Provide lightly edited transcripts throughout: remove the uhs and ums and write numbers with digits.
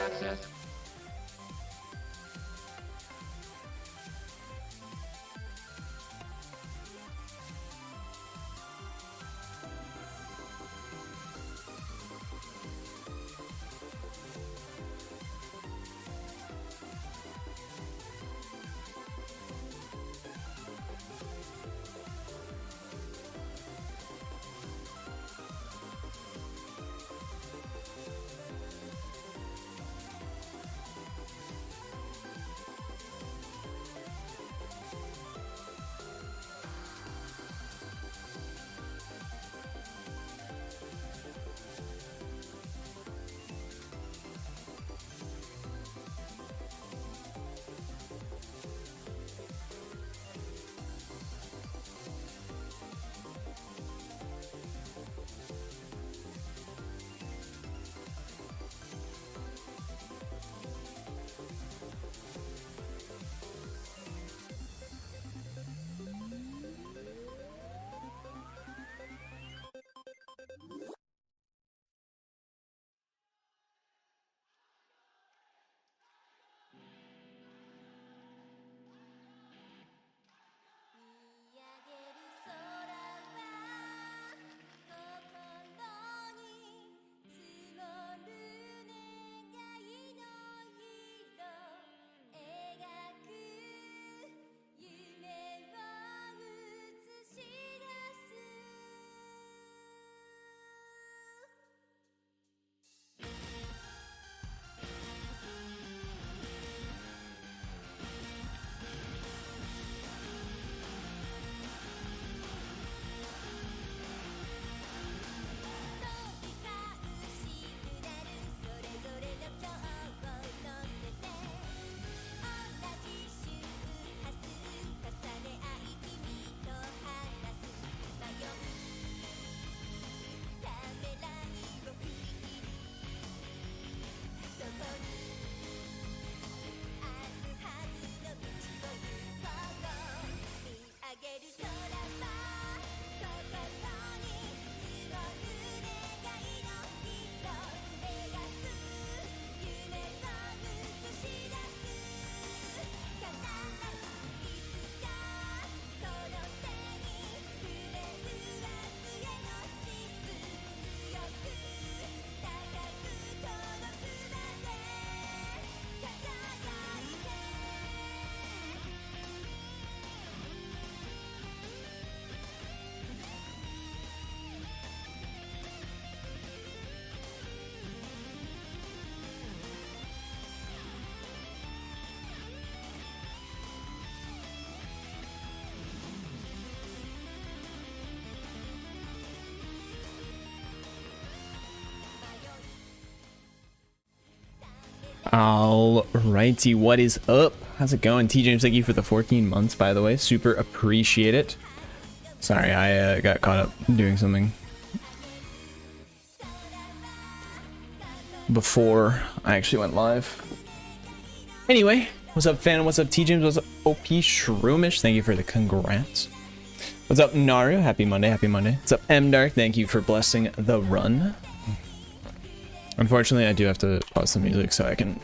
access. Alrighty, what is up? How's it going? T James, thank you for the 14 months, by the way. Super appreciate it. Sorry, I got caught up doing something before I actually went live. Anyway, what's up, Phantom? What's up, T James? What's up, OP Shroomish? Thank you for the congrats. What's up, Naru? Happy Monday, happy Monday. What's up, M Dark? Thank you for blessing the run. Unfortunately, I do have to pause the music so I can,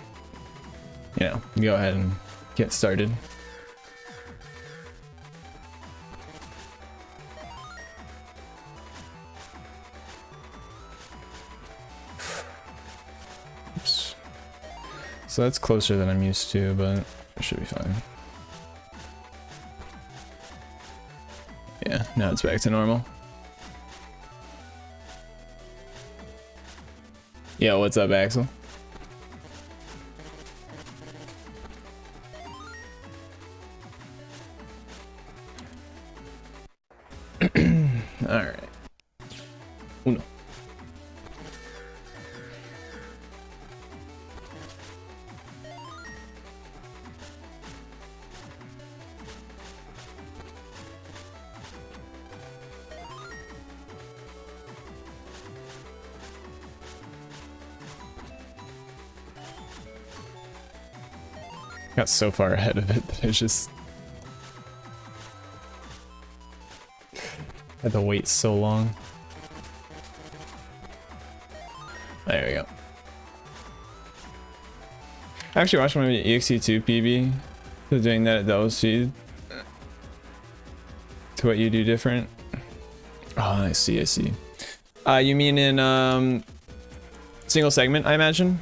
you know, go ahead and get started. Oops. So that's closer than I'm used to, but it should be fine. Yeah, now it's back to normal. Yo, what's up, Axel? Alright. Uno. Got so far ahead of it that it's just had to wait so long. There we go. I actually watched my EXE2 PB. So doing that at double speed. To what you do different. Oh, I see, I see. You mean in single segment, I imagine?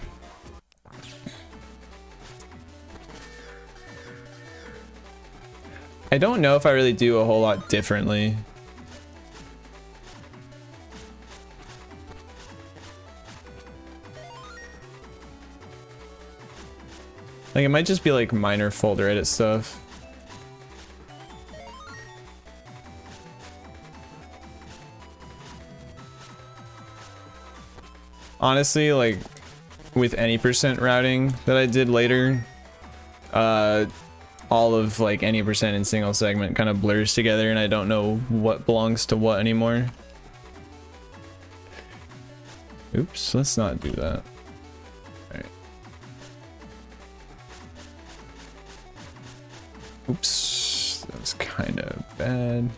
I don't know if I really do a whole lot differently. Like, it might just be like minor folder edit stuff. Honestly, like with any percent routing that I did later, all of like any percent in single segment kind of blurs together and I don't know what belongs to what anymore. Oops, let's not do that. All right. Oops, that was kind of bad.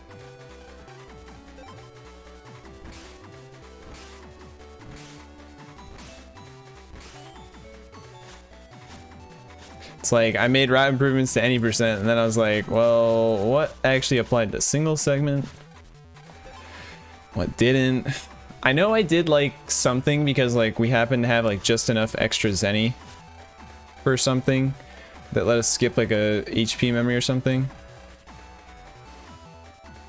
It's like I made route improvements to any percent and then I was like, well, what actually applied to single segment? What didn't? I know I did like something because like we happened to have like just enough extra Zenny for something that let us skip like a HP memory or something.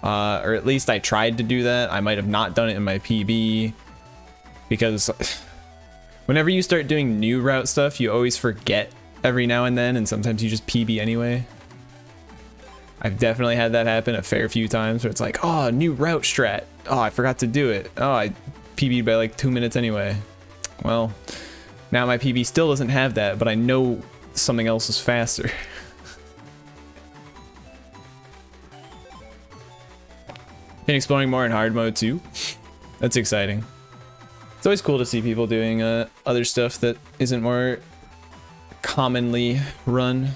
Or at least I tried to do that. I might have not done it in my PB because whenever you start doing new route stuff, you always forget every now and then, and sometimes you just PB anyway. I've definitely had that happen a fair few times where it's like, oh, new route strat. Oh, I forgot to do it. Oh, I PB'd by like 2 minutes anyway. Well, now my PB still doesn't have that, but I know something else is faster. Been exploring more in hard mode too. That's exciting. It's always cool to see people doing other stuff that isn't more commonly run,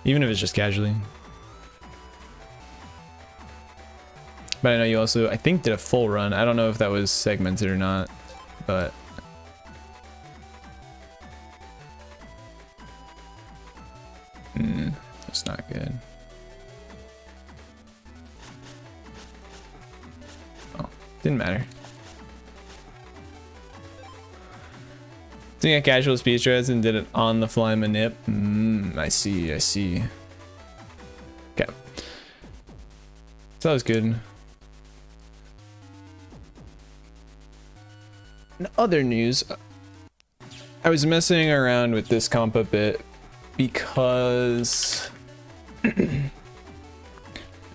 even if it's just casually. But I know you also, I think, did a full run. I don't know if that was segmented or not, but that's not good. Oh, didn't matter. Doing a casual speed strats and did it on the fly manip. I see, I see. Okay. So that was good. In other news, I was messing around with this comp a bit because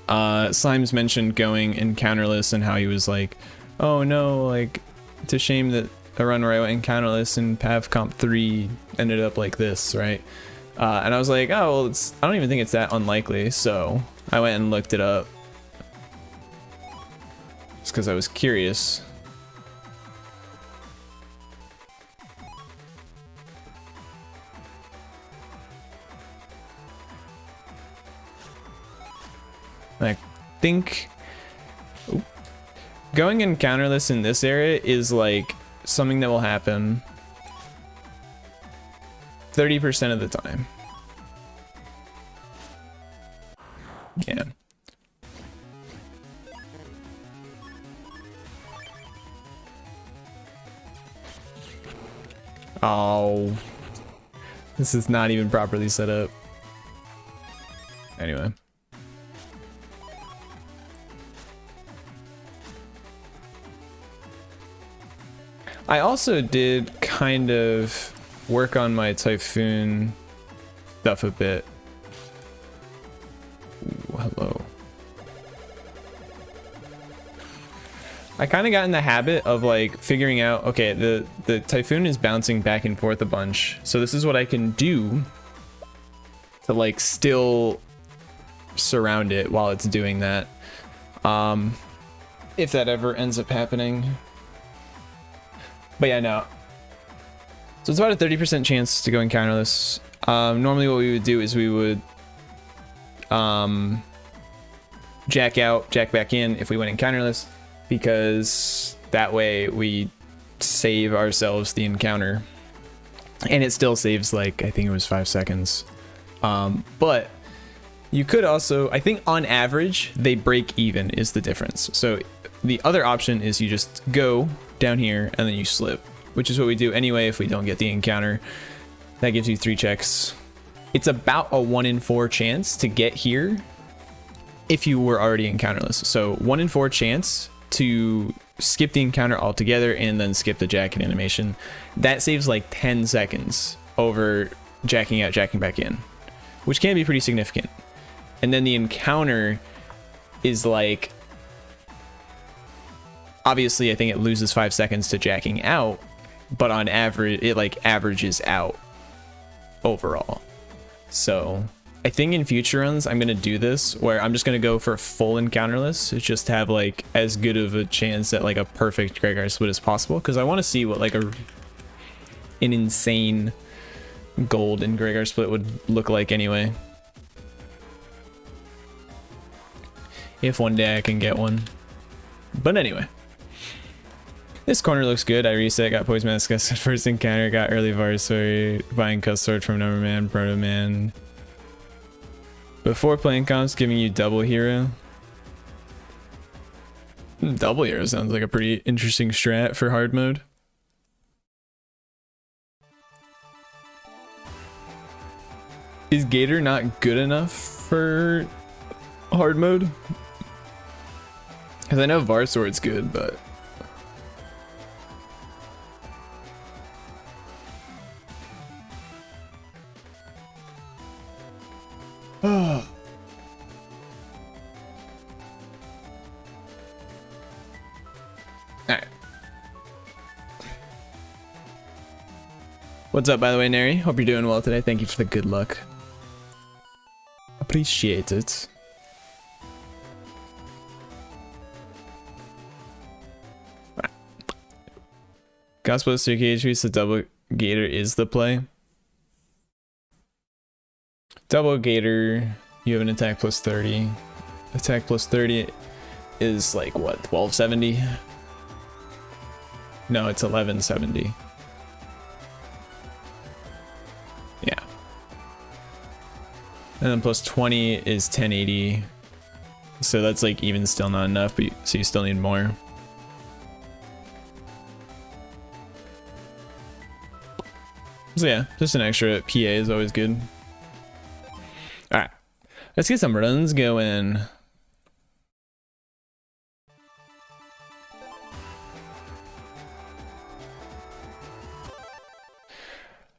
Slimes mentioned going encounterless and how he was like, oh no, like, it's a shame that a run where I went encounterless in Pav Comp 3 ended up like this, right? And I was like, oh, well, I don't even think it's that unlikely, so I went and looked it up. Just because I was curious. I think going encounterless in this area is like something that will happen 30% of the time. Yeah. Oh, this is not even properly set up. Anyway. I also did kind of work on my Typhoon stuff a bit. Ooh, hello. I kind of got in the habit of like figuring out, okay, the Typhoon is bouncing back and forth a bunch. So this is what I can do to like still surround it while it's doing that. If that ever ends up happening. But yeah, no. So it's about a 30% chance to go encounterless. Normally what we would do is we would jack out, jack back in if we went encounterless, because that way we save ourselves the encounter. and it still saves like, I think it was 5 seconds. But you could also, I think on average, they break even is the difference. So the other option is you just go down here and then you slip, which is what we do anyway if we don't get the encounter. That gives you 3 checks. It's about a 1 in 4 chance to get here if you were already encounterless. So 1 in 4 chance to skip the encounter altogether and then skip the jacket animation. That saves like 10 seconds over jacking out, jacking back in, which can be pretty significant. And then the encounter is like, obviously I think it loses 5 seconds to jacking out, but on average it like averages out overall. So I think in future runs I'm gonna do this where I'm just gonna go for full encounterless, just to have like as good of a chance at like a perfect Gregar split as possible, because I want to see what like an insane gold in Gregar split would look like anyway. If one day I can get one. But anyway. This corner looks good. I reset, got Poison Mask, got first encounter, got early Varsory, buying Cuss Sword from Numberman, Proto Man. Before playing comps, giving you double hero. Double hero sounds like a pretty interesting strat for hard mode. Is Gator not good enough for hard mode? Because I know Varsword's good, but... Alright. What's up, by the way, Neri? Hope you're doing well today. Thank you for the good luck. Appreciate it. Gospel of HP, so double Gator is the play. Double Gator, you have an attack plus 30. Attack plus 30 is like what, 1270? No, it's 1170. Yeah. And then plus 20 is 1080. So that's like even still not enough, but so you still need more. So yeah, just an extra PA is always good. Alright, let's get some runs going.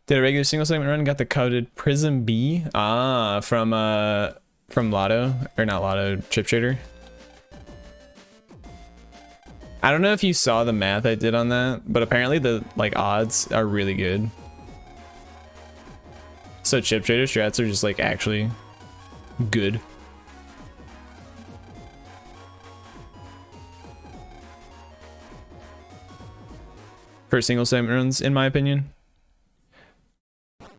Did a regular single segment run, got the coveted Prism B. Ah, from Lotto, or not Lotto, Chip Trader. I don't know if you saw the math I did on that, but apparently the like odds are really good. So Chip Trader strats are just like actually good. For single segment runs, in my opinion.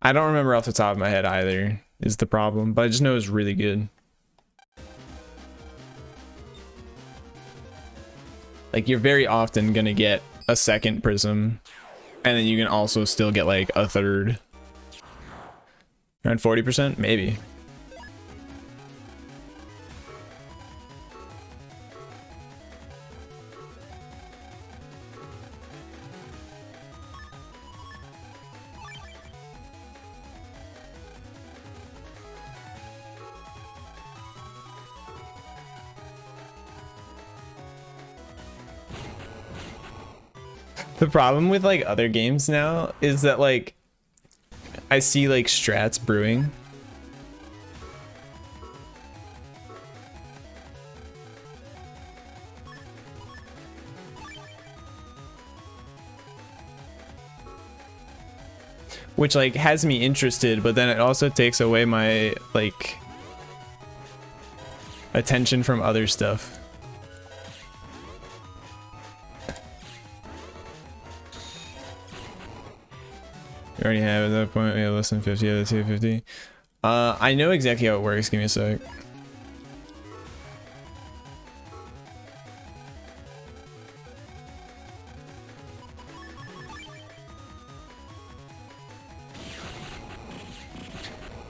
I don't remember off the top of my head either, is the problem, but I just know it's really good. Like you're very often gonna get a second prism, and then you can also still get like a third. Around 40%, maybe. The problem with like other games now is that like I see like strats brewing. Which like has me interested, but then it also takes away my like attention from other stuff. You already have at that point, we have less than 50 out of 250. I know exactly how it works, give me a sec.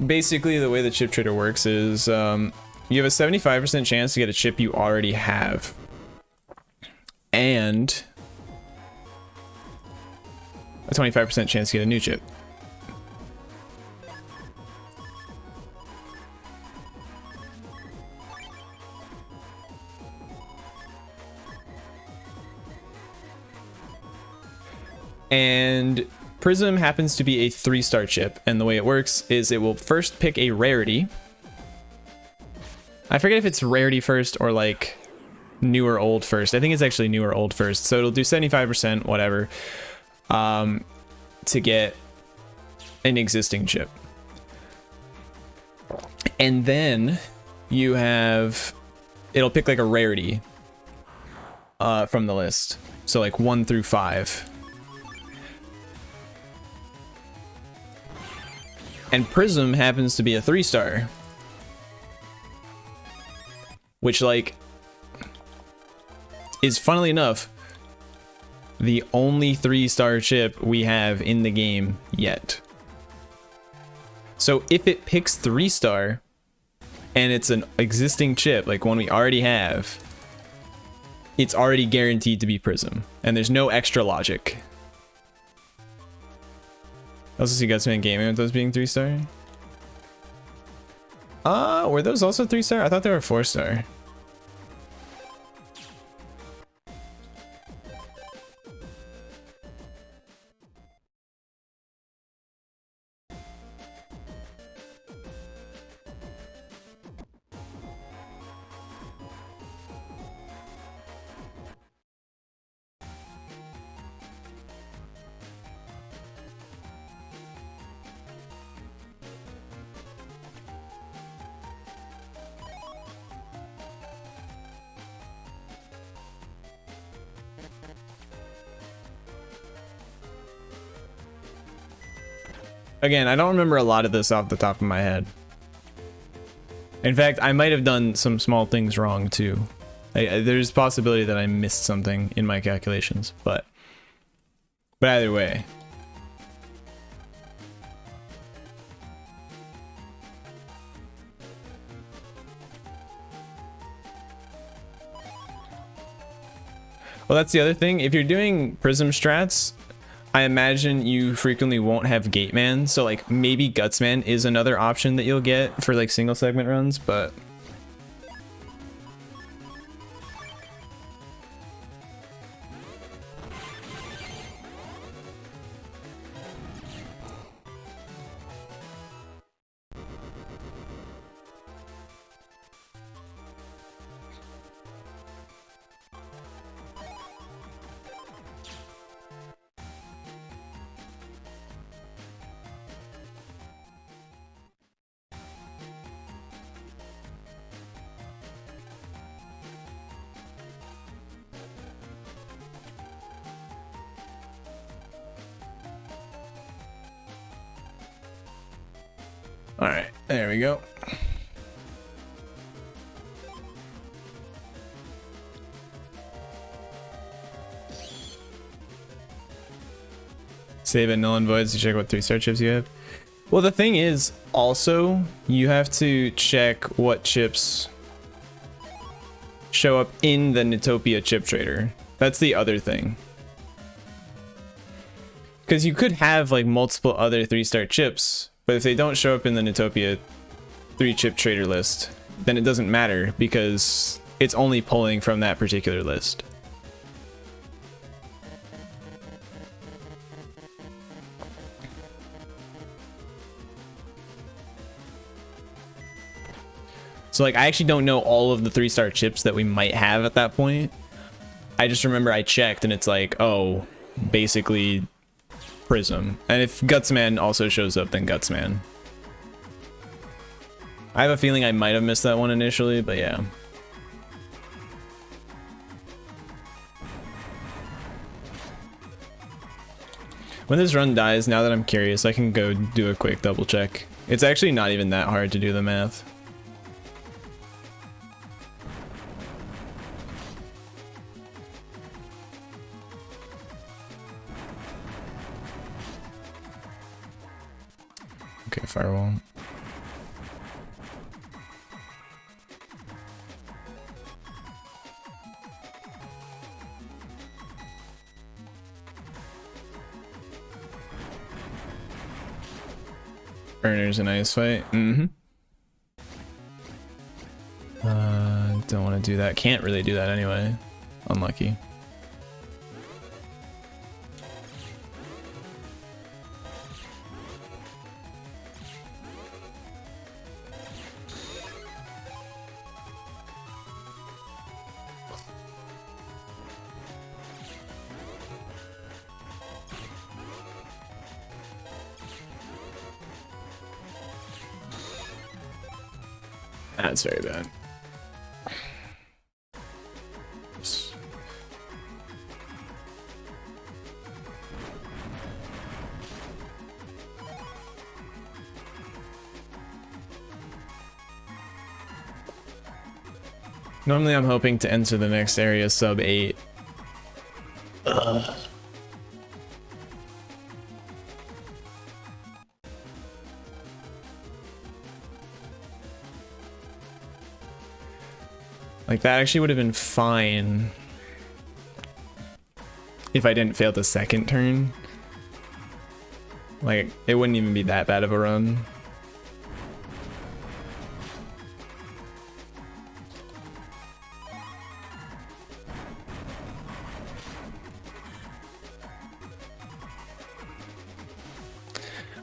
basically the way the chip trader works is you have a 75% chance to get a chip you already have. And a 25% chance to get a new chip. And Prism happens to be a 3-star chip, and the way it works is it will first pick a rarity. I forget if it's rarity first or like new or old first. I think it's actually new or old first. So it'll do 75%, whatever, to get an existing chip. And then you have, it'll pick like a rarity from the list. So like 1 through 5. And Prism happens to be a 3-star. Which, like, is funnily enough the only 3-star chip we have in the game yet. So if it picks 3-star and it's an existing chip, like one we already have, it's already guaranteed to be Prism. And there's no extra logic. I also see Gutsman Gaming with those being 3-star. Were those also 3-star? I thought they were 4-star. Again, I don't remember a lot of this off the top of my head. In fact, I might have done some small things wrong too. There's a possibility that I missed something in my calculations, but either way. Well, that's the other thing. If you're doing Prism strats, I imagine you frequently won't have Gateman, so like maybe Gutsman is another option that you'll get for like single segment runs, but all right, there we go. Save at null and voids to check what 3-star chips you have. Well, the thing is, also, you have to check what chips show up in the Nitopia chip trader. That's the other thing. Because you could have like multiple other 3-star chips, but if they don't show up in the Nitopia 3-chip trader list, then it doesn't matter because it's only pulling from that particular list. So like I actually don't know all of the 3-star chips that we might have at that point. I just remember I checked and it's like, oh, basically Prism. And if Gutsman also shows up, then Gutsman. I have a feeling I might have missed that one initially, but yeah. When this run dies, now that I'm curious, I can go do a quick double check. It's actually not even that hard to do the math. Okay, firewall. Earner's a nice fight. Mm-hmm. Don't want to do that. Can't really do that anyway. Unlucky. That's very bad. Normally I'm hoping to enter the next area sub 8. Ugh. Like, that actually would have been fine if I didn't fail the second turn. Like, it wouldn't even be that bad of a run.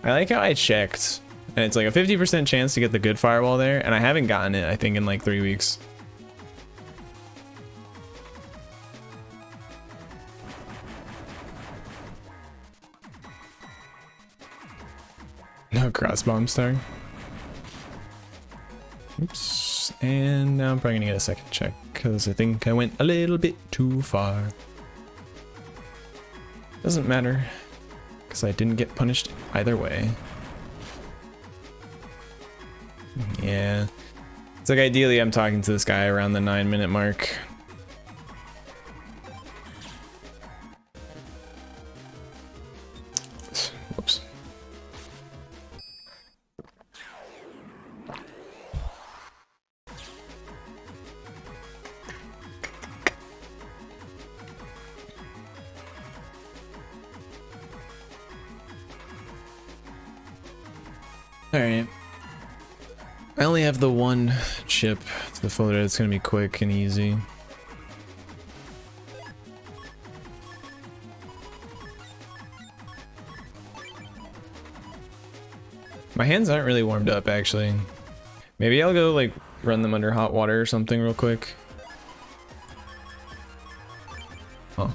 I like how I checked, and it's like a 50% chance to get the good firewall there, and I haven't gotten it, I think, in like 3 weeks. No cross bomb star. Oops. And now I'm probably gonna get a second check because I think I went a little bit too far. Doesn't matter because I didn't get punished either way. Yeah. It's like ideally I'm talking to this guy around the 9-minute mark. Whoops. Alright. I only have the one chip to the folder. It's gonna be quick and easy. My hands aren't really warmed up, actually. Maybe I'll go, like, run them under hot water or something real quick. Huh.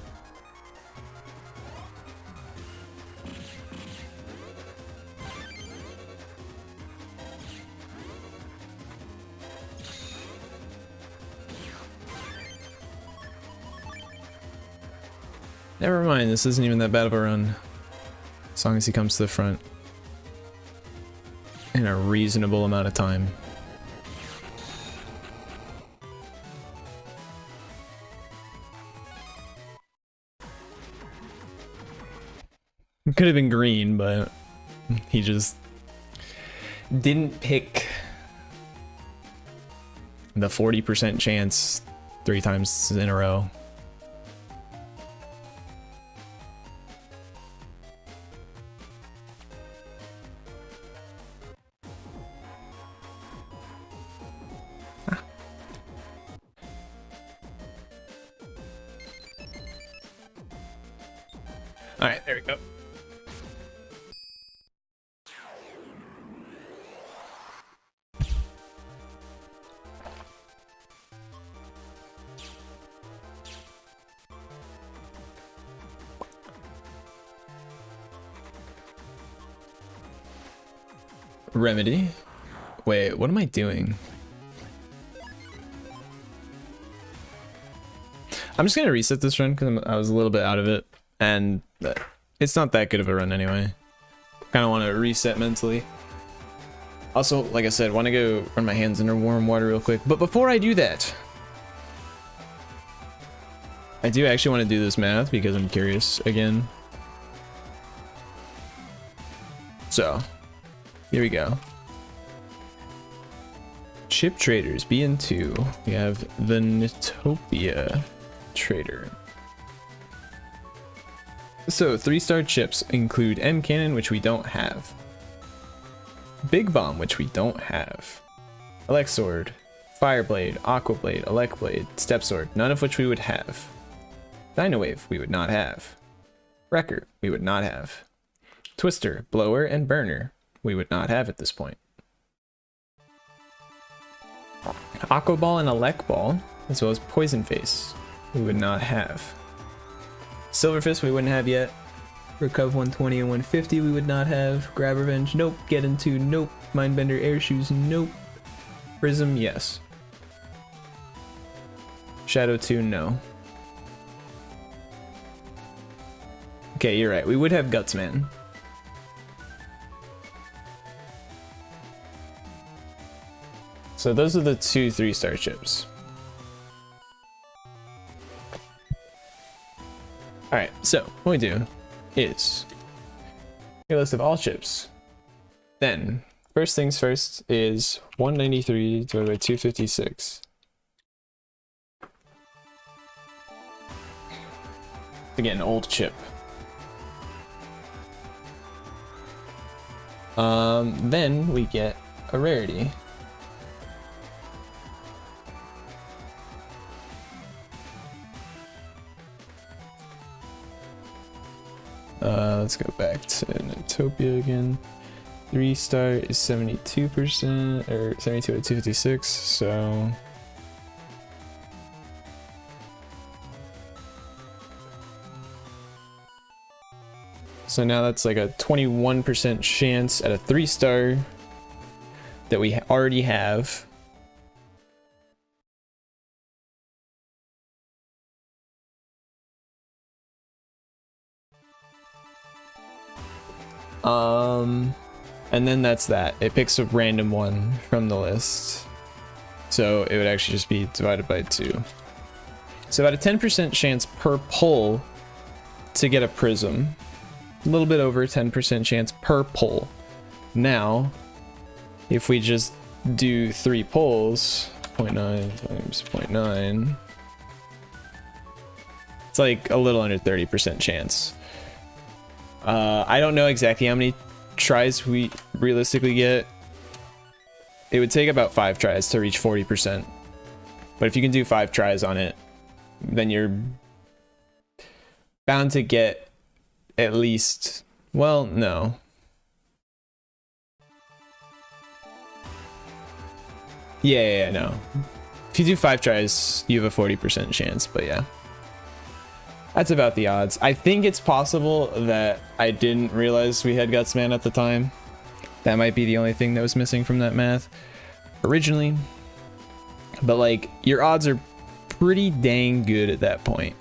Never mind, this isn't even that bad of a run. As long as he comes to the front. In a reasonable amount of time. It could have been green, but he just didn't pick the 40% chance 3 times in a row. Alright, there we go. Remedy? Wait, what am I doing? I'm just gonna reset this run because I was a little bit out of it, and it's not that good of a run anyway. Kind of want to reset mentally. Also, like I said, want to go run my hands under warm water real quick. But before I do that, I do actually want to do this math because I'm curious again. So, here we go. Chip traders, BN2. We have the Nitopia trader. So 3-star chips include M cannon, which we don't have. Big Bomb, which we don't have. Elect Sword, Fire Blade, Aqua Blade, Elect Blade, Step Sword, none of which we would have. Dino Wave, we would not have. Wrecker, we would not have. Twister, Blower, and Burner, we would not have at this point. Aqua Ball and Elect Ball, as well as Poison Face, we would not have. Silver Fist, we wouldn't have yet. Recov 120 and 150, we would not have. Grab Revenge, nope. Get Into, nope. Mindbender Air Shoes, nope. Prism, yes. Shadow 2, no. Okay, you're right. We would have Gutsman. So those are the 2 3-star chips. Alright, so what we do is a list of all chips. Then, first things first is 193 divided by 256. Again, old chip. Then we get a rarity. Let's go back to Notopia again. 3-star is 72%, or 72 out of 256, so... So now that's like a 21% chance at a 3-star that we already have. And then that's that. It picks a random one from the list. So it would actually just be divided by 2. So about a 10% chance per pull to get a prism. A little bit over 10% chance per pull. Now, if we just do 3 pulls, 0.9 times 0.9, it's like a little under 30% chance. I don't know exactly how many tries we realistically get. It would take about 5 tries to reach 40%. But if you can do 5 tries on it, then you're bound to get at least, well, no. Yeah, no. If you do 5 tries, you have a 40% chance, but yeah. That's about the odds. I think it's possible that I didn't realize we had Gutsman at the time. That might be the only thing that was missing from that math originally. But like, your odds are pretty dang good at that point.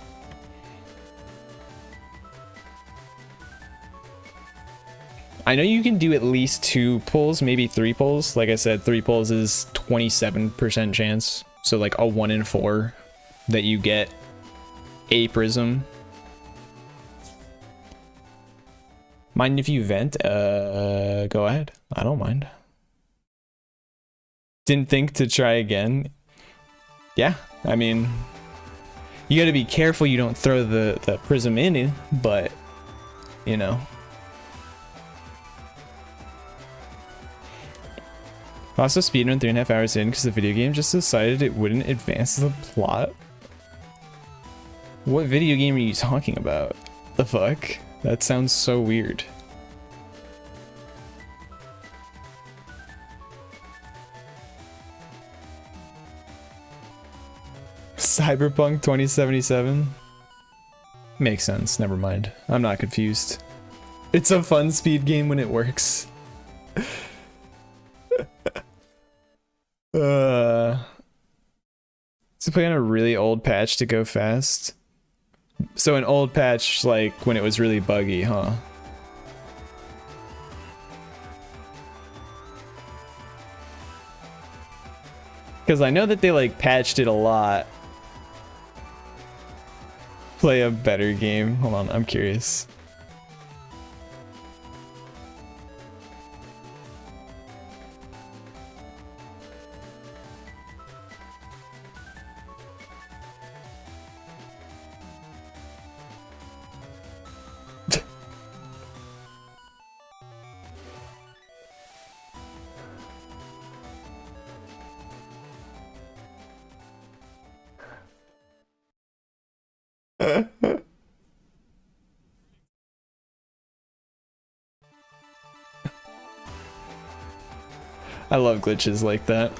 I know you can do at least 2 pulls, maybe 3 pulls. Like I said, 3 pulls is 27% chance. So like a 1 in 4 that you get a prism. Mind if you vent? Go ahead. I don't mind. Didn't think to try again. Yeah, I mean, you gotta be careful you don't throw the prism in, but, you know. Also speedrun 3.5 hours in because the video game just decided it wouldn't advance the plot. What video game are you talking about? The fuck? That sounds so weird. Cyberpunk 2077? Makes sense, never mind. I'm not confused. It's a fun speed game when it works. To play on a really old patch to go fast. So an old patch, like when it was really buggy, huh? Because I know that they like patched it a lot. Play a better game. Hold on, I'm curious. I love glitches like that.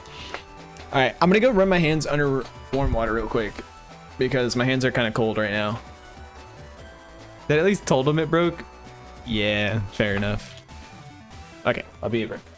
All right, I'm gonna go run my hands under warm water real quick because my hands are kind of cold right now. That at least told him it broke. Yeah, fair enough. Okay, I'll be right back.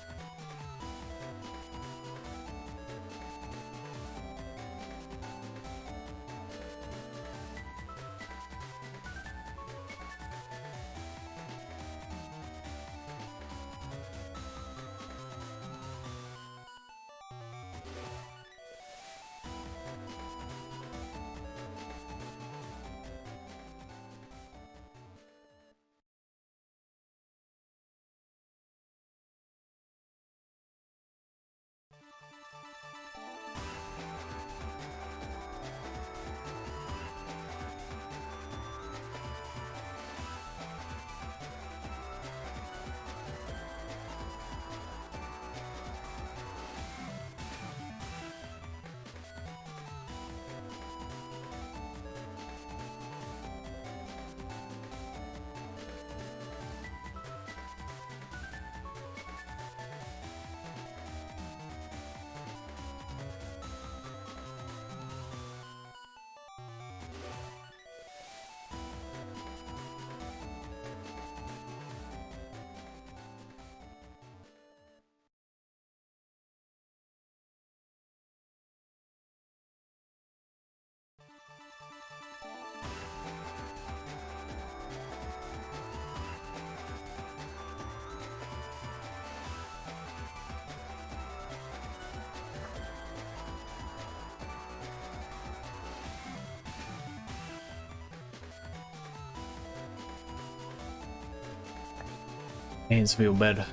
Hands feel better.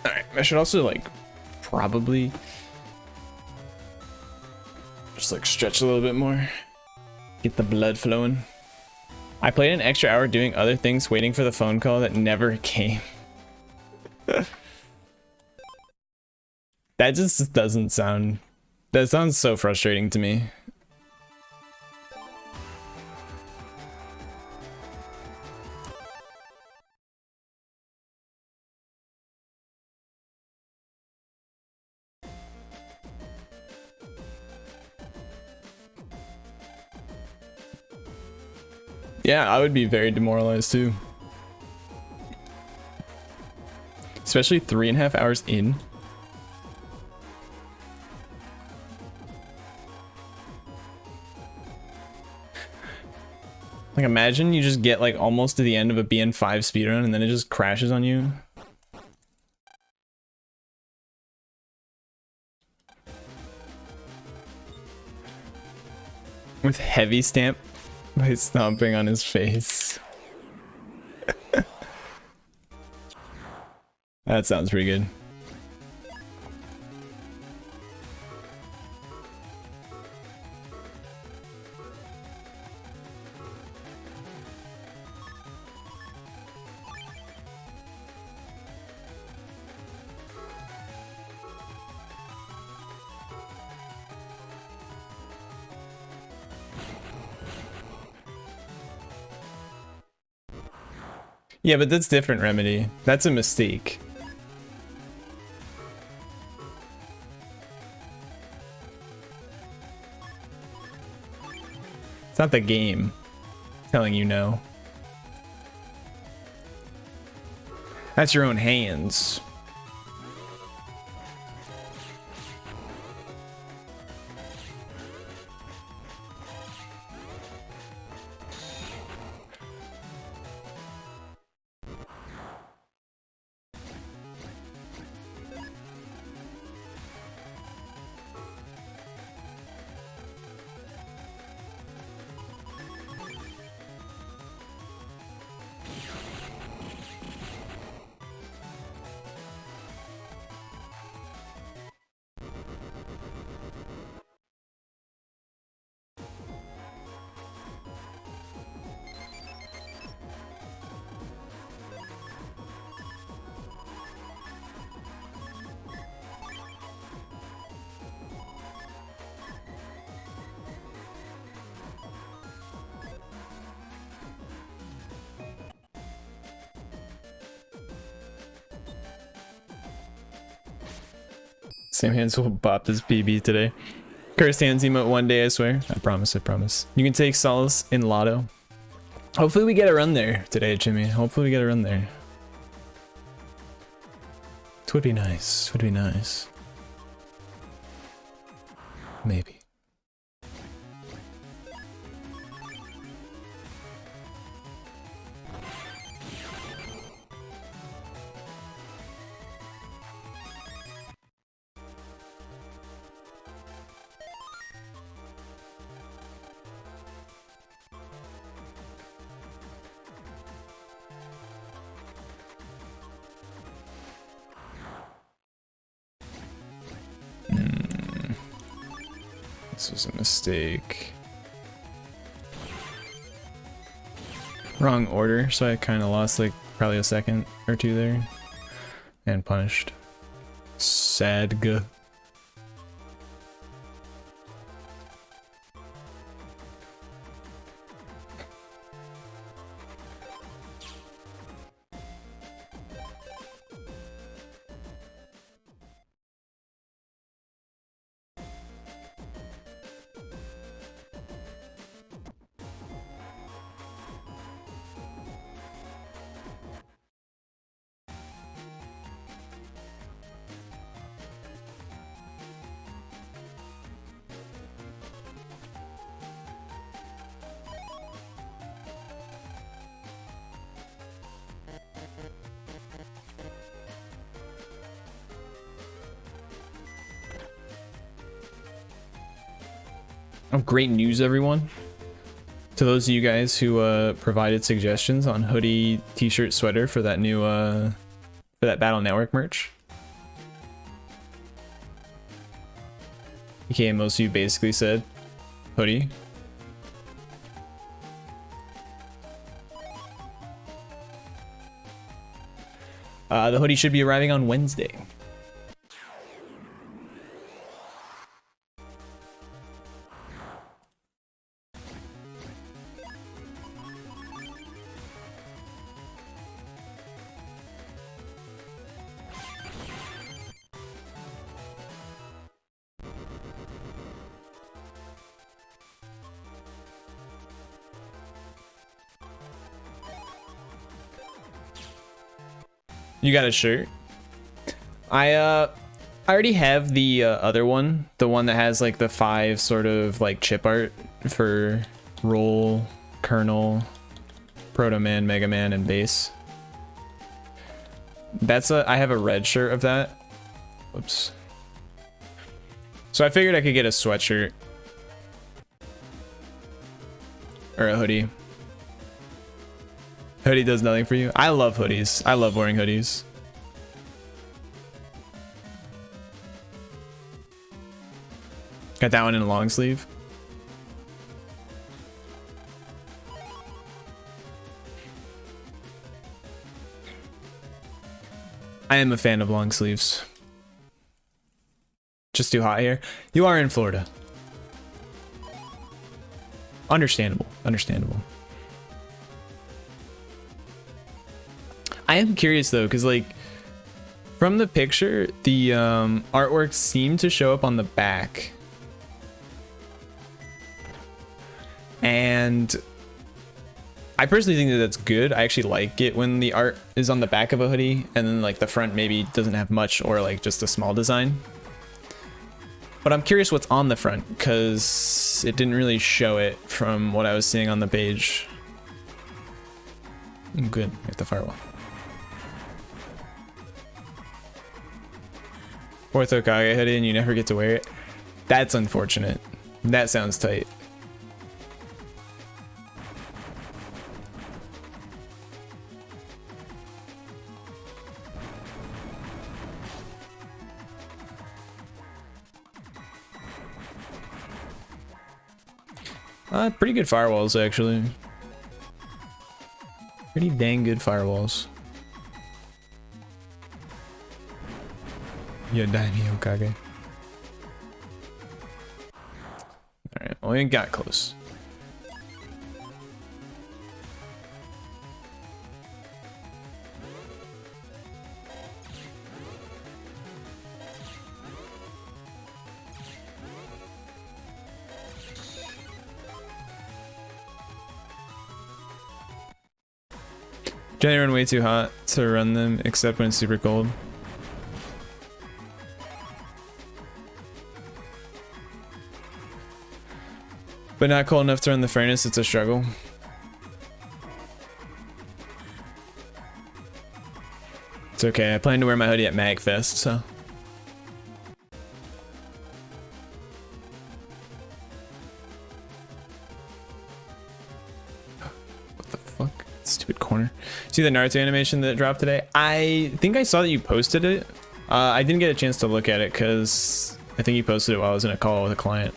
Alright, I should also like probably just like stretch a little bit more. Get the blood flowing. I played an extra hour doing other things, waiting for the phone call that never came. That just doesn't sound... That sounds so frustrating to me. Yeah, I would be very demoralized too. Especially 3.5 hours in. Like imagine you just get like almost to the end of a BN5 speedrun and then it just crashes on you. With heavy stamp by stomping on his face. That sounds pretty good. Yeah, but that's different, Remedy. That's a mistake. It's not the game telling you no. That's your own hands. Same hands will bop this PB today. Cursed hands emote one day, I swear. I promise, I promise. You can take solace in Lotto. Hopefully we get a run there today, Jimmy. Hopefully we get a run there. It would be nice. It would be nice. Maybe. This was a mistake. Wrong order, so I kind of lost like probably a second or two there. And punished. Sadg. Oh, great news, everyone. To those of you guys who provided suggestions on hoodie, t-shirt, sweater for that new for that Battle Network merch. Okay, most of you basically said hoodie. The hoodie should be arriving on Wednesday. You got a shirt? I already have the other one, the one that has like the 5 sort of like chip art for Roll, Colonel, Proto Man, Mega Man, and Base. That's I have a red shirt of that. Whoops. So I figured I could get a sweatshirt or a hoodie. Hoodie does nothing for you. I love hoodies. I love wearing hoodies. Got that one in a long sleeve. I am a fan of long sleeves. Just too hot here. You are in Florida. Understandable. Understandable. I am curious though, because like from the picture, the artwork seemed to show up on the back. And I personally think that that's good. I actually like it when the art is on the back of a hoodie and then like the front maybe doesn't have much or like just a small design. But I'm curious what's on the front because it didn't really show it from what I was seeing on the page. Good, get the firewall. Ortho Kage hoodie and you never get to wear it. That's unfortunate. That sounds tight. Pretty good firewalls actually. Pretty dang good firewalls. Yeah, Daimyo Kage. Alright, well, we got close. Generally run way too hot to run them, except when it's super cold. But not cold enough to run the furnace, it's a struggle. It's okay, I plan to wear my hoodie at MagFest, so. What the fuck? Stupid corner. See the Naruto animation that dropped today? I think I saw that you posted it. I didn't get a chance to look at it because I think you posted it while I was in a call with a client.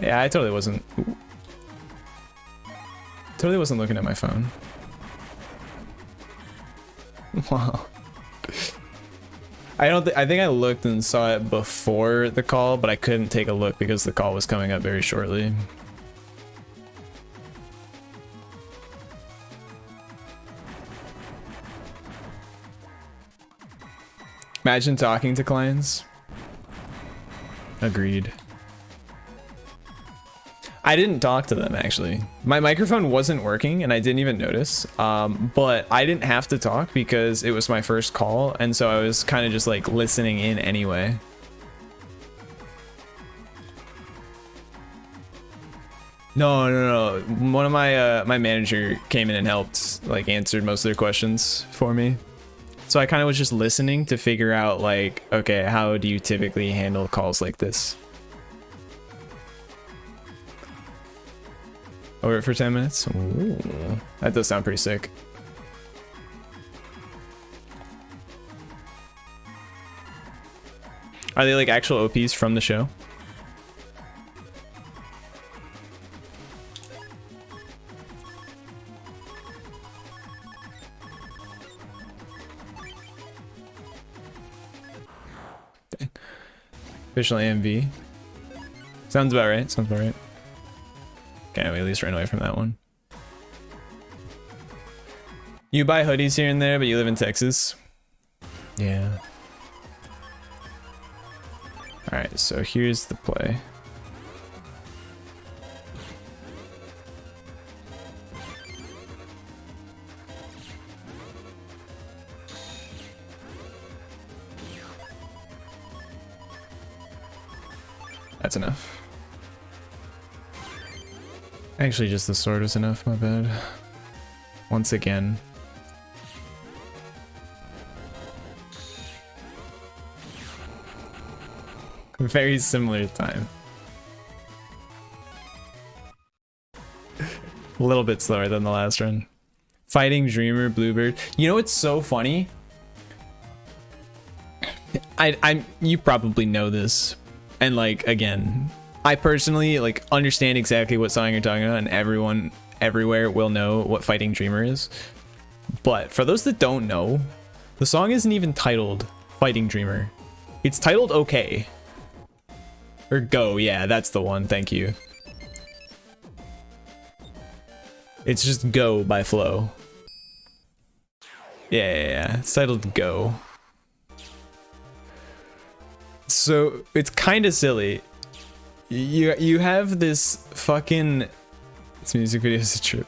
Yeah, I totally wasn't. Ooh. Totally wasn't looking at my phone. Wow. I think I looked and saw it before the call, but I couldn't take a look because the call was coming up very shortly. Imagine talking to clients. Agreed. I didn't talk to them actually. My microphone wasn't working and I didn't even notice. But I didn't have to talk because it was my first call, and so I was kind of just like listening in anyway. No. One of my my manager came in and helped, like answered most of their questions for me. So I kind of was just listening to figure out like, okay, how do you typically handle calls like this? Over it for 10 minutes? Ooh, that does sound pretty sick. Are they like actual OPs from the show? Dang. Official AMV. Sounds about right. Sounds about right. Okay, we at least ran away from that one. You buy hoodies here and there, but you live in Texas. Yeah. Alright, so here's the play. That's enough. Actually, just the sword was enough, my bad. Once again. Very similar time. A little bit slower than the last run. Fighting Dreamer, Bluebird. You know what's so funny? You probably know this. And like, again, I personally like understand exactly what song you're talking about, and everyone everywhere will know what Fighting Dreamer is. But for those that don't know, the song isn't even titled Fighting Dreamer. It's titled Okay. Or Go, yeah, that's the one, thank you. It's just Go by Flo. Yeah, it's titled Go. So it's kind of silly. You have this fucking, this music video is a trip.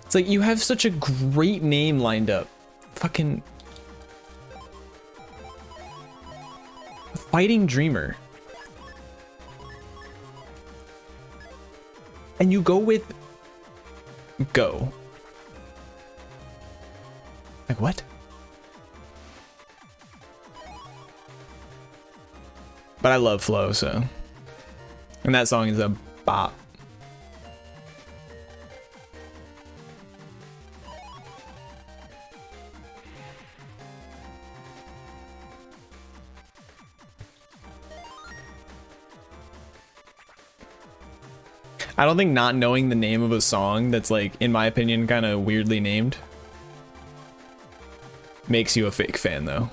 It's like you have such a great name lined up. Fucking Fighting Dreamer. And you go with Go. Like what? But I love Flo, so. And that song is a bop. I don't think not knowing the name of a song that's like, in my opinion, kind of weirdly named makes you a fake fan though.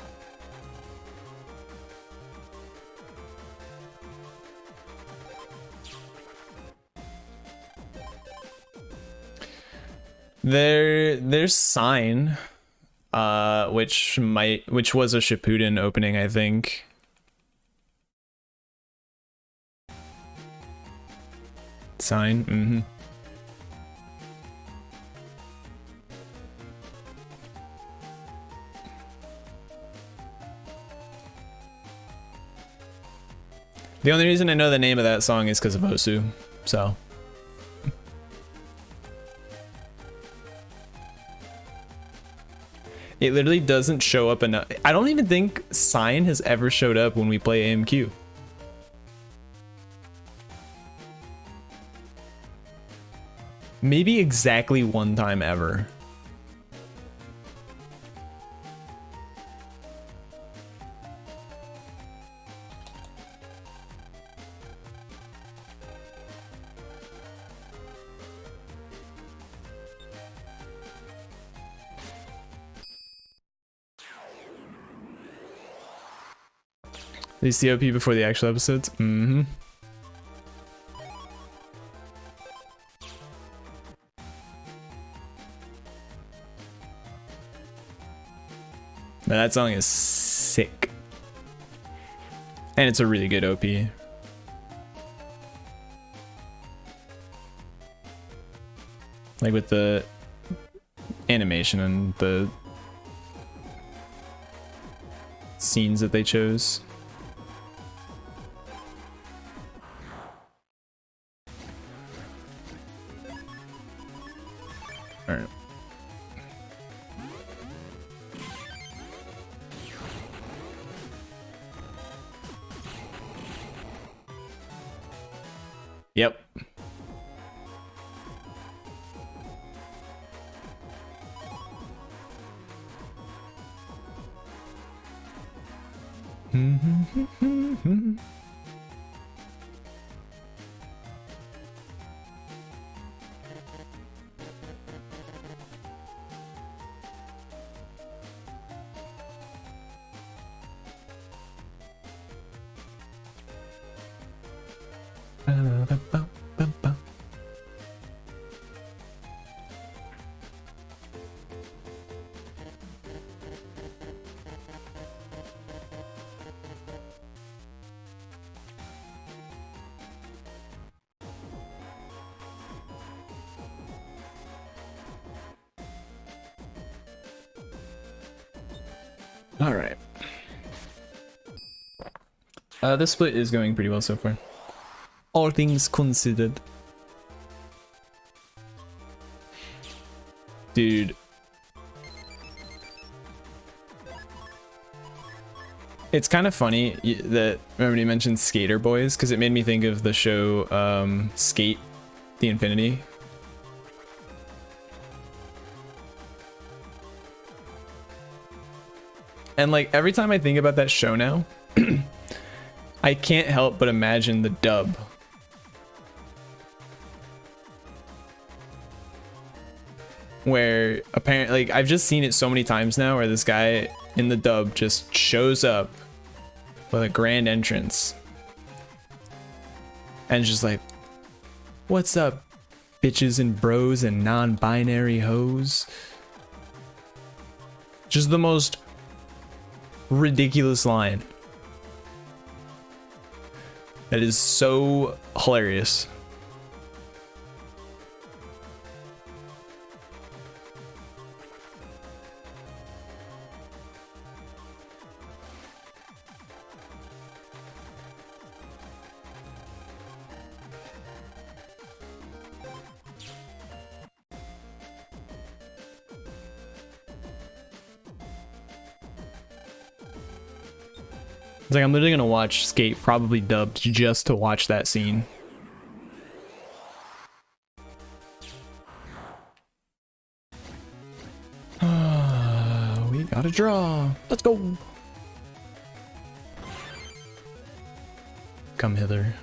There's Sign, which was a Shippuden opening, I think. Sign, The only reason I know the name of that song is because of Osu, so. It literally doesn't show up enough. I don't even think Sign has ever showed up when we play AMQ. Maybe exactly one time ever. The COP before the actual episodes? Mm-hmm. That song is sick. And it's a really good OP. Like with the animation and the scenes that they chose. All right. Yep. All right. This split is going pretty well so far. All things considered. Dude. It's kind of funny that, remember you mentioned Skater Boys, because it made me think of the show Skate the Infinity. And like every time I think about that show now, I can't help but imagine the dub. Where apparently, like, I've just seen it so many times now where this guy in the dub just shows up with a grand entrance. And just like, what's up, bitches and bros and non-binary hoes? Just the most ridiculous line. That is so hilarious. It's like I'm literally gonna watch Skate, probably dubbed, just to watch that scene. We got a draw. Let's go. Come hither.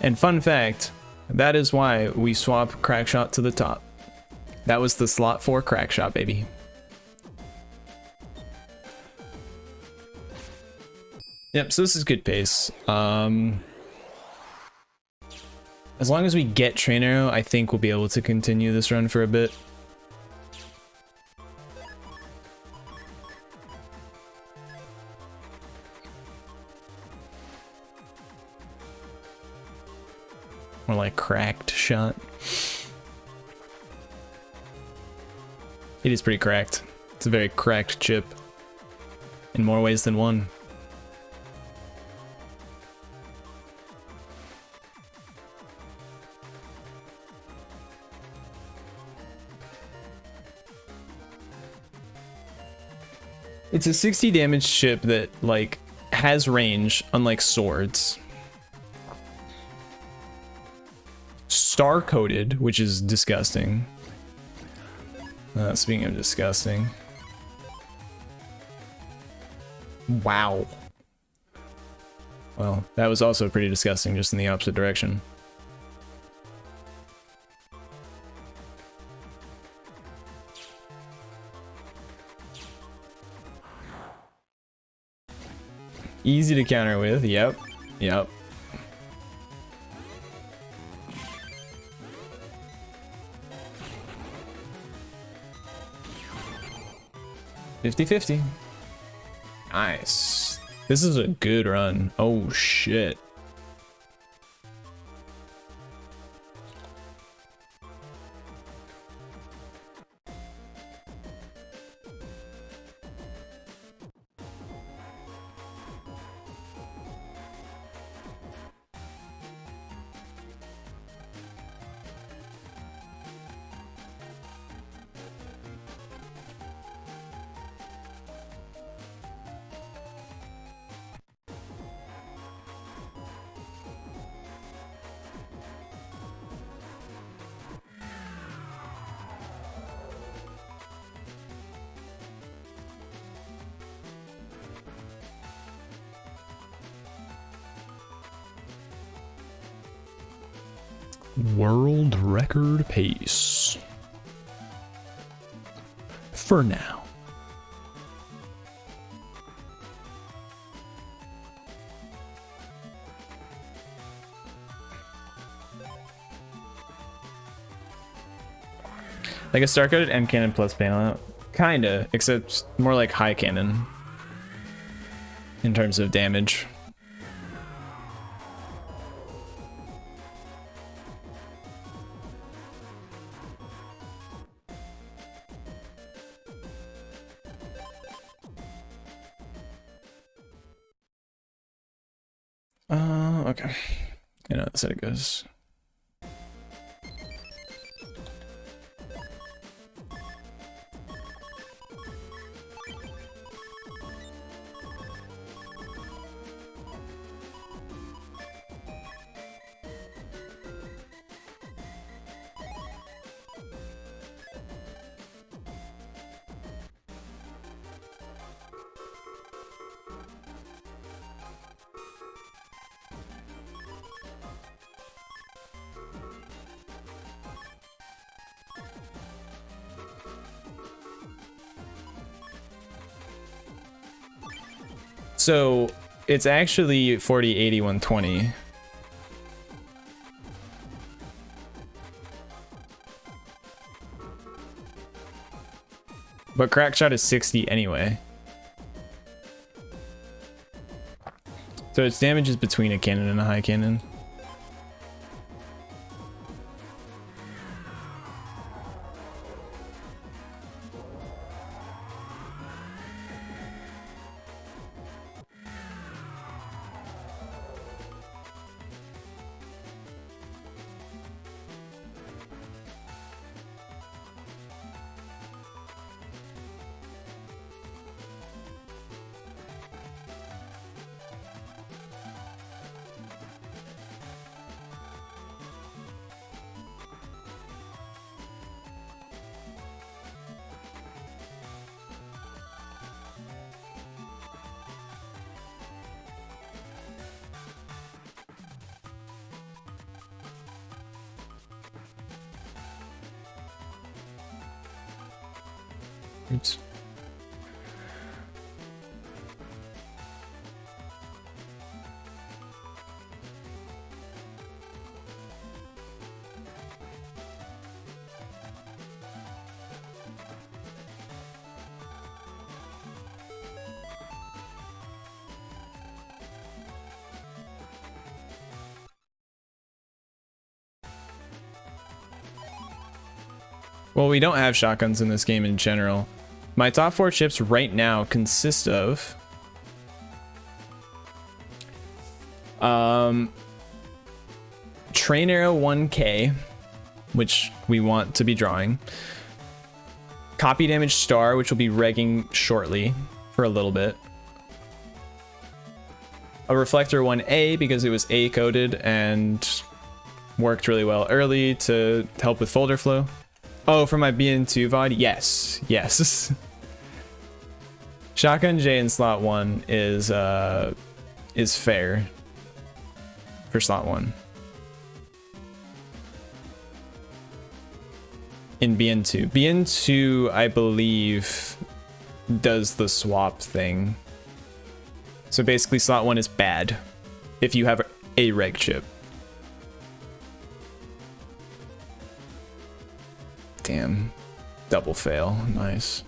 And fun fact, that is why we swap Crackshot to the top. That was the slot 4 Crackshot, baby. Yep, so this is good pace. As long as we get Train Arrow, I think we'll be able to continue this run for a bit. More like cracked shot. It is pretty cracked. It's a very cracked chip. In more ways than one. It's a 60 damage chip that like has range, unlike swords. Star coated, which is disgusting. Speaking of disgusting. Wow. Well, that was also pretty disgusting, just in the opposite direction. Easy to counter with, yep. Yep. $50-50. Nice. This is a good run. Oh shit. World record pace. For now. Like a star-coated M cannon plus panel. Kinda, except more like high cannon. In terms of damage. Okay. I know that's how it goes. So it's actually 40, 80, 120. But Crackshot is 60 anyway. So its damage is between a cannon and a high cannon. Oops. Well, we don't have shotguns in this game in general. My top 4 chips right now consist of Train Arrow 1K, which we want to be drawing. Copy Damage Star, which will be regging shortly for a little bit. A reflector 1A because it was A coded and worked really well early to help with folder flow. Oh, for my BN2 VOD? Yes. Yes. Shotgun J in slot 1 is fair for slot 1. In BN2. BN2, I believe, does the swap thing. So basically slot 1 is bad if you have a reg chip. Damn. Double fail. Nice.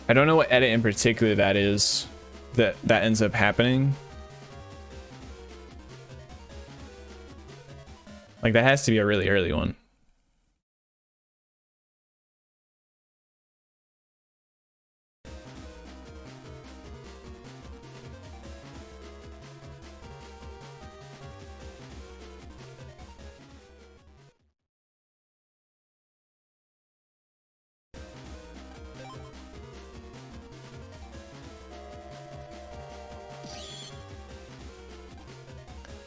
I don't know what edit in particular that is that ends up happening. Like, that has to be a really early one.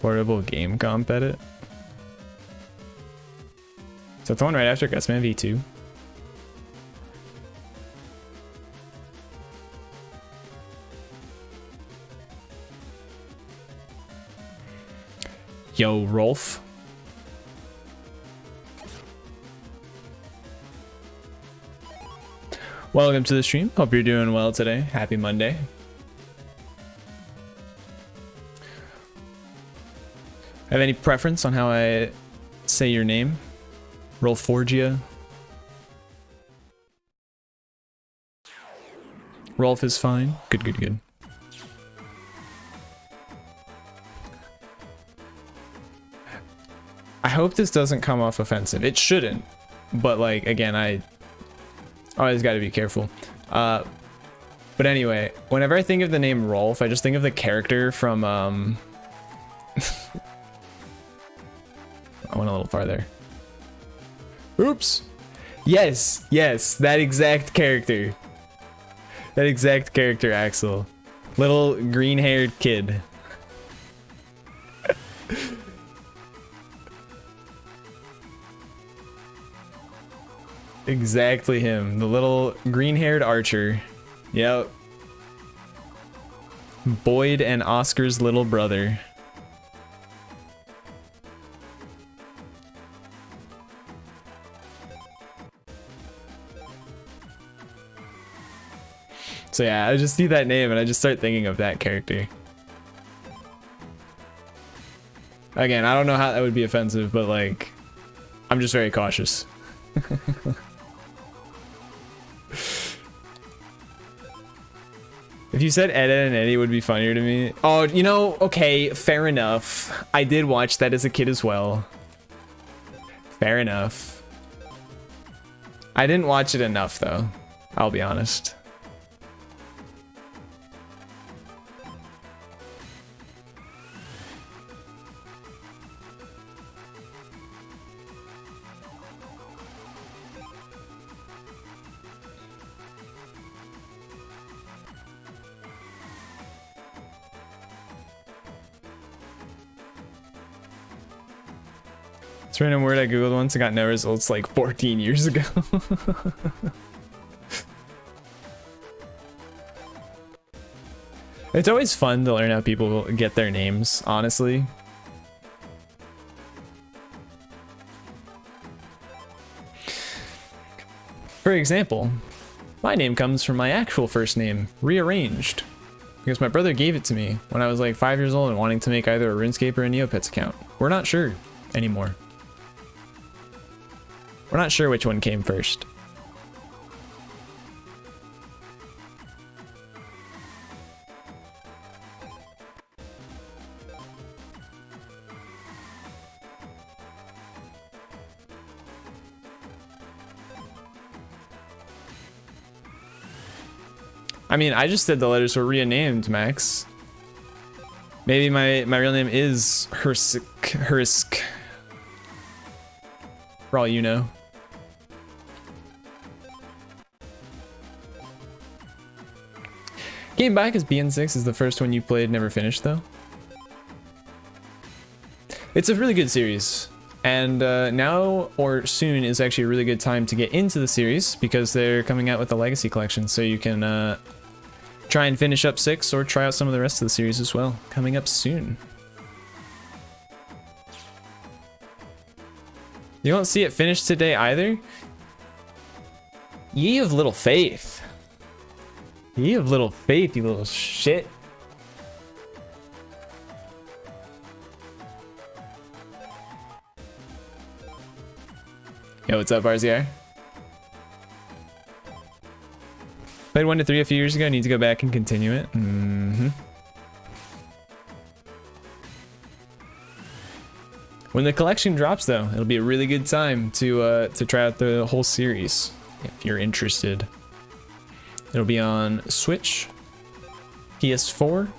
Portable game comp edit. Is that the one right after Gusman V2? Yo, Rolf. Welcome to the stream. Hope you're doing well today. Happy Monday. Have any preference on how I say your name? Rolforgia. Rolf is fine. Good, good, good. I hope this doesn't come off offensive. It shouldn't. But like, again, I always got to be careful. But anyway, whenever I think of the name Rolf, I just think of the character from I went a little farther. Oops. Yes, yes, that exact character. That exact character, Axel. Little green-haired kid. Exactly him. The little green-haired archer. Yep. Boyd and Oscar's little brother. So yeah, I just see that name and I just start thinking of that character. Again, I don't know how that would be offensive, but like, I'm just very cautious. If you said Eda and Eddie would be funnier to me. Oh, you know, okay, fair enough. I did watch that as a kid as well. Fair enough. I didn't watch it enough though, I'll be honest. This random word I googled once and got no results like 14 years ago. It's always fun to learn how people get their names, honestly. For example, my name comes from my actual first name, rearranged, because my brother gave it to me when I was like 5 years old and wanting to make either a RuneScape or a Neopets account. We're not sure anymore. We're not sure which one came first. I mean, I just said the letters were renamed, Max. Maybe my real name is Hursk. For all you know. Game back is BN6 is the first one you played, never finished though. It's a really good series. And now or soon is actually a really good time to get into the series because they're coming out with the Legacy Collection. So you can try and finish up 6 or try out some of the rest of the series as well. Coming up soon. You won't see it finished today either? Ye of little faith. Ye of little faith, you little shit. Yo, what's up, RZR? Played 1 to 3 a few years ago. Need to go back and continue it. When the collection drops, though, it'll be a really good time to try out the whole series if you're interested. It'll be on Switch, PS4,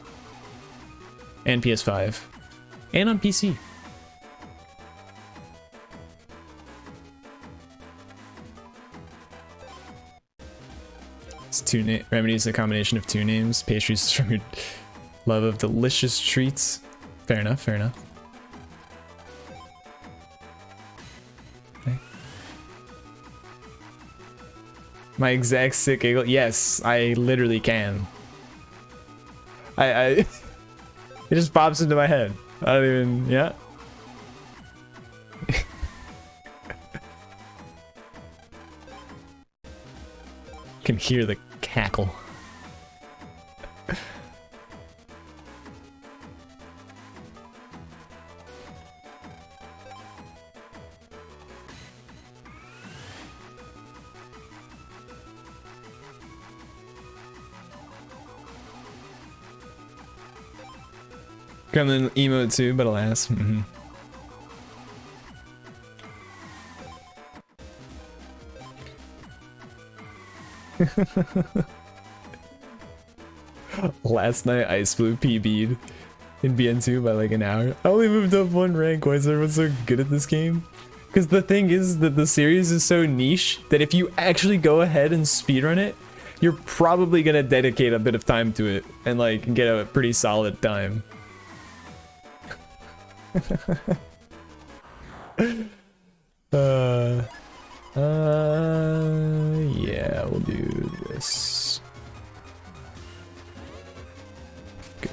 and PS5, and on PC. Remedy is a combination of 2 names. Pastries from your love of delicious treats. Fair enough, fair enough. Okay. My exact sick giggle. Yes, I literally can. It just pops into my head. I don't even, yeah. Can hear the cackle. Gremlin emote too, but alas. Last night Ice Blue PB'd in BN2 by like an hour. I only moved up 1 rank. Why is everyone so good at this game? Because the thing is that the series is so niche that if you actually go ahead and speedrun it, you're probably gonna dedicate a bit of time to it and like get a pretty solid time. Yeah, we'll do this. Good.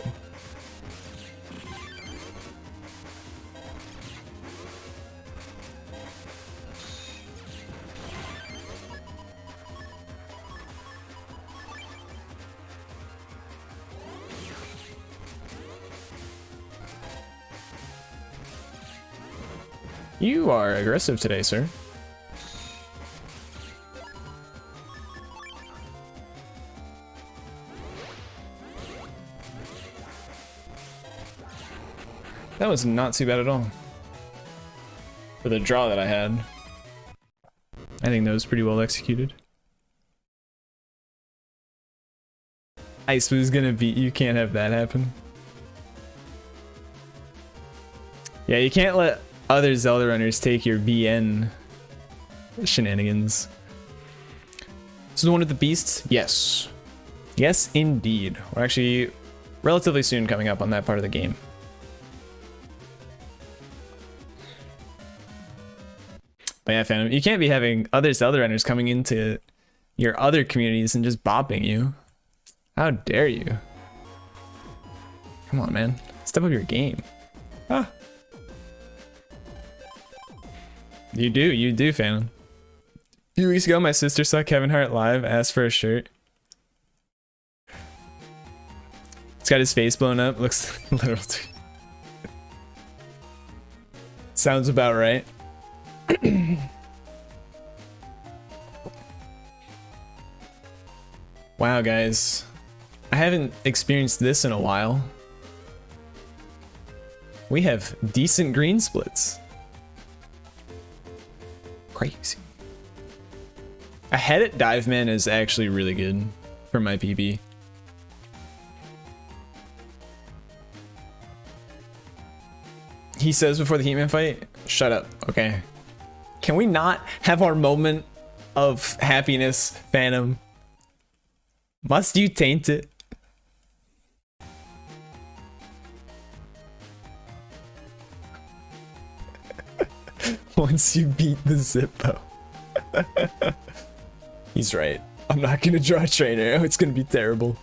You are aggressive today, sir. That was not too bad at all. For the draw that I had. I think that was pretty well executed. Ice was gonna beat you, can't have that happen. Yeah, you can't let other Zelda runners take your BN shenanigans. This is the one with the beasts? Yes. Yes, indeed. We're actually relatively soon coming up on that part of the game. But yeah, Phantom, you can't be having other Zelda runners coming into your other communities and just bopping you. How dare you? Come on, man. Step up your game. Ah. You do, Phantom. A few weeks ago, my sister saw Kevin Hart live, asked for a shirt. It's got his face blown up, looks literal. Sounds about right. Wow, guys. I haven't experienced this in a while. We have decent green splits. Crazy. A head at Dive Man is actually really good for my PB. he says before the Heatman fight, shut up, okay? Can we not have our moment of happiness, Phantom? Must you taint it? Once you beat the Zippo. He's right. I'm not gonna draw a trainer. It's gonna be terrible.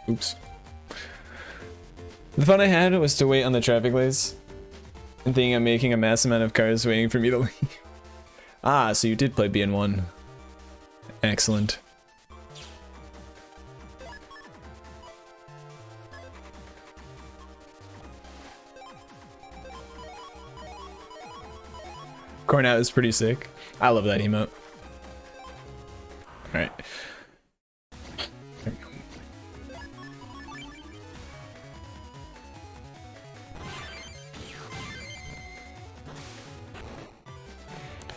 Oops. The fun I had was to wait on the traffic lights and thinking I'm making a mass amount of cars waiting for me to leave. Ah, so you did play BN1. Excellent. Cornet is pretty sick. I love that emote. Alright.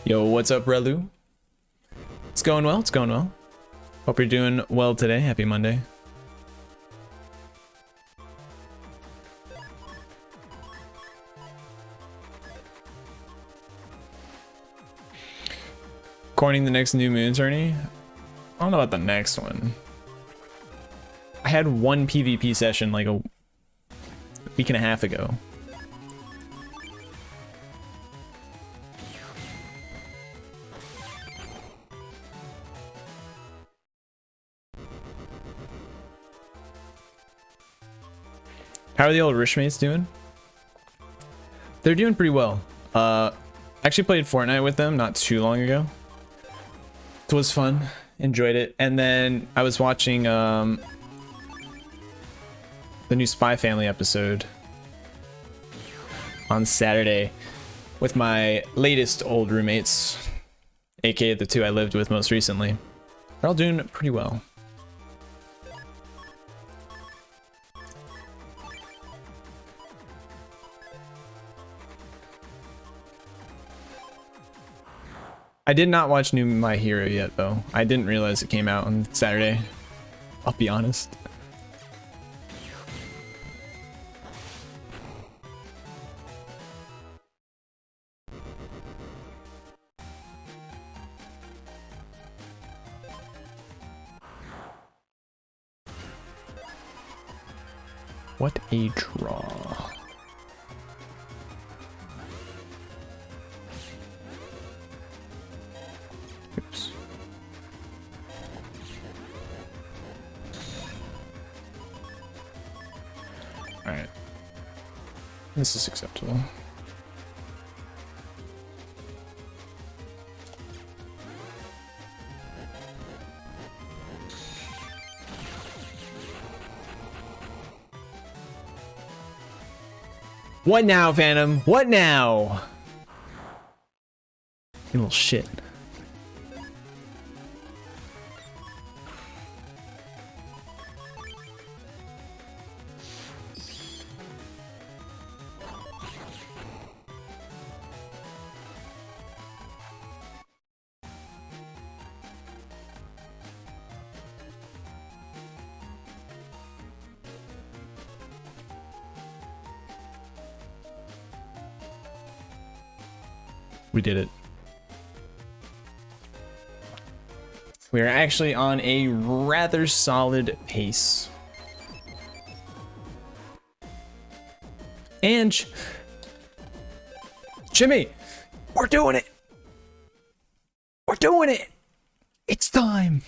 Yo, what's up, Relu? It's going well, it's going well. Hope you're doing well today. Happy Monday. Corning the next new moon tourney? I don't know about the next one. I had one PvP session like a week and a half ago. How are the old Rishmates doing? They're doing pretty well. Actually played Fortnite with them not too long ago. It was fun, enjoyed it, and then I was watching the new Spy Family episode on Saturday with my latest old roommates, aka the two I lived with most recently. They're all doing pretty well. I did not watch new My Hero yet, though. I didn't realize it came out on Saturday. I'll be honest. What a draw. Oops. All right. This is acceptable. What now, Phantom? What now? You little shit. We did it. We are actually on a rather solid pace. And Jimmy, we're doing it. We're doing it. It's time.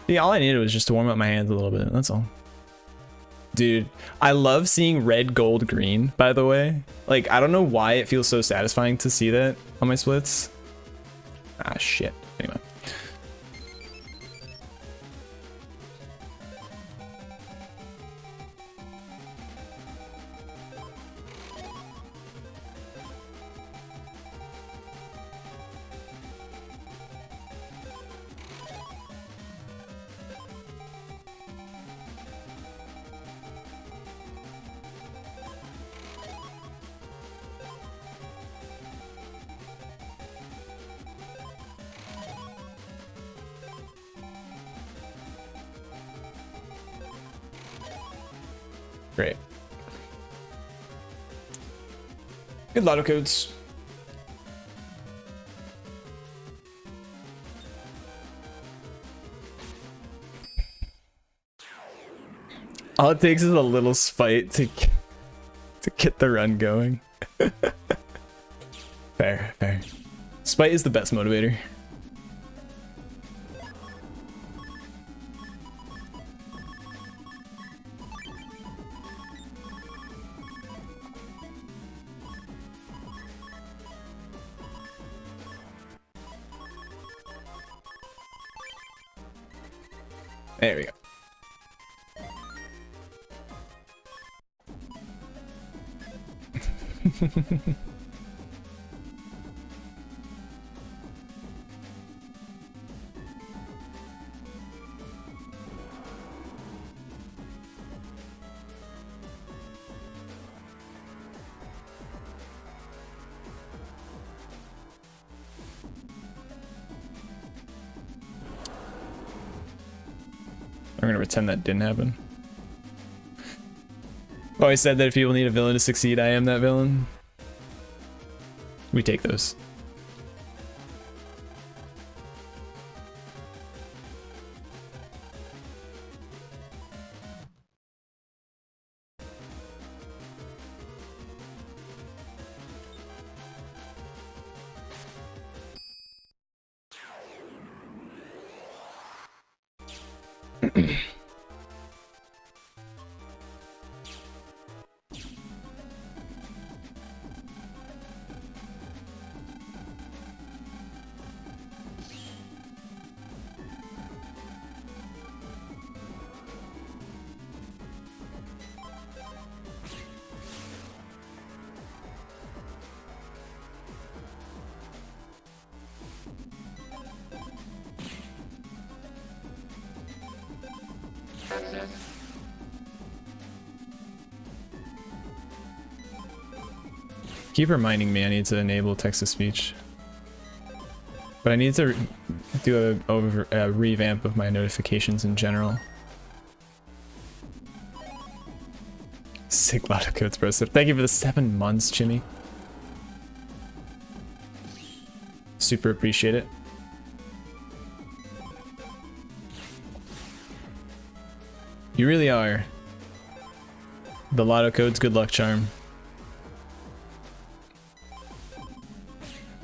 See, all I needed was just to warm up my hands a little bit. That's all. Dude, I love seeing red, gold, green, by the way. Like, I don't know why it feels so satisfying to see that on my splits. Ah, shit. Anyway. Great. Good lotto codes. All it takes is a little spite to get the run going. Fair, fair. Spite is the best motivator. There we go. I'm gonna pretend that didn't happen. I've always said that if people need a villain to succeed, I am that villain. We take those. Keep reminding me I need to enable text-to-speech. But I need to do a revamp of my notifications in general. Sick lot of codes, bro. So thank you for the 7 months, Jimmy. Super appreciate it. You really are the lotto code's good luck charm.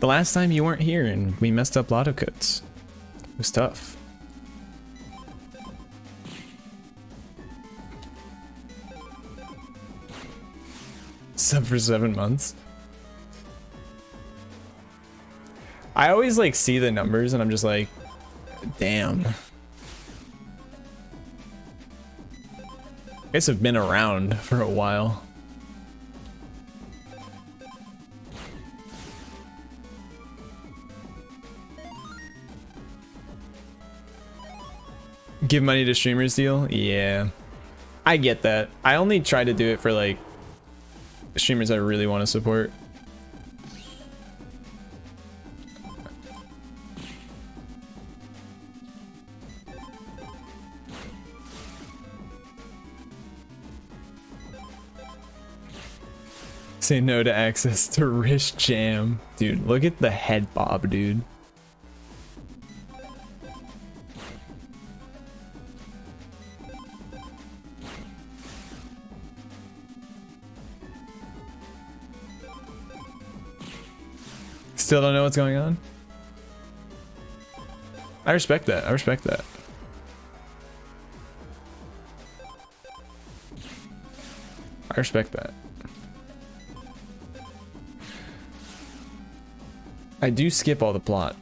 The last time you weren't here and we messed up lotto codes. It was tough. Sub for 7 months. I always like see the numbers and I'm just like, damn. I guess have been around for a while. Give money to streamers deal? Yeah. I get that. I only try to do it for like streamers I really want to support. Say no to access to wrist jam. Dude, look at the head bob, dude. Still don't know what's going on? I respect that. I respect that. I respect that. I do skip all the plot.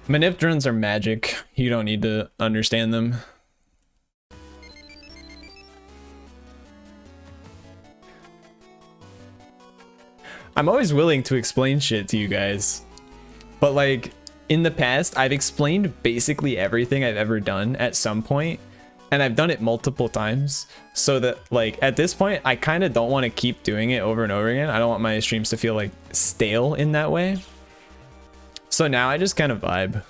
Manip drones are magic. You don't need to understand them. I'm always willing to explain shit to you guys. But like, in the past, I've explained basically everything I've ever done at some point. and I've done it multiple times, so that like at this point I kind of don't want to keep doing it over and over again. I don't want my streams to feel like stale in that way. So now I just kind of vibe.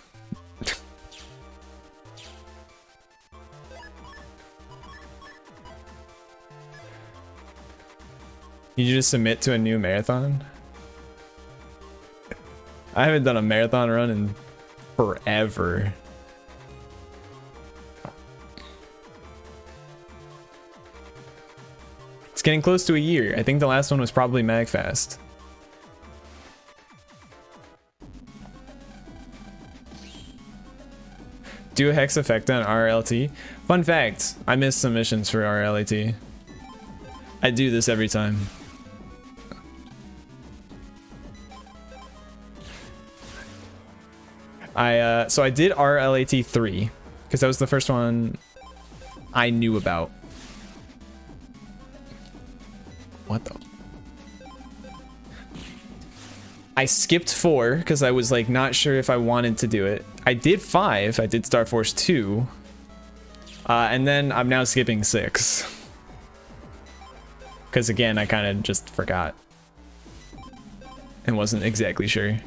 You just submit to a new marathon? I haven't done a marathon run in forever. It's getting close to a year. I think the last one was probably MagFest. Do a hex effect on RLT. Fun fact, I missed submissions for RLT. I do this every time. So I did RLAT 3 because that was the first one I knew about. What the? I skipped 4 because I was like not sure if I wanted to do it. I did 5. I did Star Force 2. And then I'm now skipping 6. Because again, I kind of just forgot. And wasn't exactly sure.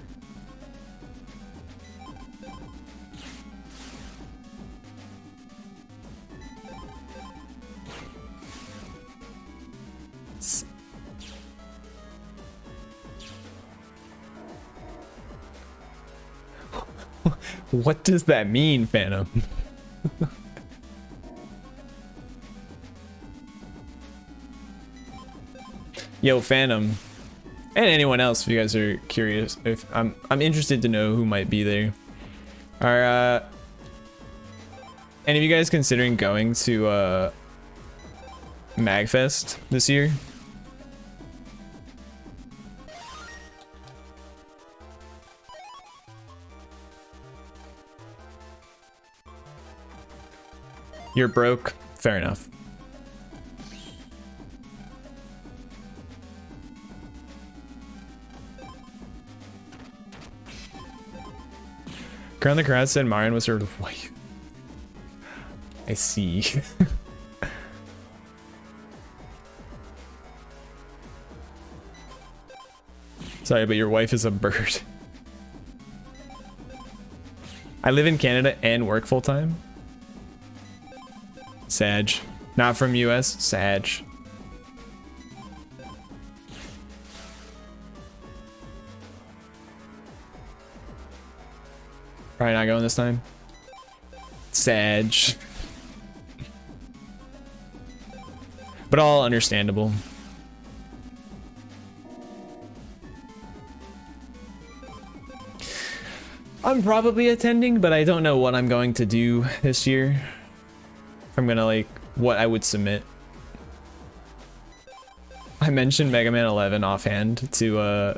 What does that mean, Phantom? Yo, Phantom, and anyone else, if you guys are curious, if I'm interested to know who might be there. Are any of you guys considering going to MagFest this year? You're broke. Fair enough. Crown the Crowd said Marion was her wife. I see. Sorry, but your wife is a bird. I live in Canada and work full time. Sag. Not from US. Sag. Probably not going this time. Sag. But all understandable. I'm probably attending, but I don't know what I'm going to do this year. If I'm gonna like what I would submit. I mentioned Mega Man 11 offhand to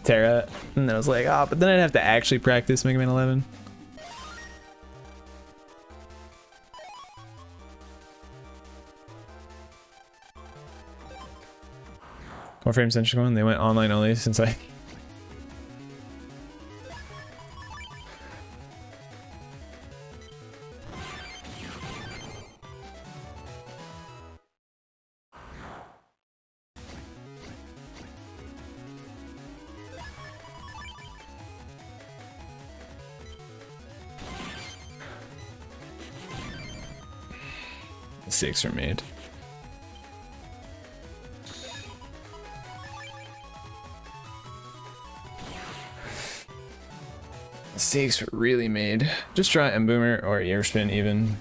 Tara, and then I was like, ah, but then I'd have to actually practice Mega Man 11. Warframe Central One, they went online only since I. Six are made. Six were really made. Just try M Boomer or Airspin even.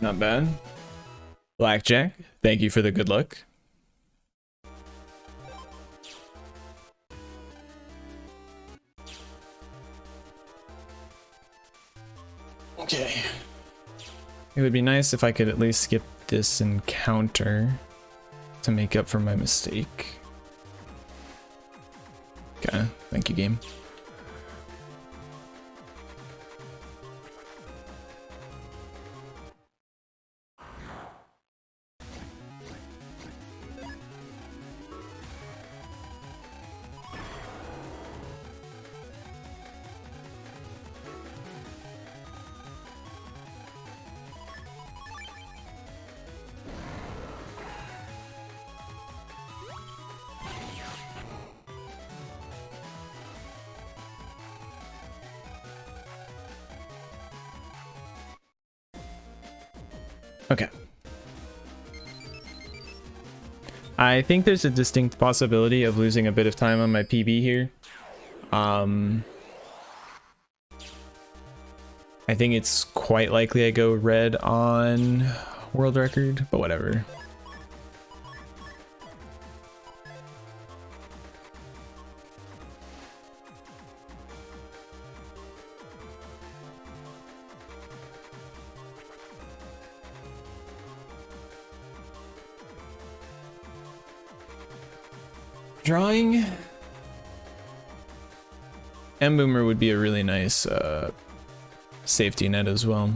Not bad. Blackjack, thank you for the good luck. Okay. It would be nice if I could at least skip this encounter to make up for my mistake. Okay, thank you, game. Okay. I think there's a distinct possibility of losing a bit of time on my PB here. I think it's quite likely I go red on world record, but whatever. Drawing M Boomer would be a really nice safety net as well.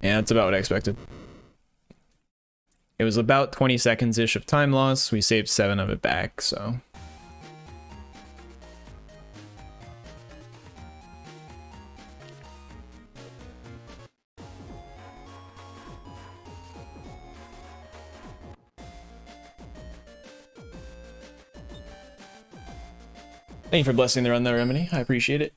Yeah, that's about what I expected. It was about 20 seconds-ish of time loss. We saved 7 of it back, so... Thank you for blessing the run there, Remedy. I appreciate it.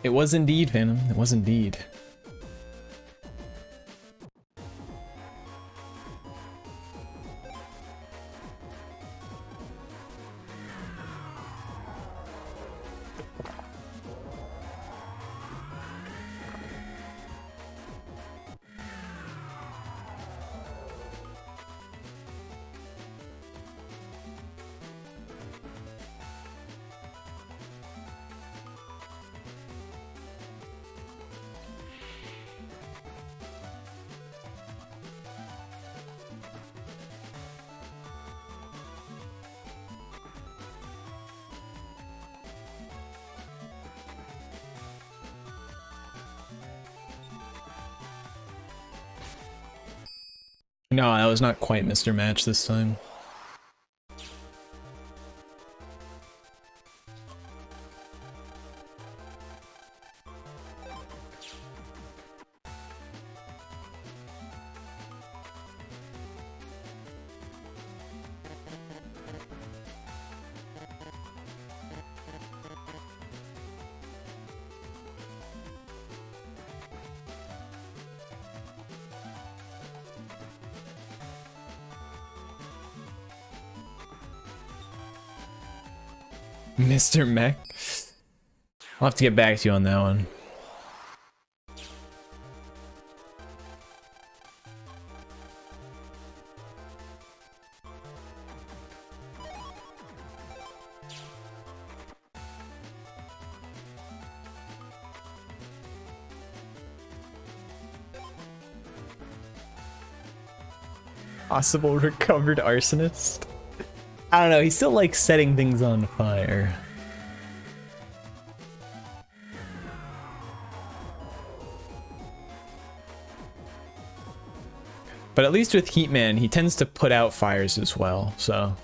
It was indeed, Phantom. It was indeed. No, I was not quite Mr. Match this time. Mr. Mech? I'll have to get back to you on that one. Possible recovered arsonist. I don't know, he still likes setting things on fire. But at least with Heatman, he tends to put out fires as well, so...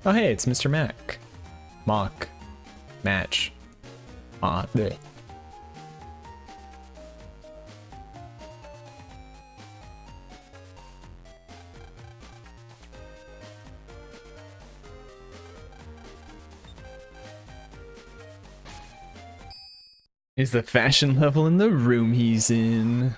Oh hey, it's Mr. Mac. Mock. Match. Bleh. Is the fashion level in the room he's in?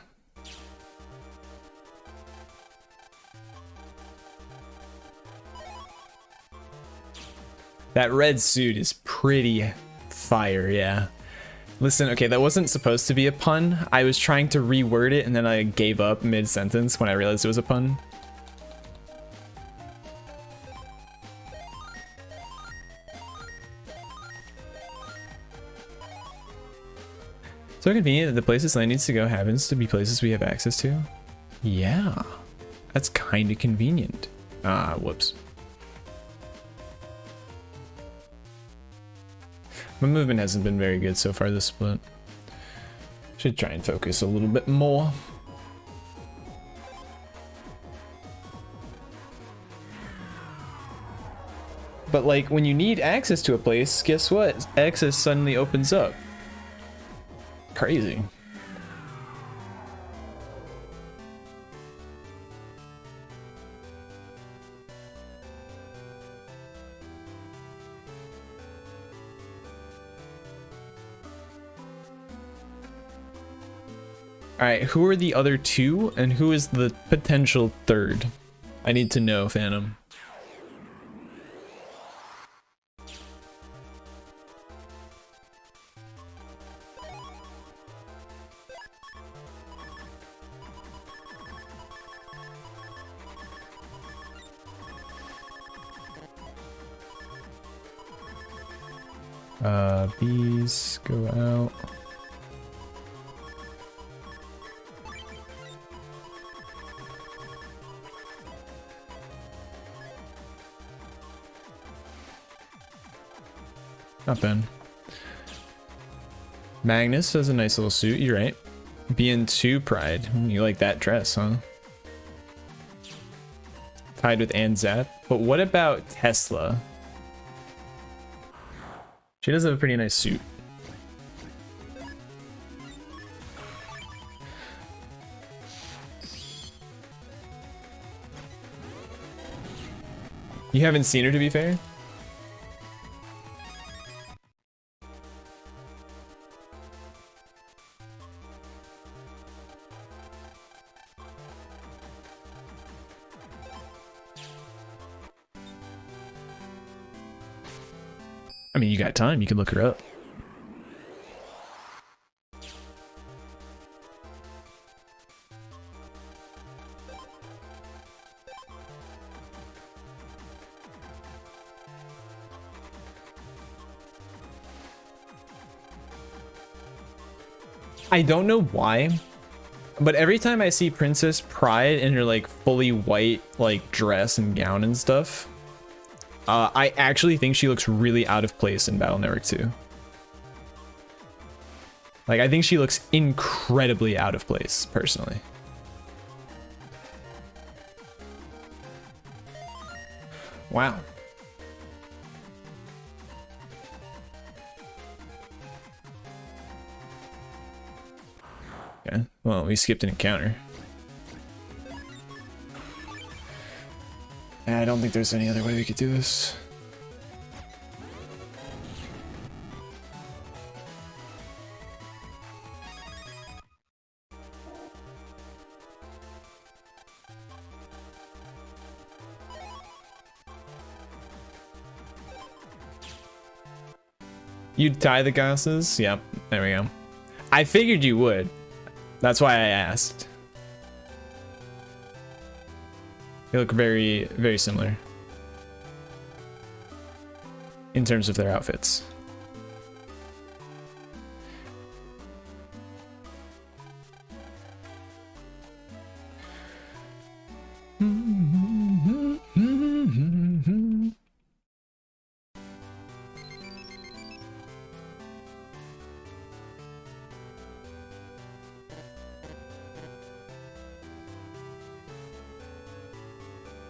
That red suit is pretty fire, yeah. Listen, okay, that wasn't supposed to be a pun. I was trying to reword it and then I gave up mid-sentence when I realized it was a pun. So convenient that the places Lane needs to go happens to be places we have access to. Yeah, that's kind of convenient. Ah, whoops. My movement hasn't been very good so far this split. Should try and focus a little bit more. But like when you need access to a place, guess what? Access suddenly opens up. Crazy. Alright, who are the other two and who is the potential third? I need to know, Phantom. Bees go out. Not bad. Magnus has a nice little suit, you're right. BN2 Pride. You like that dress, huh? Tied with Anzap. But what about Tesla? She does have a pretty nice suit. You haven't seen her, to be fair? I mean, you got time, you can look her up. I don't know why, but every time I see Princess Pride in her like fully white like dress and gown and stuff, I actually think she looks really out of place in Battle Network 2. Like, I think she looks incredibly out of place, personally. Wow. Okay, well, we skipped an encounter. I don't think there's any other way we could do this. You'd tie the glasses? Yep, there we go. I figured you would. That's why I asked. They look very, very similar in terms of their outfits.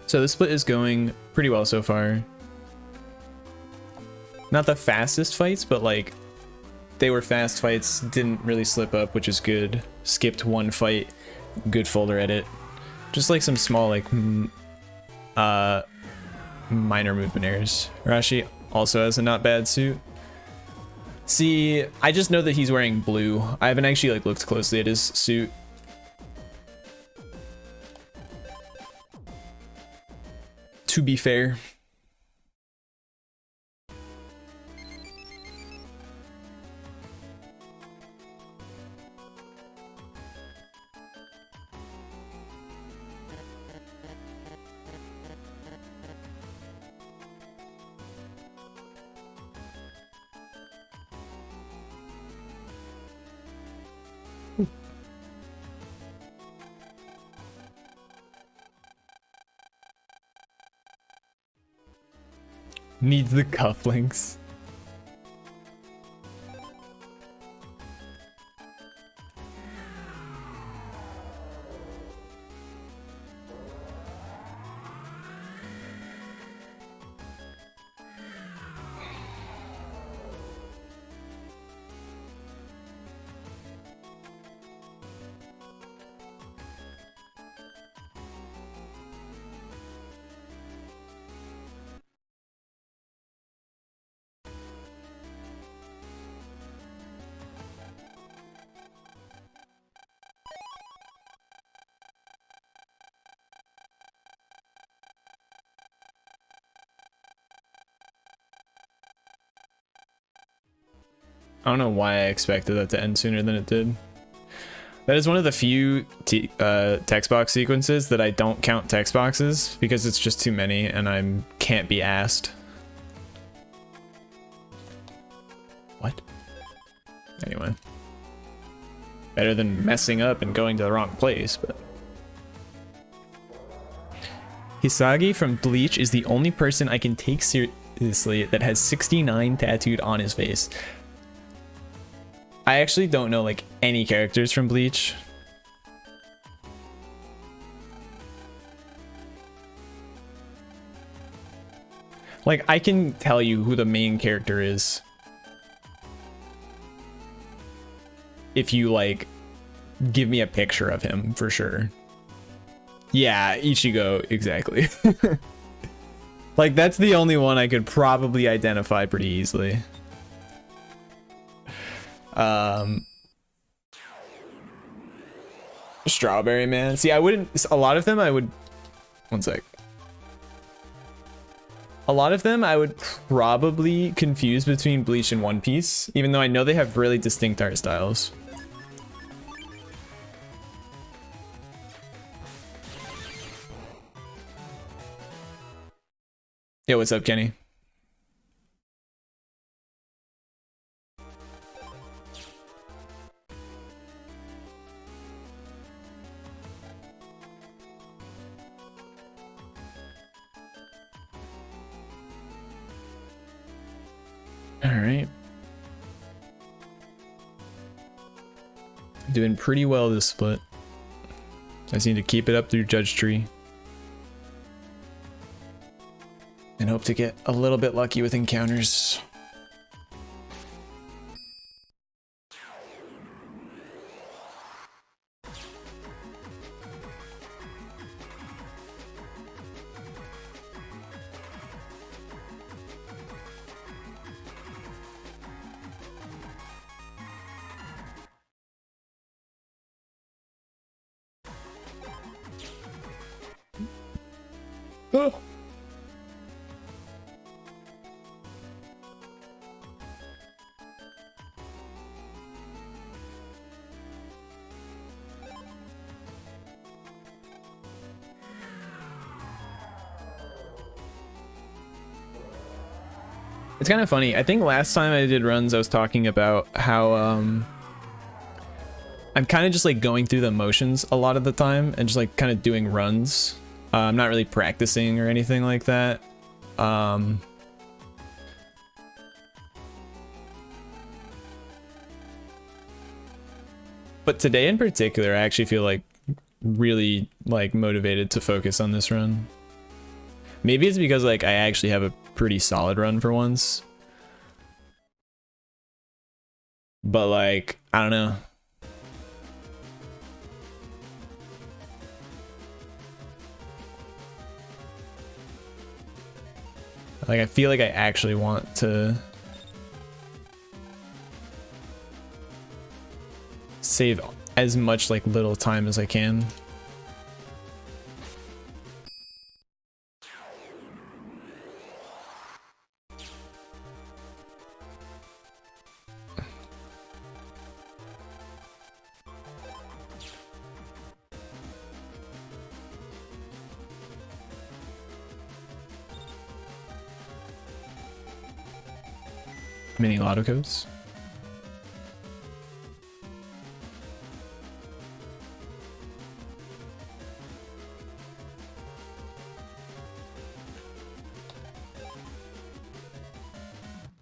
So the split is going pretty well so far. Not the fastest fights, but like they were fast fights, didn't really slip up, which is good. Skipped one fight, good folder edit. Just like some small like minor movement errors. Rashi also has a not bad suit. See, I just know that he's wearing blue. I haven't actually like looked closely at his suit. To be fair. Needs the cufflinks. I don't know why I expected that to end sooner than it did. That is one of the few text box sequences that I don't count text boxes because it's just too many and I can't be asked. What? Anyway. Better than messing up and going to the wrong place, but... Hisagi from Bleach is the only person I can take seriously that has 69 tattooed on his face. I actually don't know like any characters from Bleach. Like I can tell you who the main character is if you like give me a picture of him for sure. Yeah, Ichigo, exactly. Like that's the only one I could probably identify pretty easily. Strawberry Man. See, I wouldn't. A lot of them I would. One sec. A lot of them I would probably confuse between Bleach and One Piece, even though I know they have really distinct art styles. Yo, what's up, Kenny? All right. Doing pretty well this split. I just need to keep it up through Judge Tree. And hope to get a little bit lucky with encounters. Oh. It's kind of funny. I think last time I did runs, I was talking about how I'm kind of just like going through the motions a lot of the time and just like kind of doing runs. I'm not really practicing or anything like that. But today in particular, I actually feel like really like motivated to focus on this run. Maybe it's because like I actually have a pretty solid run for once. But like, I don't know. Like I feel like I actually want to save as much like little time as I can. Mini lotto codes.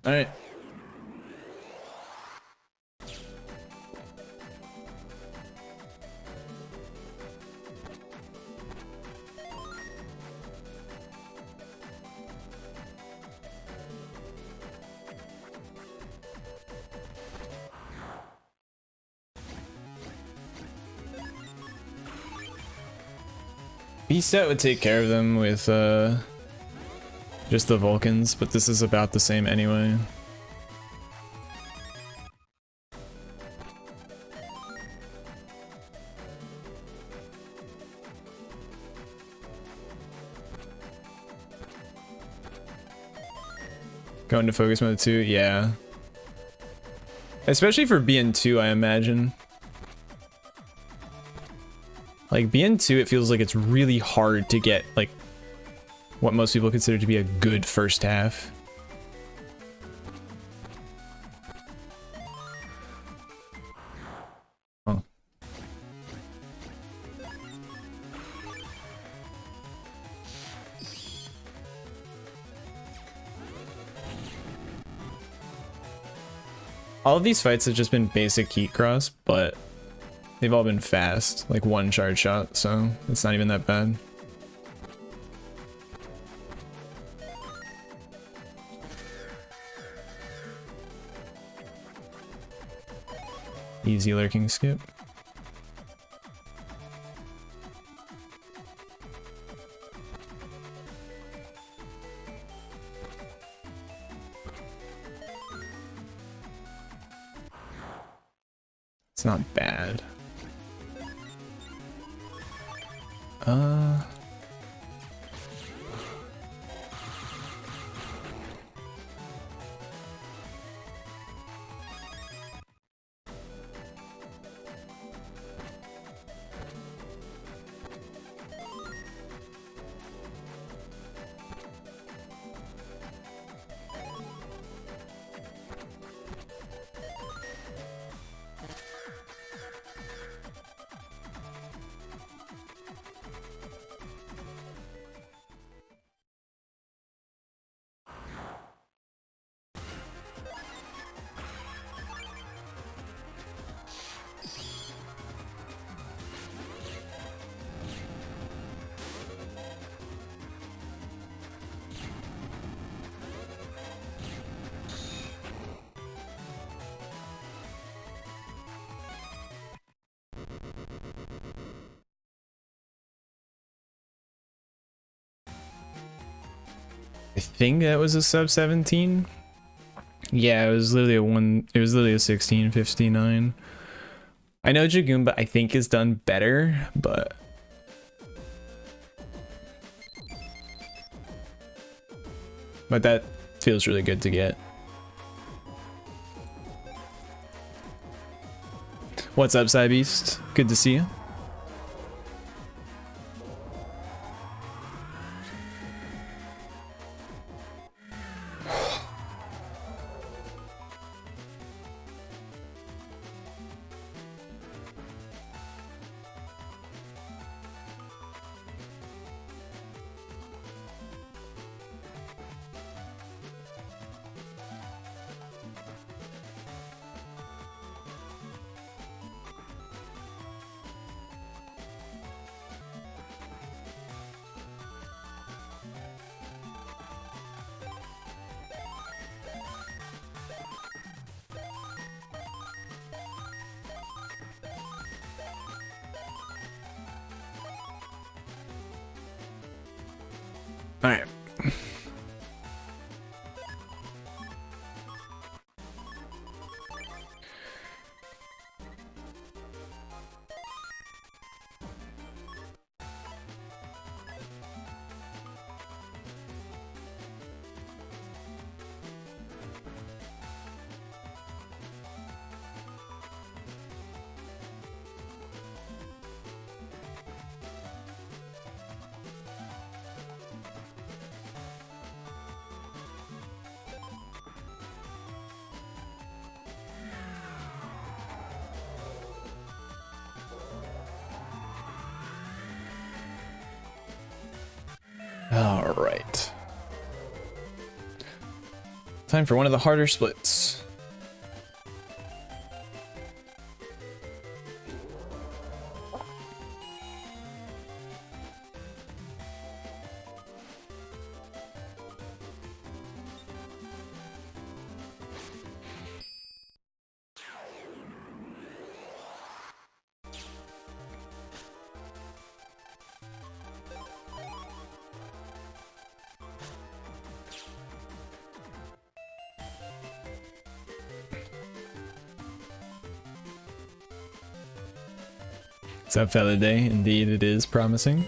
All right. B-Set would take care of them with just the Vulcans, but this is about the same anyway. Go into focus mode too, yeah. Especially for BN2, I imagine. Like BN2, it feels like it's really hard to get like what most people consider to be a good first half. Oh. All of these fights have just been basic heat cross, but they've all been fast, like one charge shot, so it's not even that bad. Easy lurking skip. It's not bad. I think that was a sub 17. Yeah, it was literally a 1659. I know Jagoomba I think is done better, but that feels really good to get. What's up, Cybeast? Good to see you. All right. All right. Time for one of the harder splits. What's up, fella day? Indeed, it is promising.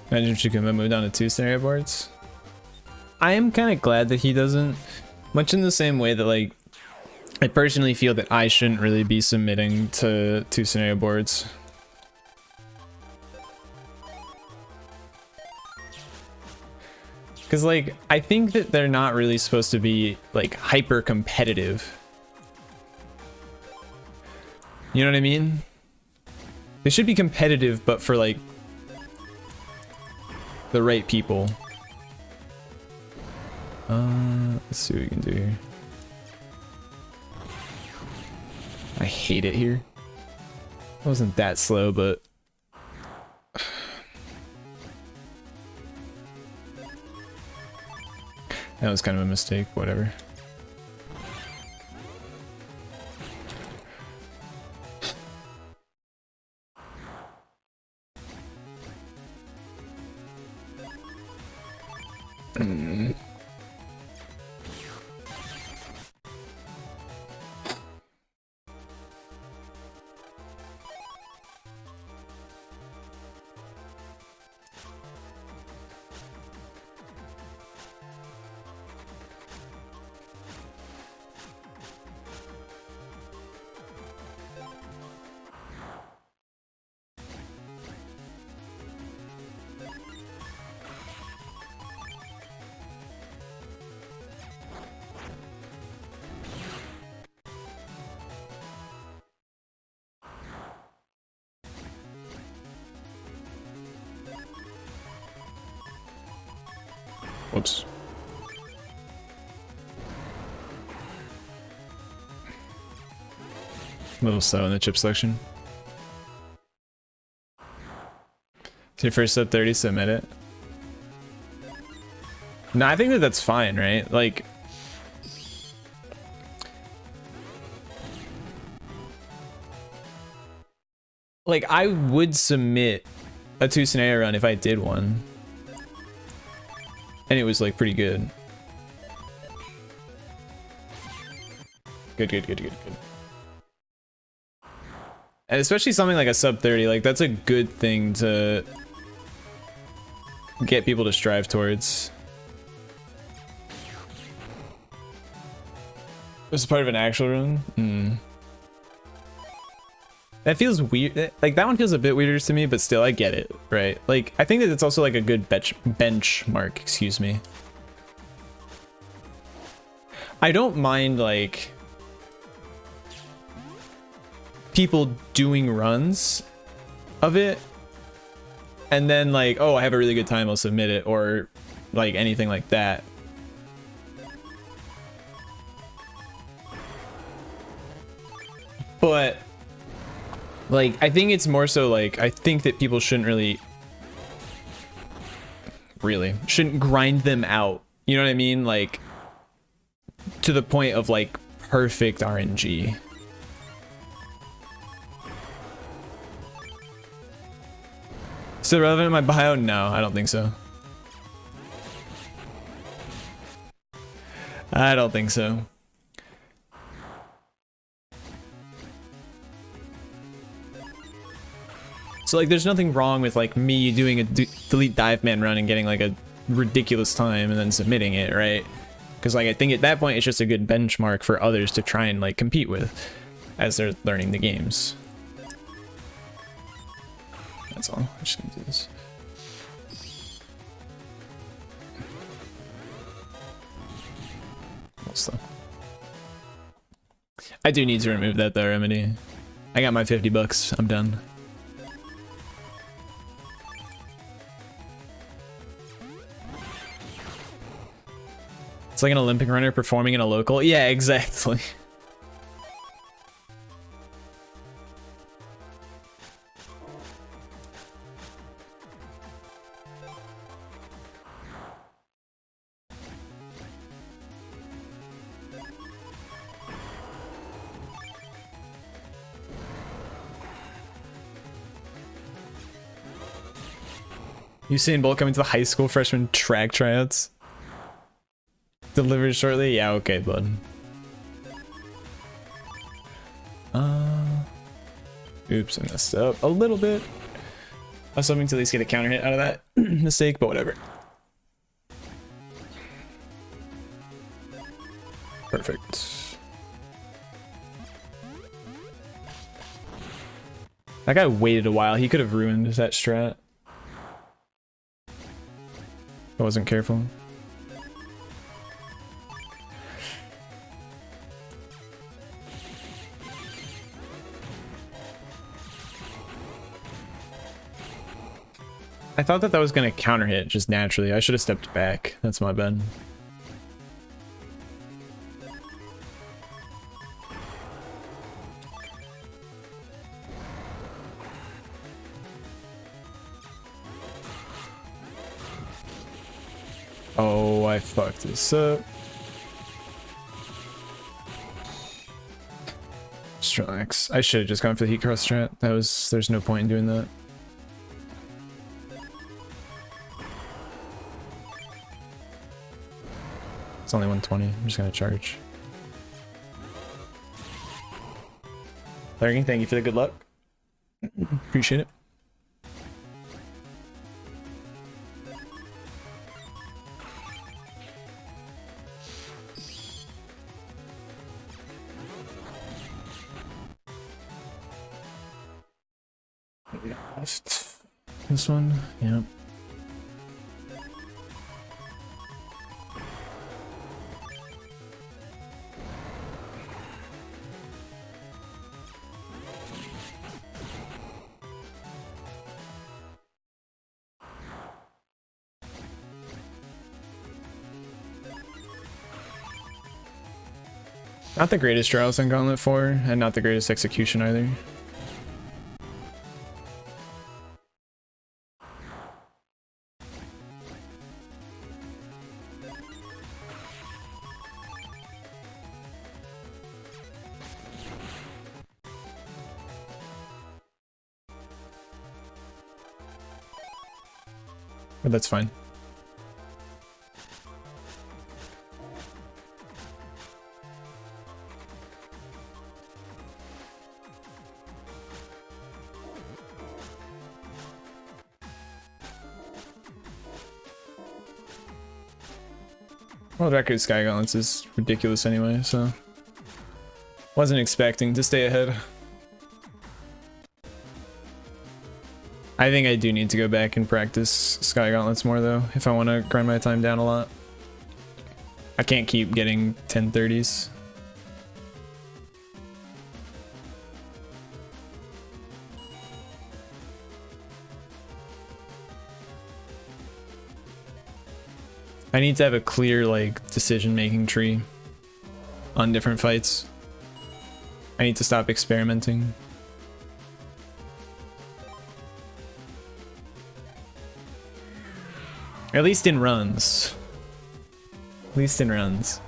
Imagine if Shikuma moved on to 2 scenario boards. I am kind of glad that he doesn't. Much in the same way that, like, I personally feel that I shouldn't really be submitting to 2 scenario boards. Because, like, I think that they're not really supposed to be, like, hyper competitive. You know what I mean? They should be competitive, but for, like, the right people. Let's see what we can do here. I hate it here. It wasn't that slow, but that was kind of a mistake, whatever. Whoops. A little slow in the chip selection. It's your first sub 30, submit it. No, I think that that's fine, right? Like, I would submit a 2 scenario run if I did one. And it was, like, pretty good. Good. And especially something like a sub 30, like, that's a good thing to get people to strive towards. Was part of an actual run? That feels weird. Like, that one feels a bit weirder to me, but still, I get it, right? Like, I think that it's also, like, a good benchmark, excuse me. I don't mind, like, people doing runs of it, and then, like, oh, I have a really good time, I'll submit it, or, like, anything like that. But Like, I think it's more so like, I think that people shouldn't shouldn't grind them out. You know what I mean? Like, to the point of like perfect RNG. Still relevant in my bio? No, I don't think so. I don't think so. So like there's nothing wrong with like me doing a delete dive man run and getting like a ridiculous time and then submitting it, right? Because like I think at that point it's just a good benchmark for others to try and like compete with as they're learning the games. That's all. I'm just gonna do this. Slow. I do need to remove that though, Remedy. I got my 50 bucks. I'm done. It's like an Olympic runner performing in a local. Yeah, exactly. Usain Bolt coming to the high school freshman track tryouts. Delivered shortly? Yeah, okay, bud. Oops, I messed up a little bit. I was hoping to at least get a counter hit out of that mistake, but whatever. Perfect. That guy waited a while. He could have ruined that strat. I wasn't careful. I thought that was going to counter hit just naturally. I should have stepped back. That's my bad. Oh, I fucked this up. Just relax. I should have just gone for the heat cross strat. There's no point in doing that. It's only 120. I'm just gonna charge. Larry, thank you for the good luck. Appreciate it. This one, yeah. Not the greatest trials in Gauntlet 4, and not the greatest execution either. But that's fine. World record Sky Gauntlets is ridiculous anyway, so wasn't expecting to stay ahead. I think I do need to go back and practice Sky Gauntlets more though, if I want to grind my time down a lot. I can't keep getting 1030s. I need to have a clear like decision-making tree on different fights. I need to stop experimenting. Or at least in runs. At least in runs.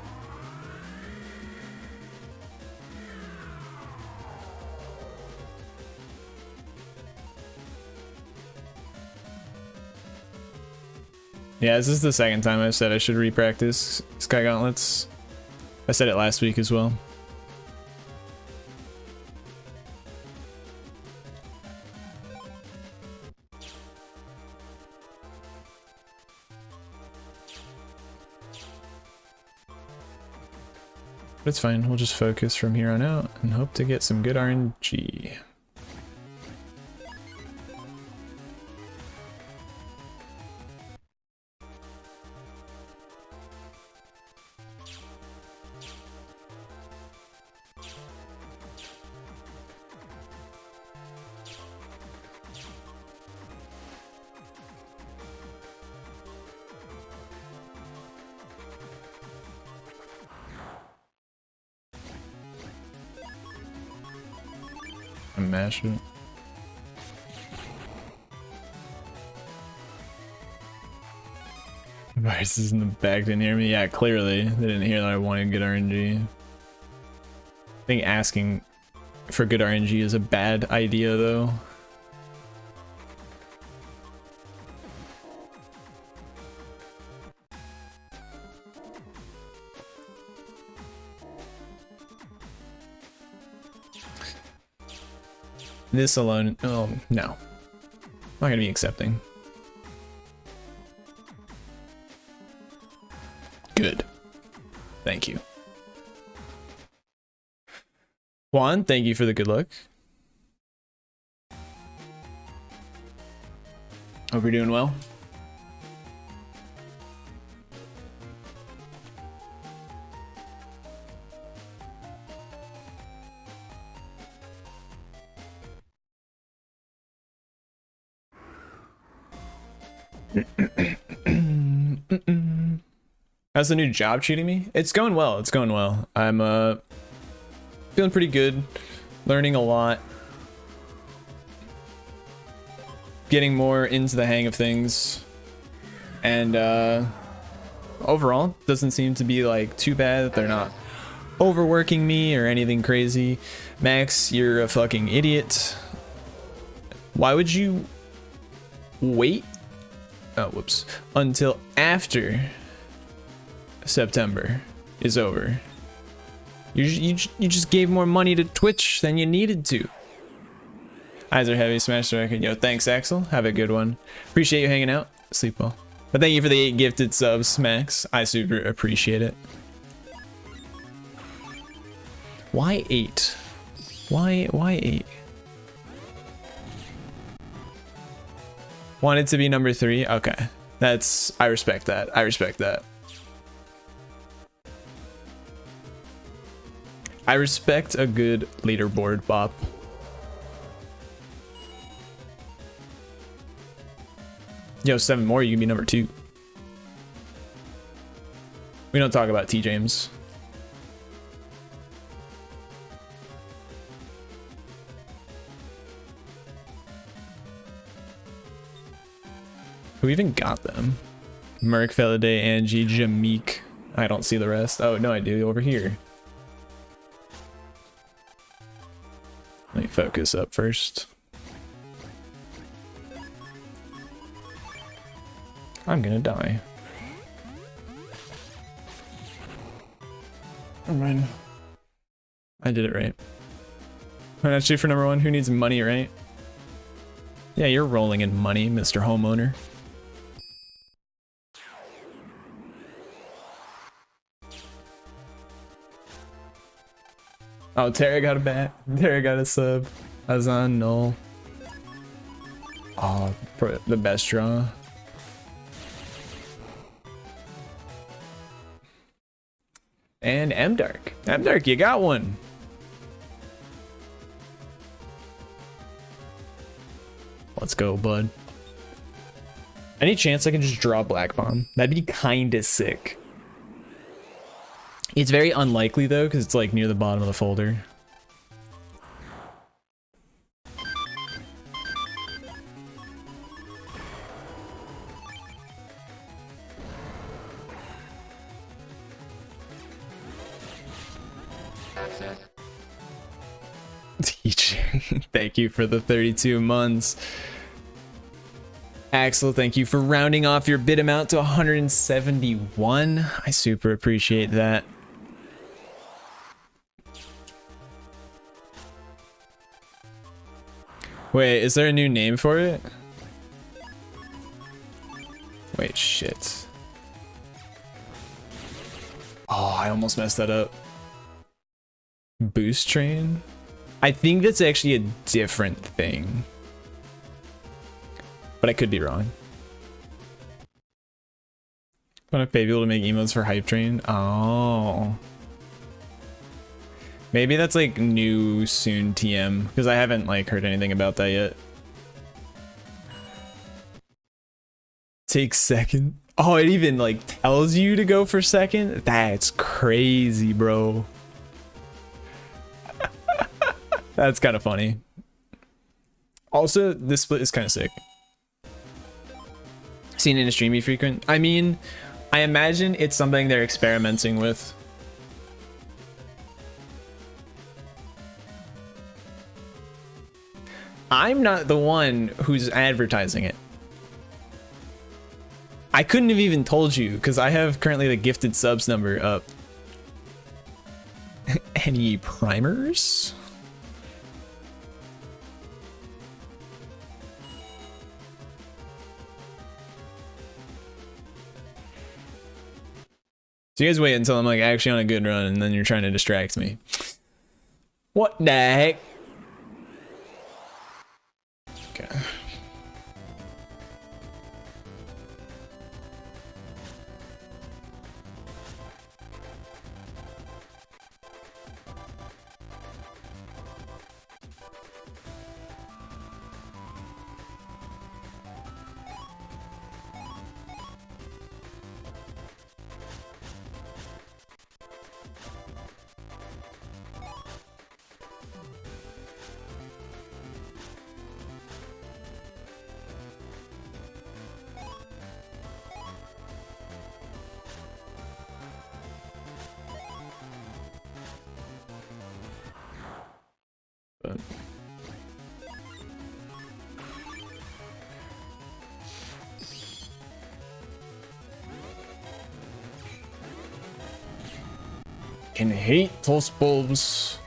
Yeah, this is the second time I've said I should repractice Sky Gauntlets. I said it last week as well. But it's fine, we'll just focus from here on out and hope to get some good RNG. Mash it. Viruses in the back didn't hear me. Yeah, clearly they didn't hear that I wanted good RNG. I think asking for good RNG is a bad idea though. This alone, oh no, I'm not gonna be accepting. Good, thank you. Juan, thank you for the good luck. Hope you're doing well. How's the new job treating me? It's going well. It's going well. I'm feeling pretty good, learning a lot, getting more into the hang of things, and overall doesn't seem to be like too bad that they're not overworking me or anything crazy. Max, you're a fucking idiot. Why would you wait? Oh, whoops. Until after September is over. You just gave more money to Twitch than you needed to. Eyes are heavy, smash the record. Yo, thanks, Axel. Have a good one. Appreciate you hanging out. Sleep well. But thank you for the 8 gifted subs, Max. I super appreciate it. Why 8? Why 8? Wanted to be number 3? Okay. I respect that. I respect that. I respect a good leaderboard bop. Yo, 7 more, you can be number 2. We don't talk about T. James. Who even got them? Merc, Feladay, Angie, Jameek. I don't see the rest. Oh, no, I do. Over here. Let me focus up first. I'm gonna die. Never mind. I did it right. I'm not shoot for number 1. Who needs money, right? Yeah, you're rolling in money, Mr. Homeowner. Oh, Tara got a bat. Tara got a sub. Azan, no. Oh, the best draw. And M-Dark. M-Dark, you got one. Let's go, bud. Any chance I can just draw Black Bomb? That'd be kinda sick. It's very unlikely though, because it's like near the bottom of the folder. Teaching. Thank you for the 32 months. Axel, thank you for rounding off your bid amount to 171. I super appreciate that. Wait, is there a new name for it? Wait, shit. Oh, I almost messed that up. Boost train? I think that's actually a different thing. But I could be wrong. Want to pay people to make emotes for Hype Train? Oh. Maybe that's like new soon TM, because I haven't like heard anything about that yet. Take second. Oh, it even like tells you to go for second? That's crazy, bro. That's kind of funny. Also, this split is kind of sick. Seen in a streamy frequent? I mean, I imagine it's something they're experimenting with. I'm not the one who's advertising it. I couldn't have even told you because I have currently the gifted subs number up. Any primers? So you guys wait until I'm like actually on a good run and then you're trying to distract me. What the heck? Okay. But can hate those bulbs.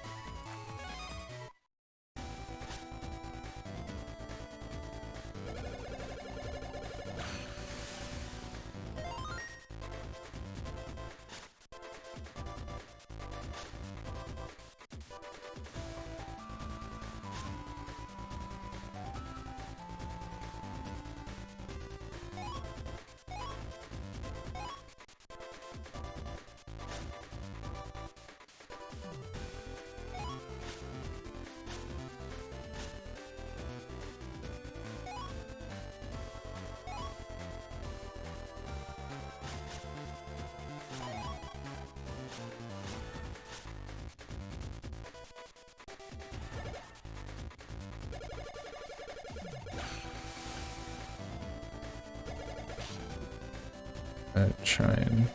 Try and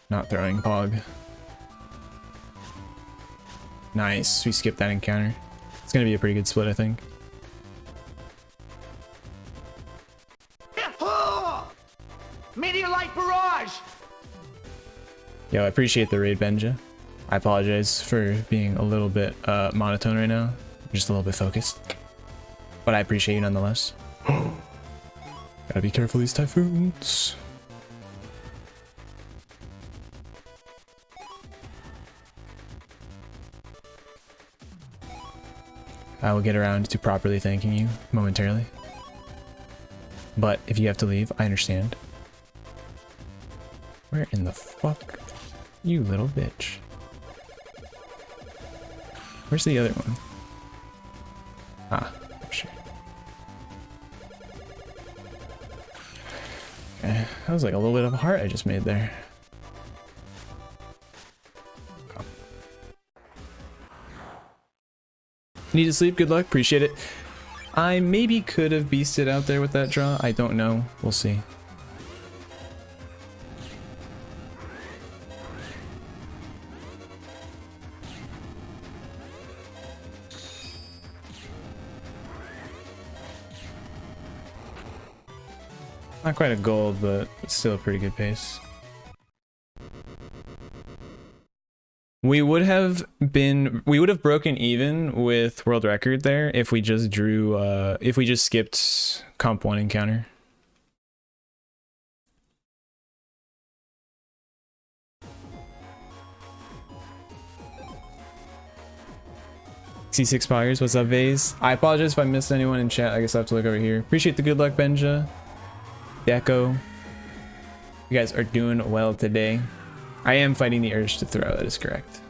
not throwing pog. Nice, we skipped that encounter. It's gonna be a pretty good split, I think. Meteorite barrage. Yo, I appreciate the raid, Benja. I apologize for being a little bit monotone right now. I'm just a little bit focused. But I appreciate you nonetheless. Gotta be careful these typhoons. I will get around to properly thanking you momentarily. But if you have to leave, I understand. Where in the fuck? You little bitch. Where's the other one? Ah, sure. Okay, that was like a little bit of a heart I just made there. Okay. Need to sleep? Good luck. Appreciate it. I maybe could have beasted out there with that draw. I don't know. We'll see. Not quite a gold, but it's still a pretty good pace. We would have broken even with world record there if we just drew, if we just skipped comp 1 encounter. C6 Poggers, what's up, Vase? I apologize if I missed anyone in chat. I guess I have to look over here. Appreciate the good luck, Benja. Deco. You guys are doing well today. I am fighting the urge to throw, that is correct.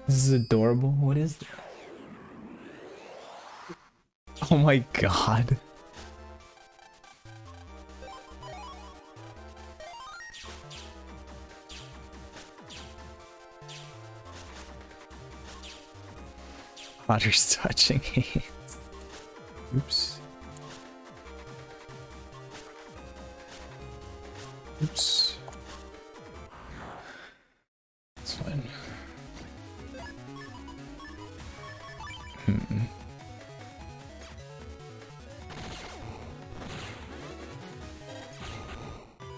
This is adorable. What is that? Oh my god. Potter's touching hands. Oops. Oops. It's fine.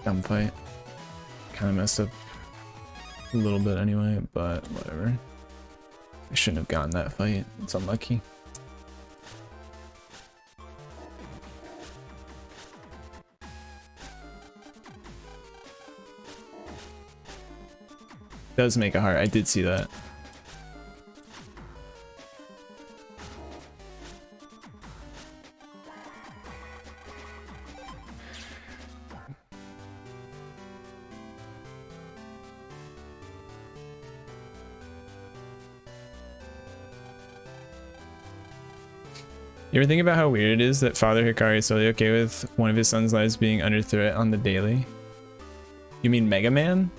Dumb fight. Kind of messed up a little bit anyway, but whatever. I shouldn't have gotten that fight. It's unlucky. Does make a heart. I did see that. You ever think about how weird it is that Father Hikari is totally okay with one of his son's lives being under threat on the daily? You mean Mega Man?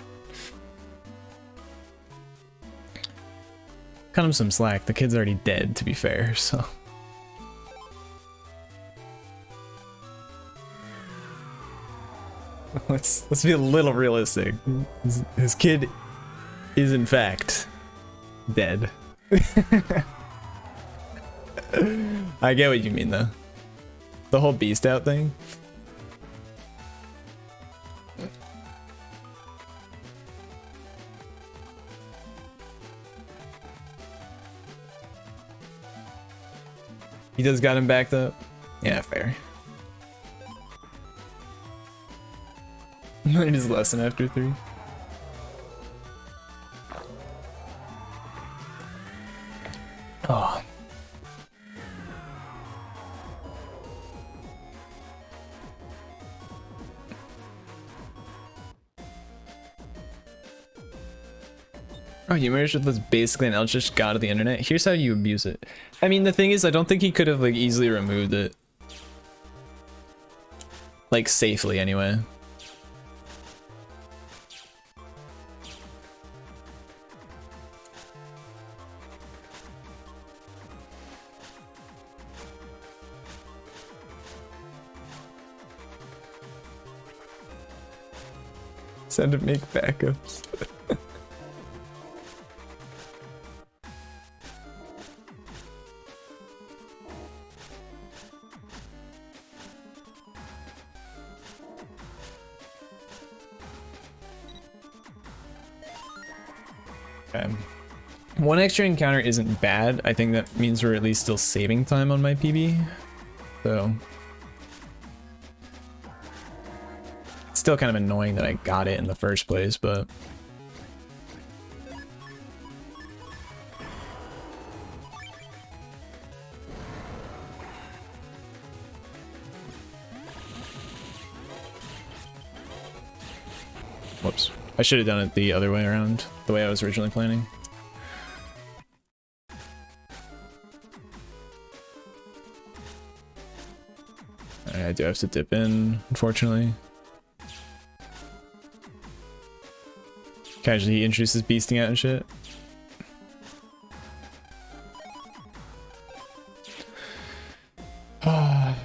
Cut him some slack. The kid's already dead, to be fair, so. Let's be a little realistic. His kid is in fact dead. I get what you mean though. The whole beast out thing. He just got him backed up. Yeah, fair. Learned his lesson after 3. Oh. Oh, you merged with what's basically an eldritch god of the internet. Here's how you abuse it. I mean, the thing is, I don't think he could have like easily removed it. Like safely anyway. Send to make backups. Okay. One extra encounter isn't bad. I think that means we're at least still saving time on my PB. So it's still kind of annoying that I got it in the first place, but whoops. I should have done it the other way around, the way I was originally planning. I do have to dip in, unfortunately. Casually he introduces beasting out and shit. Yeah,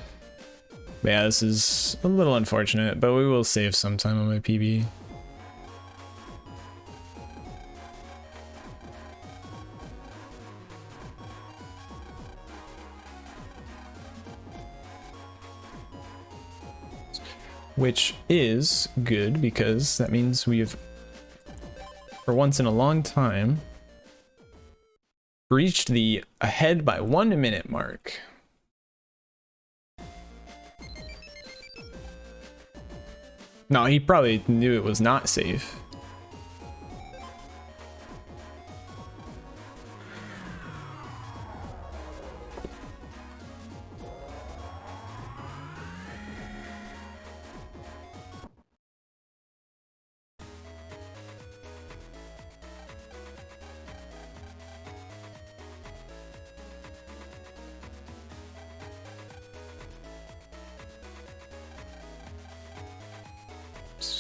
this is a little unfortunate, but we will save some time on my PB. which is good because that means we've, for once in a long time, reached the ahead by 1 minute mark. No, he probably knew it was not safe.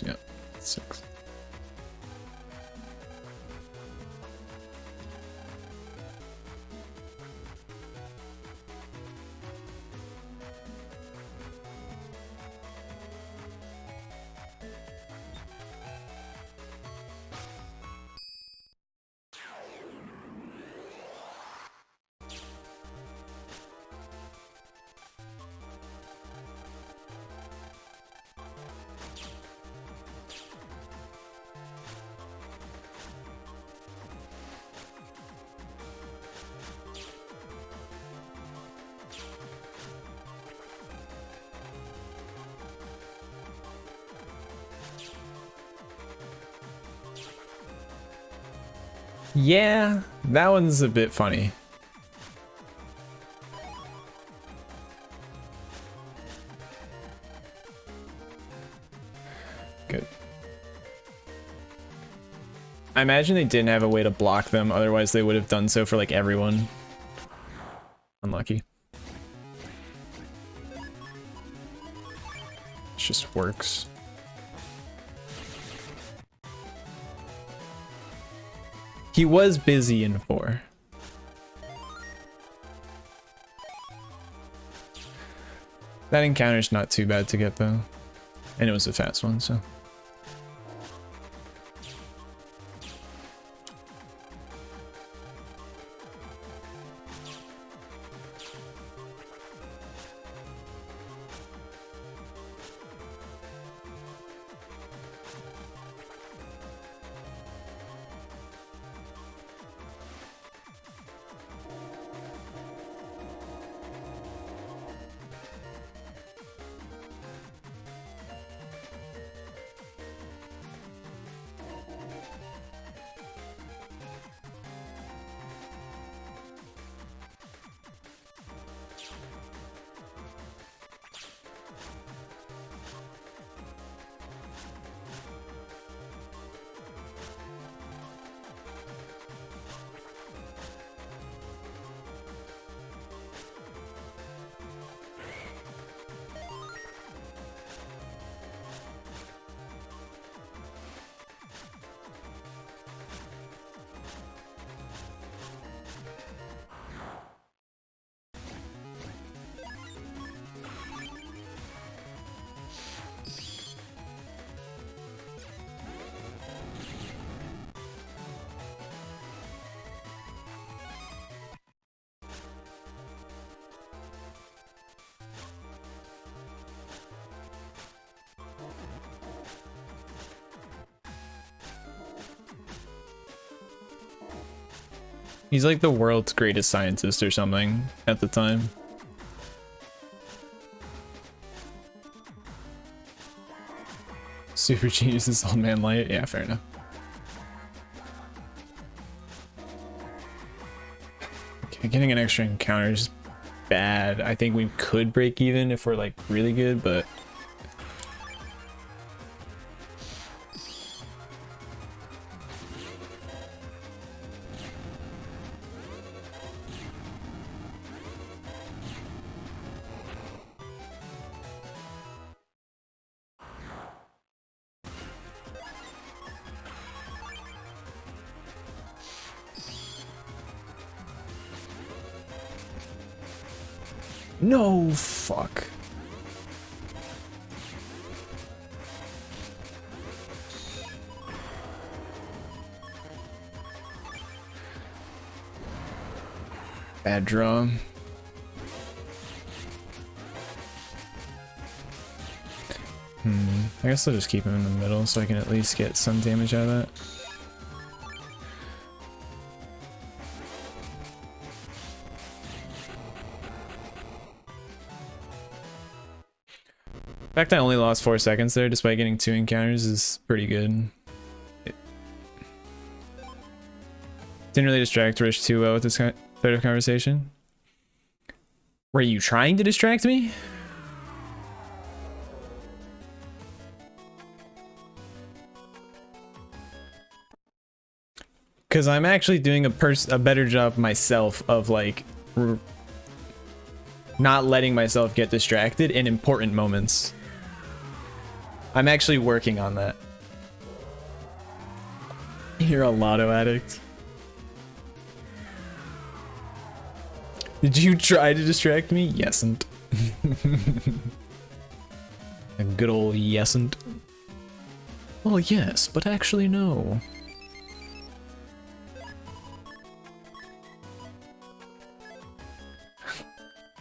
Yeah, 6. Yeah, that one's a bit funny. Good. I imagine they didn't have a way to block them, otherwise they would have done so for like everyone. Unlucky. It just works. He was busy in 4. That encounter's not too bad to get though. And it was a fast one, so. He's like the world's greatest scientist or something at the time. Super genius is old man light. Yeah, fair enough. Okay, getting an extra encounter is bad. I think we could break even if we're like really good, but no, fuck. Bad draw. I guess I'll just keep him in the middle so I can at least get some damage out of that. The fact I only lost 4 seconds there despite getting 2 encounters is pretty good. Didn't really distract Rish too well with this thread of conversation. Were you trying to distract me? Because I'm actually doing a better job myself of like not letting myself get distracted in important moments. I'm actually working on that. You're a lotto addict. Did you try to distract me? Yesn't. A good old yesn't. Well, yes, but actually no.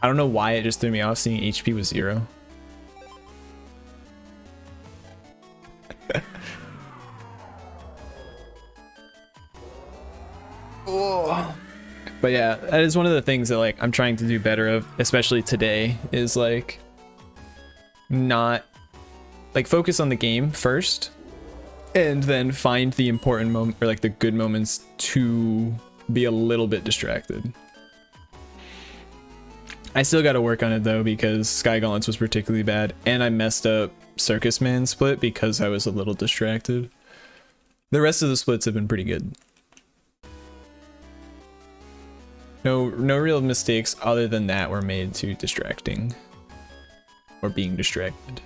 I don't know why it just threw me off seeing HP was 0. Oh. But yeah, that is one of the things that like I'm trying to do better of, especially today, is like not like focus on the game first and then find the important moment or like the good moments to be a little bit distracted. I still got to work on it though because Sky Gauntlets was particularly bad and I messed up Circus Man split because I was a little distracted. The rest of the splits have been pretty good. No real mistakes other than that were made to distracting or being distracted.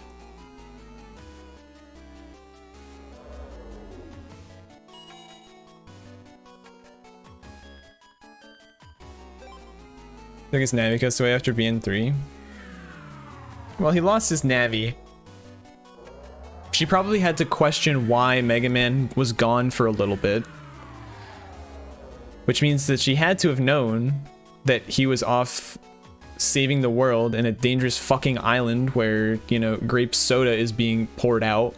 Took his Navi cast away after being 3. Well, he lost his Navi. She probably had to question why Mega Man was gone for a little bit. Which means that she had to have known that he was off saving the world in a dangerous fucking island where, you know, grape soda is being poured out.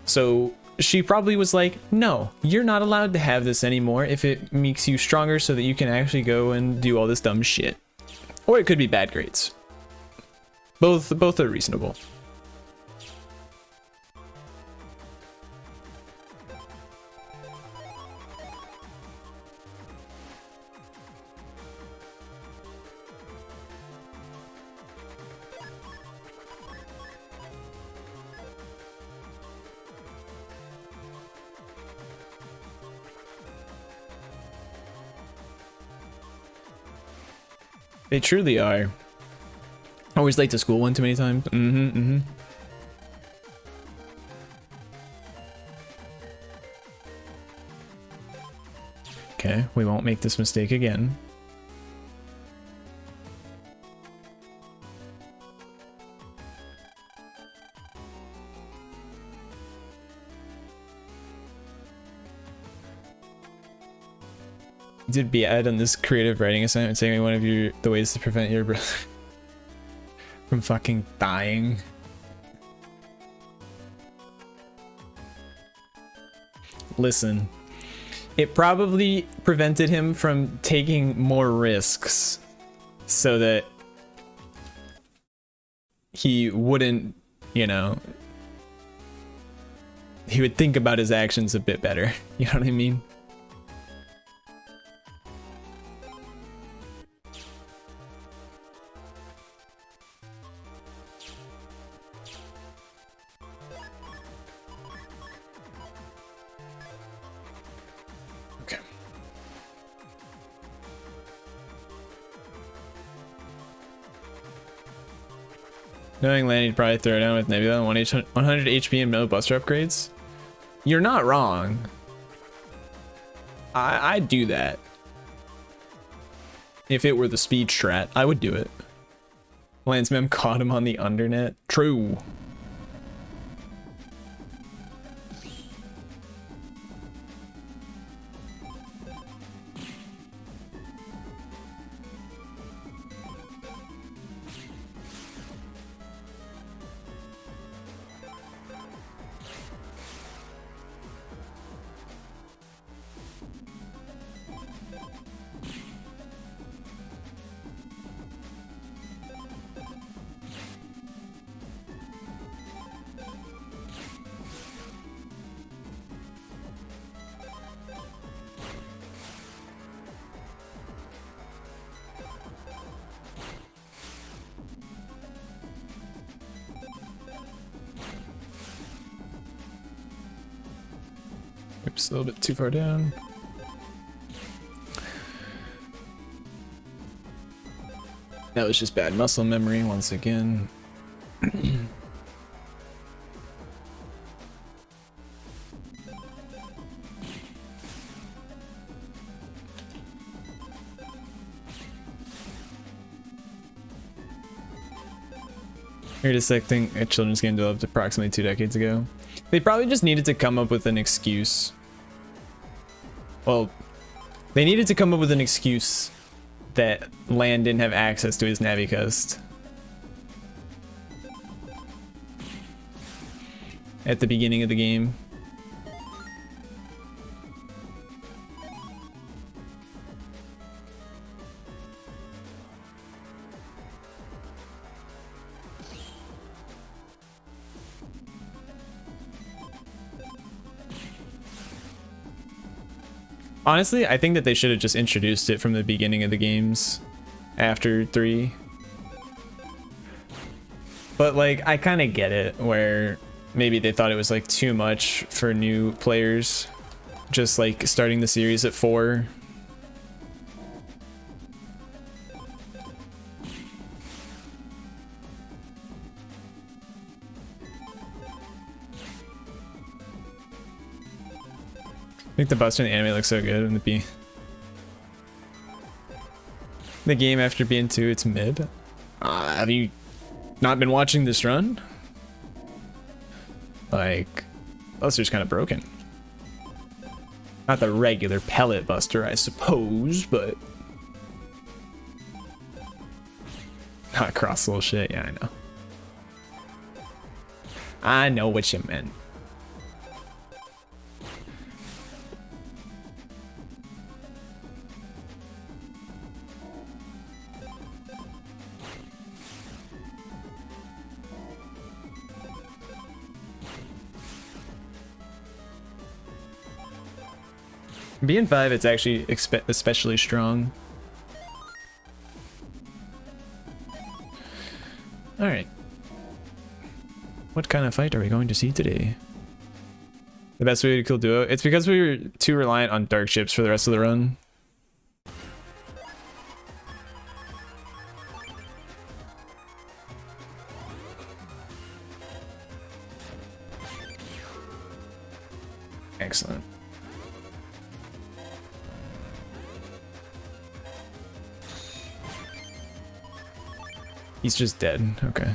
So she probably was like, no, you're not allowed to have this anymore if it makes you stronger so that you can actually go and do all this dumb shit. Or it could be bad grades. Both are reasonable. They truly are. Always late to school one too many times. Okay, we won't make this mistake again. Did BAD on this creative writing assignment saying one of the ways to prevent your brother from fucking dying. Listen, it probably prevented him from taking more risks so that he wouldn't, you know, he would think about his actions a bit better. You know what I mean? Knowing Lanny'd probably throw down with Nebula and 100 HP and no buster upgrades. You're not wrong. I'd do that. If it were the speed strat, I would do it. Lance Mem caught him on the undernet. True. Oops, a little bit too far down. That was just bad muscle memory once again. You're dissecting a children's game developed approximately 2 decades ago. They probably just needed to come up with an excuse. Well, they needed to come up with an excuse that Land didn't have access to his Navicust at the beginning of the game. Honestly, I think that they should have just introduced it from the beginning of the games after 3. But like, I kind of get it where maybe they thought it was like too much for new players, just like starting the series at 4. I think the Buster in the anime looks so good in the game after being 2, it's mid. Have you not been watching this run? Like, Buster's kind of broken. Not the regular pellet Buster, I suppose, but not cross little shit. Yeah, I know. I know what you meant. BN5, it's actually especially strong. Alright. What kind of fight are we going to see today? The best way to kill duo? It's because we were too reliant on dark ships for the rest of the run. Excellent. He's just dead. Okay.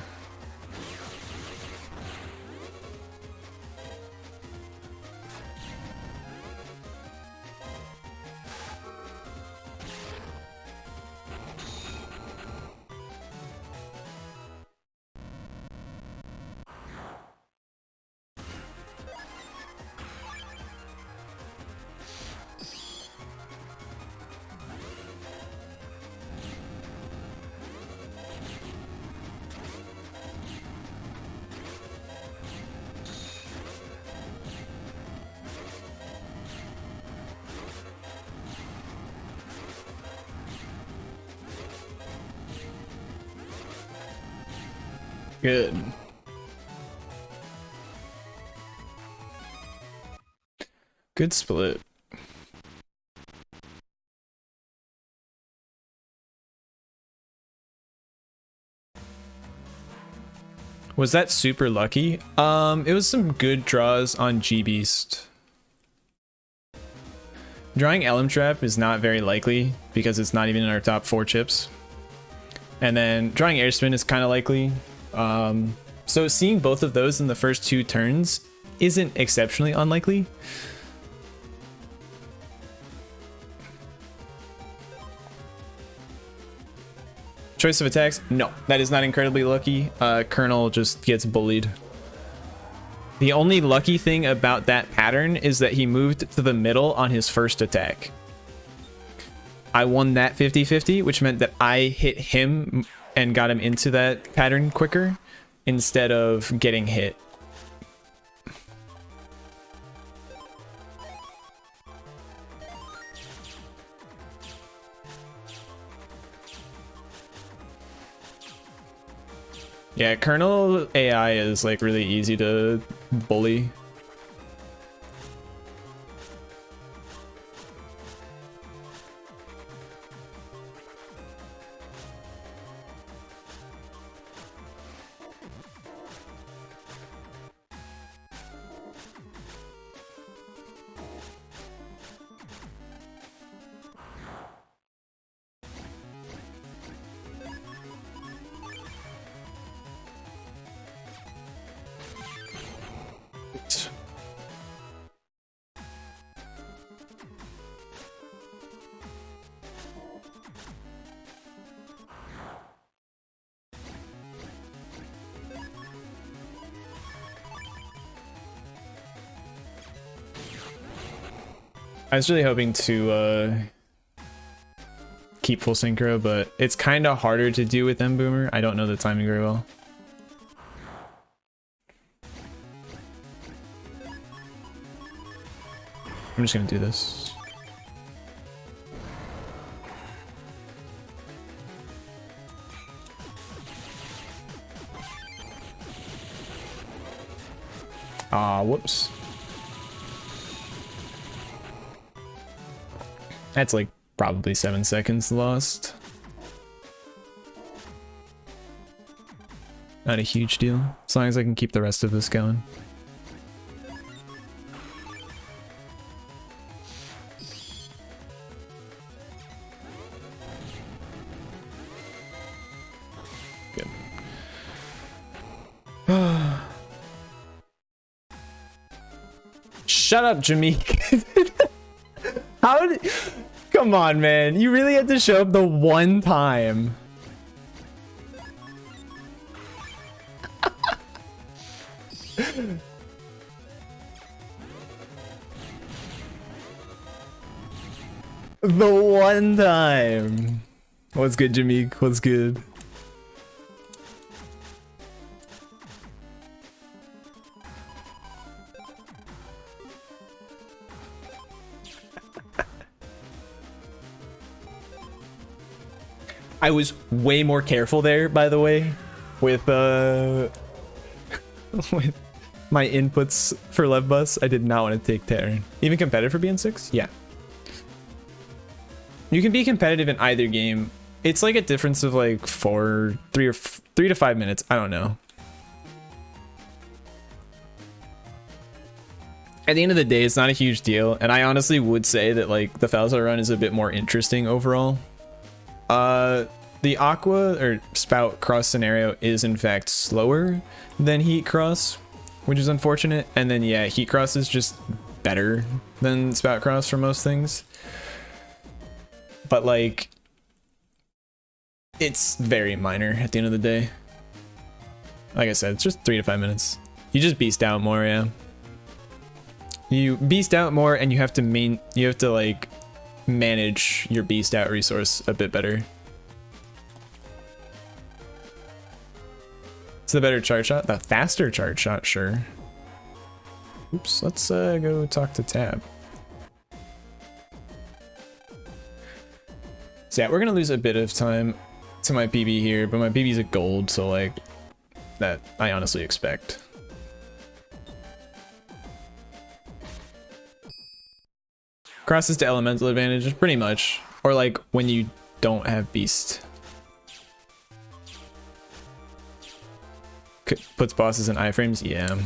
Good. Good split. Was that super lucky? It was some good draws on G-Beast. Drawing Elm Trap is not very likely because it's not even in our top 4 chips. And then drawing Airspin is kind of likely. So seeing both of those in the first 2 turns isn't exceptionally unlikely. Choice of attacks? No, that is not incredibly lucky. Colonel just gets bullied. The only lucky thing about that pattern is that he moved to the middle on his first attack. I won that 50-50, which meant that I hit him and got him into that pattern quicker instead of getting hit. Yeah, Colonel AI is like really easy to bully. I was really hoping to keep full synchro, but it's kind of harder to do with M-Boomer. I don't know the timing very well. I'm just gonna do this. Ah, whoops. That's like probably 7 seconds lost. Not a huge deal, as long as I can keep the rest of this going. Good. Shut up, Jameek. How did... Come on, man. You really had to show up the one time. The one time. What's good, Jameek? What's good? I was way more careful there, by the way, with with my inputs for Lev Bus. I did not want to take Terran. Even competitive for being 6? Yeah. You can be competitive in either game. It's like a difference of like 3 to 5 minutes. I don't know. At the end of the day, it's not a huge deal, and I honestly would say that like the Falzar run is a bit more interesting overall. The Aqua or Spout cross scenario is in fact slower than Heat Cross, which is unfortunate. And then yeah, Heat Cross is just better than Spout Cross for most things. But like, it's very minor at the end of the day. Like I said, it's just 3 to 5 minutes. You just beast out more, yeah. You beast out more, and you have to like manage your beast out resource a bit better. It's the better charge shot, the faster charge shot, sure. Oops, let's go talk to Tab. So yeah, we're gonna lose a bit of time to my PB here, but my PB is a gold, so like that I honestly expect. Crosses to elemental advantage, pretty much, or like when you don't have beast. Puts bosses in iframes, yeah.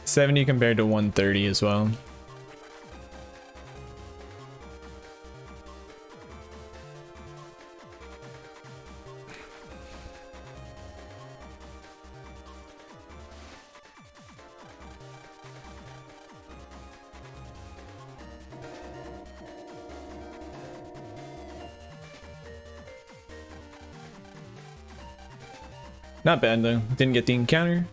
$70 compared to 130 as well. Not bad though, didn't get the encounter.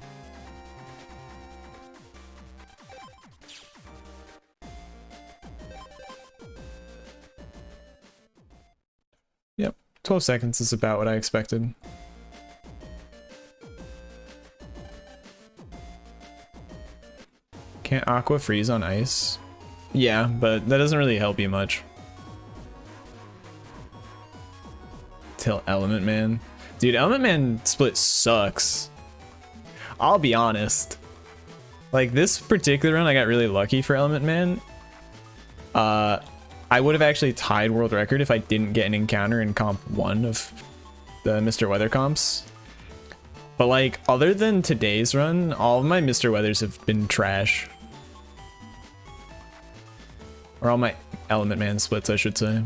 Yep, 12 seconds is about what I expected. Can't Aqua freeze on ice? Yeah, but that doesn't really help you much. Till Element Man. Dude, Element Man split sucks. I'll be honest. Like this particular run, I got really lucky for Element Man. I would have actually tied world record if I didn't get an encounter in comp 1 of the Mr. Weather comps. But like, other than today's run, all of my Mr. Weathers have been trash. Or all my Element Man splits, I should say.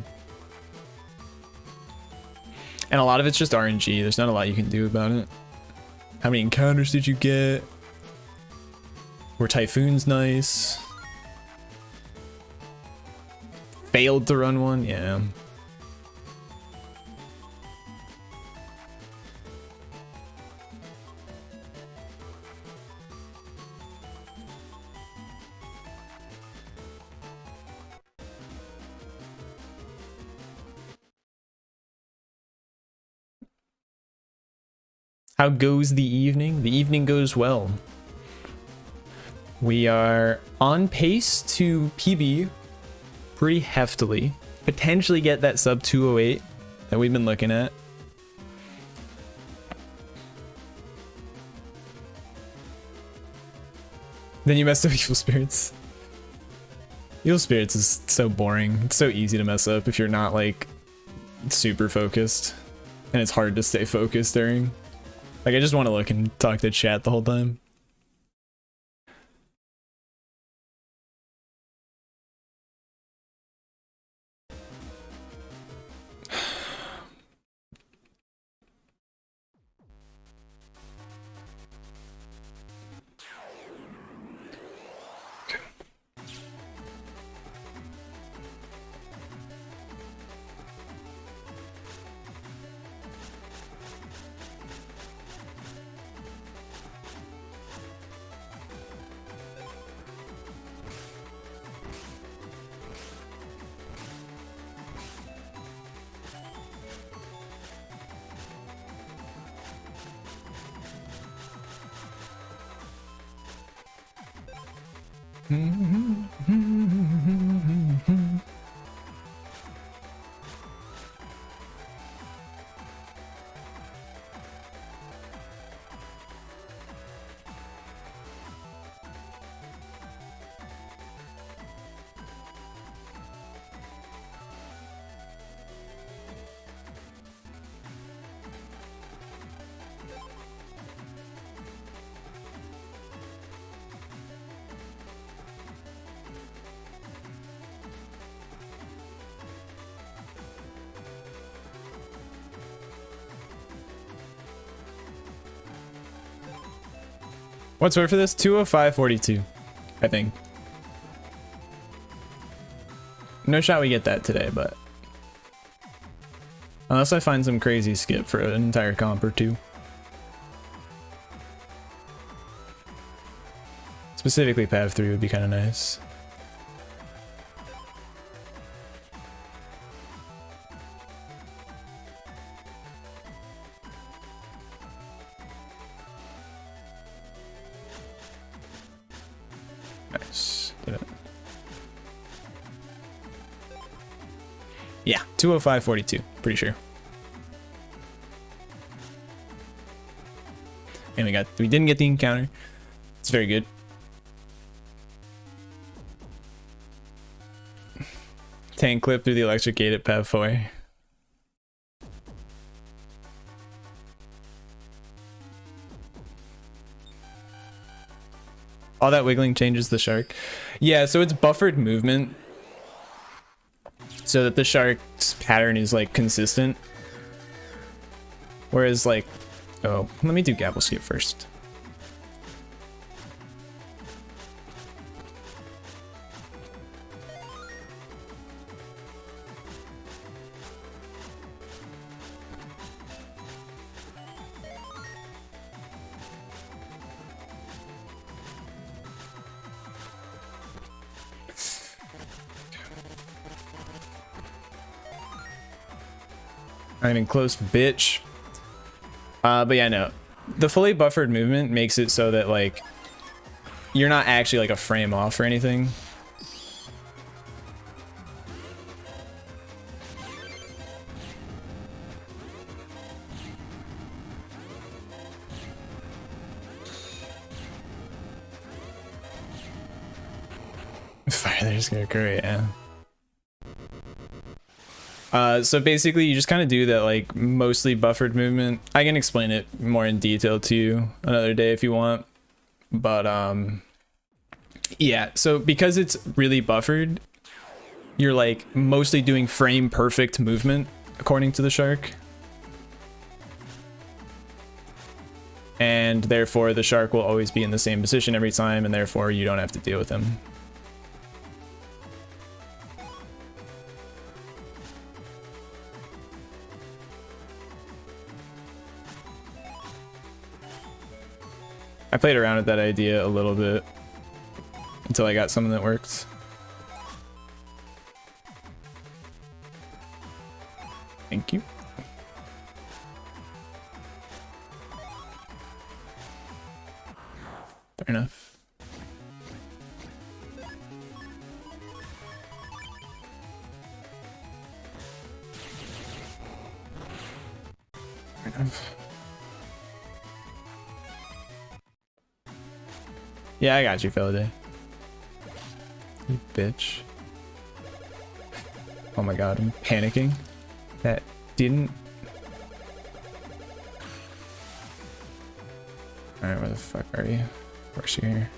And a lot of it's just RNG. There's not a lot you can do about it. How many encounters did you get? Were Typhoons nice? Failed to run one? Yeah. How goes the evening? The evening goes well. We are on pace to PB pretty heftily. Potentially get that sub 208 that we've been looking at. Then you messed up Evil Spirits. Evil Spirits is so boring. It's so easy to mess up if you're not like super focused. And it's hard to stay focused during. Like I just want to look and talk to chat the whole time. What's word for this? 205.42, I think. No shot we get that today, but unless I find some crazy skip for an entire comp or two. Specifically Pav 3 would be kind of nice. Nice. Did it. Yeah, 205.42, pretty sure. And we didn't get the encounter. It's very good. Tank clip through the electric gate at Pav 4. All that wiggling changes the shark. Yeah, so it's buffered movement so that the shark's pattern is like consistent. Whereas like, oh, let me do gabble skip first. Not even close, bitch. But yeah, no. The fully buffered movement makes it so that like you're not actually like a frame off or anything. Fire there's gonna occur, yeah. So basically you just kind of do that like mostly buffered movement. I can explain it more in detail to you another day if you want, but yeah, so because it's really buffered, you're like mostly doing frame perfect movement according to the shark, and therefore the shark will always be in the same position every time, and therefore you don't have to deal with him. I played around with that idea a little bit until I got something that worked. Thank you. Fair enough. Fair enough. Yeah, I got you, Feliday. You bitch. Oh my god, I'm panicking. That didn't... Alright, where the fuck are you? Of course you're here.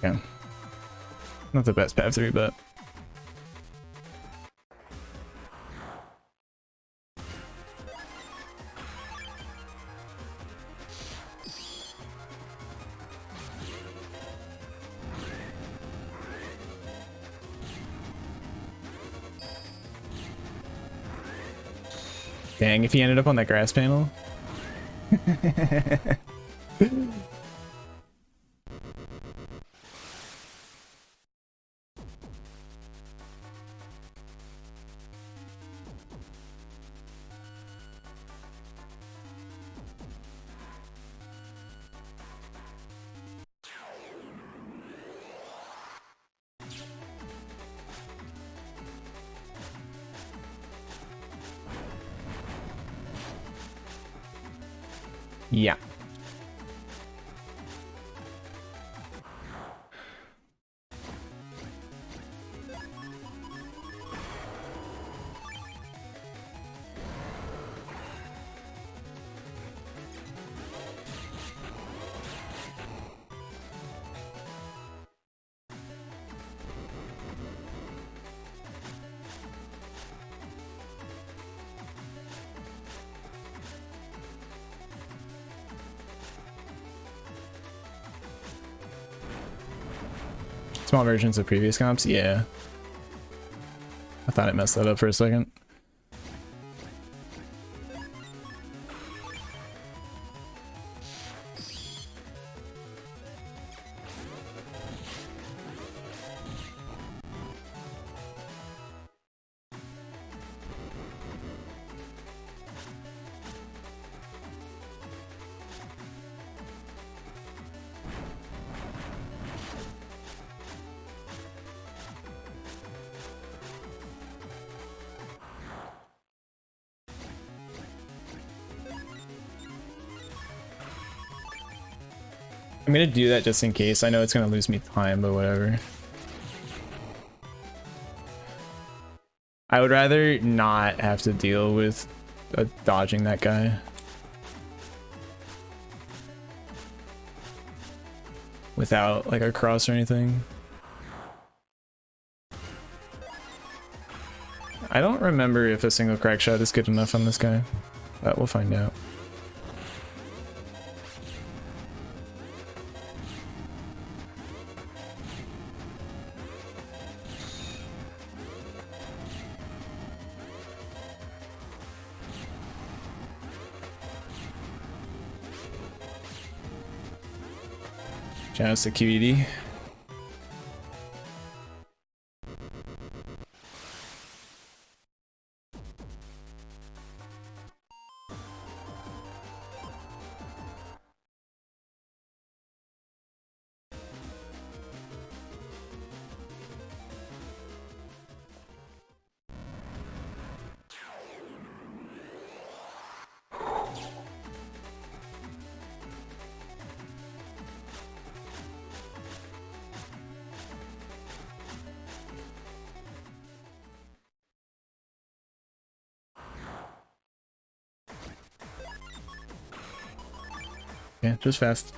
Yeah. Not the best path through, but... Dang, if he ended up on that grass panel. Yeah. Small versions of previous comps? Yeah. I thought it messed that up for a second. I'm gonna do that just in case. I know it's gonna lose me time, but whatever. I would rather not have to deal with dodging that guy. Without like a cross or anything. I don't remember if a single crack shot is good enough on this guy, but we'll find out. Shout out to QED. Yeah, just fast.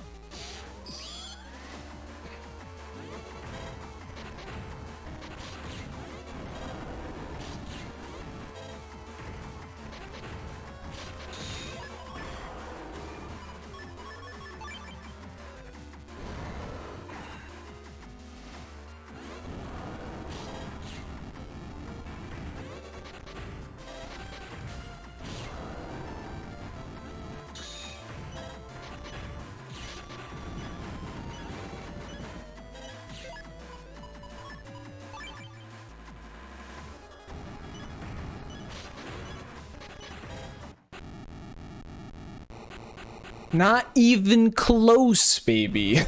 Not even close, baby.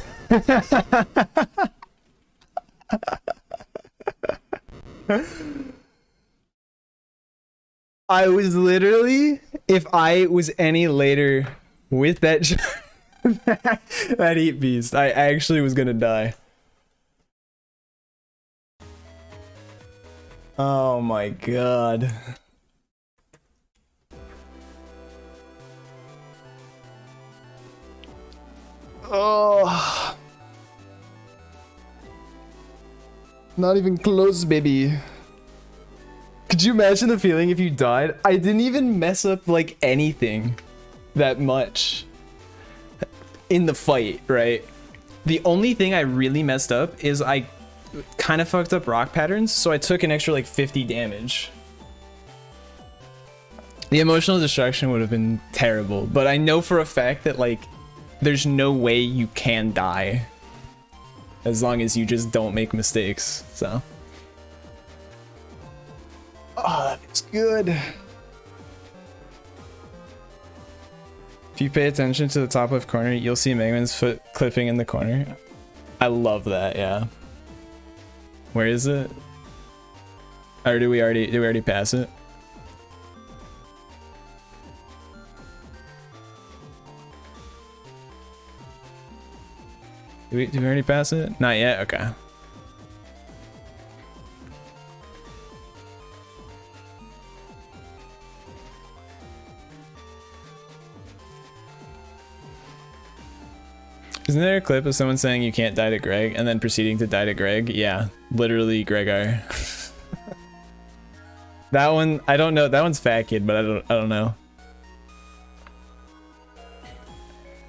I was literally, if I was any later with that that heat beast, I actually was gonna die. Oh my god. Oh. Not even close, baby. Could you imagine the feeling if you died? I didn't even mess up like anything that much in the fight, right? The only thing I really messed up is I kind of fucked up rock patterns, so I took an extra like 50 damage. The emotional destruction would have been terrible, but I know for a fact that like there's no way you can die as long as you just don't make mistakes, so. Oh, that feels good. If you pay attention to the top left corner, you'll see Mega Man's foot clipping in the corner. I love that, yeah. Where is it? Or did we already pass it? Did we already pass it? Not yet? Okay. Isn't there a clip of someone saying you can't die to Greg and then proceeding to die to Greg? Yeah, literally Gregar. That one, I don't know. That one's Fat Kid, but I don't know.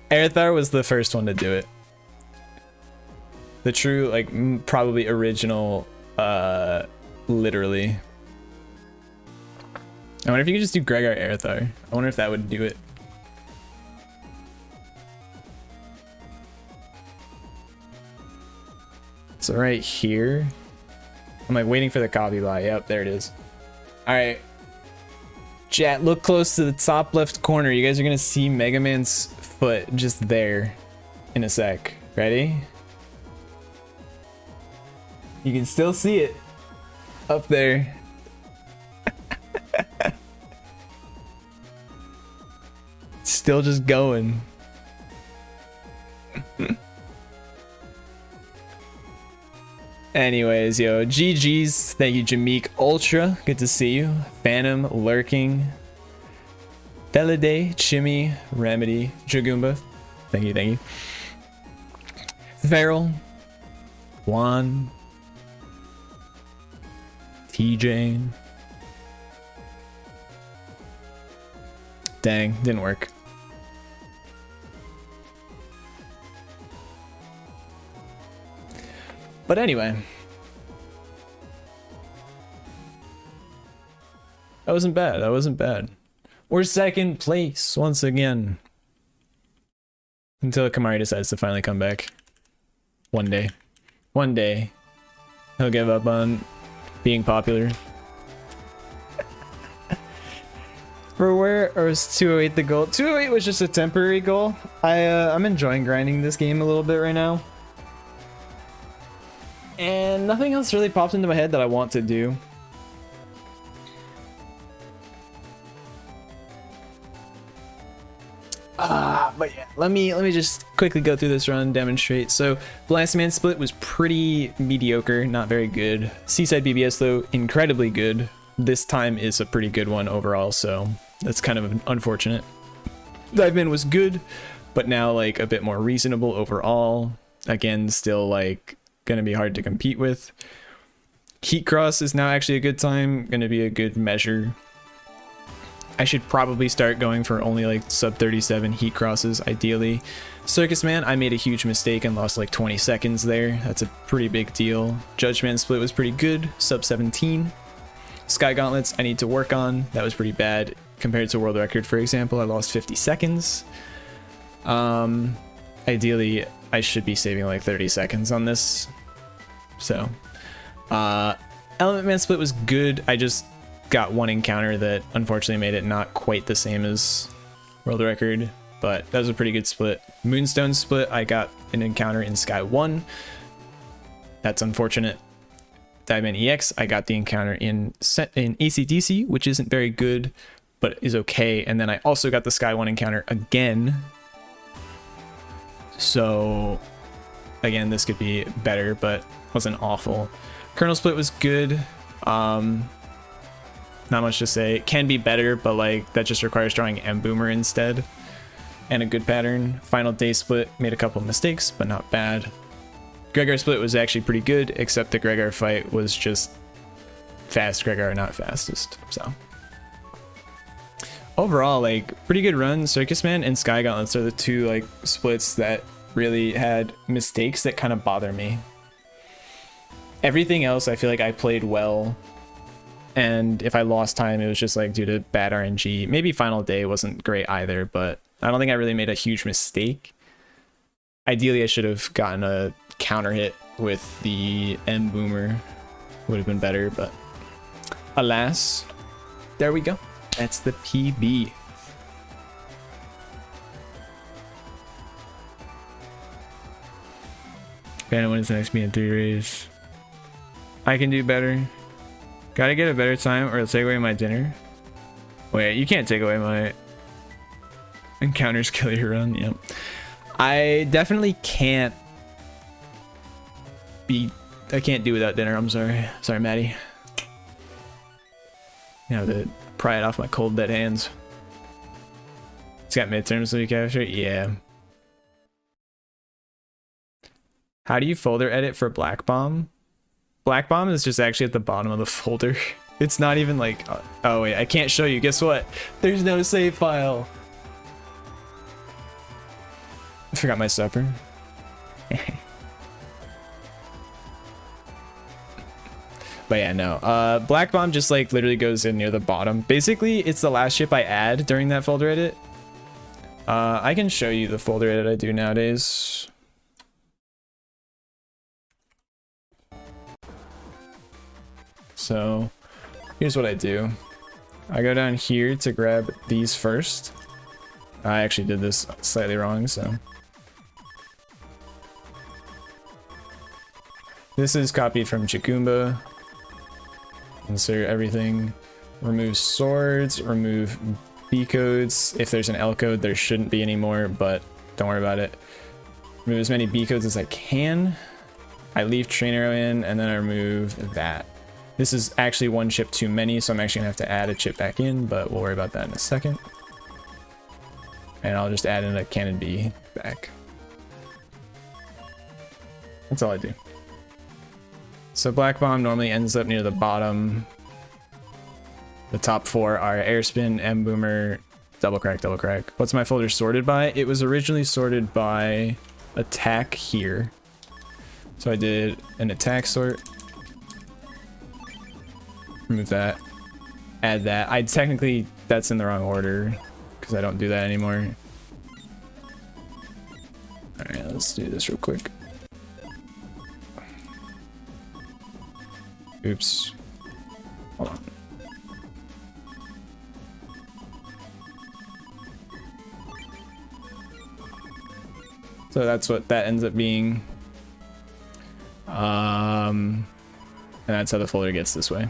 Aerithar was the first one to do it. The true, like, probably original, literally. I wonder if you could just do Gregar Aerithar. I wonder if that would do it. So right here, I'm like waiting for the copy bot. Yep, there it is. All right, chat, look close to the top left corner. You guys are gonna see Mega Man's foot just there in a sec. Ready? You can still see it up there. Still just going. Anyways, yo, GG's. Thank you, Jameek Ultra. Good to see you. Phantom, Lurking, Feliday, Chimmy, Remedy, Dragoomba. Thank you, thank you. Feral, Juan, TJ. Dang, didn't work. But anyway, that wasn't bad. That wasn't bad. We're second place once again. Until Kamari decides to finally come back. One day. One day. He'll give up on being popular. For where, or was 208 the goal? 208 was just a temporary goal. I'm enjoying grinding this game a little bit right now. And nothing else really popped into my head that I want to do. But yeah, let me just quickly go through this run, demonstrate. So Blast Man Split was pretty mediocre, not very good. Seaside BBS though, incredibly good. This time is a pretty good one overall, so that's kind of unfortunate. Dive Man was good, but now like a bit more reasonable overall. Again, still like gonna be hard to compete with. Heat Cross is now actually a good time, gonna be a good measure. I should probably start going for only like sub 37 heat crosses ideally. Circus Man, I made a huge mistake and lost like 20 seconds there. That's a pretty big deal. Judge Man Split was pretty good, sub 17. Sky Gauntlets I need to work on. That was pretty bad compared to world record, for example. I lost 50 seconds. Ideally I should be saving like 30 seconds on this. So Element Man Split was good. I just got one encounter that unfortunately made it not quite the same as world record. but that was a pretty good split. Moonstone split, I got an encounter in Sky 1. That's unfortunate. Diamond EX, I got the encounter in ACDC, which isn't very good, but is okay. And then I also got the Sky 1 encounter again. So again, this could be better, but wasn't awful. Kernel split was good. Not much to say. It can be better, but like that just requires drawing M Boomer instead. And a good pattern. Final day split, made a couple mistakes, but not bad. Gregar split was actually pretty good, except the Gregar fight was just fast Gregar, not fastest. So overall, like pretty good run. Circus Man and Sky Gauntlets are the two like splits that really had mistakes that kind of bother me. Everything else I feel like I played well. And if I lost time, it was just like due to bad RNG. Maybe final day wasn't great either, but I don't think I really made a huge mistake. Ideally, I should have gotten a counter hit with the M Boomer. Would have been better, but alas, there we go. That's the PB. Phantom, when is the next BN3 race? I can do better. Gotta get a better time or it'll take away my dinner. Wait, you can't take away my encounters kill your run. Yep. I definitely can't I can't do without dinner. I'm sorry. Sorry, Maddie. You have to pry it off my cold dead hands. It's got midterms so you capture it? Yeah. How do you folder edit for Black Bomb? Black Bomb is just actually at the bottom of the folder. It's not even like, oh wait, I can't show you. Guess what? There's no save file. I forgot my supper. But yeah, no. Black Bomb just like literally goes in near the bottom. Basically, it's the last ship I add during that folder edit. I can show you the folder edit I do nowadays. So here's what I do. I go down here to grab these first. I actually did this slightly wrong, so. This is copied from Jagumba. Insert everything. Remove swords, remove B codes. If there's an L code, there shouldn't be anymore, but don't worry about it. Remove as many B codes as I can. I leave train arrow in, and then I remove that. This is actually one chip too many, so I'm actually gonna have to add a chip back in, but we'll worry about that in a second. And I'll just add in a cannon B back. That's all I do. So Black Bomb normally ends up near the bottom. The top four are Airspin, M Boomer, Double Crack, Double Crack. What's my folder sorted by? It was originally sorted by attack here. So I did an attack sort. Remove that. Add that. I technically, that's in the wrong order because I don't do that anymore. Alright, let's do this real quick. Oops. Hold on. So that's what that ends up being. And that's how the folder gets this way.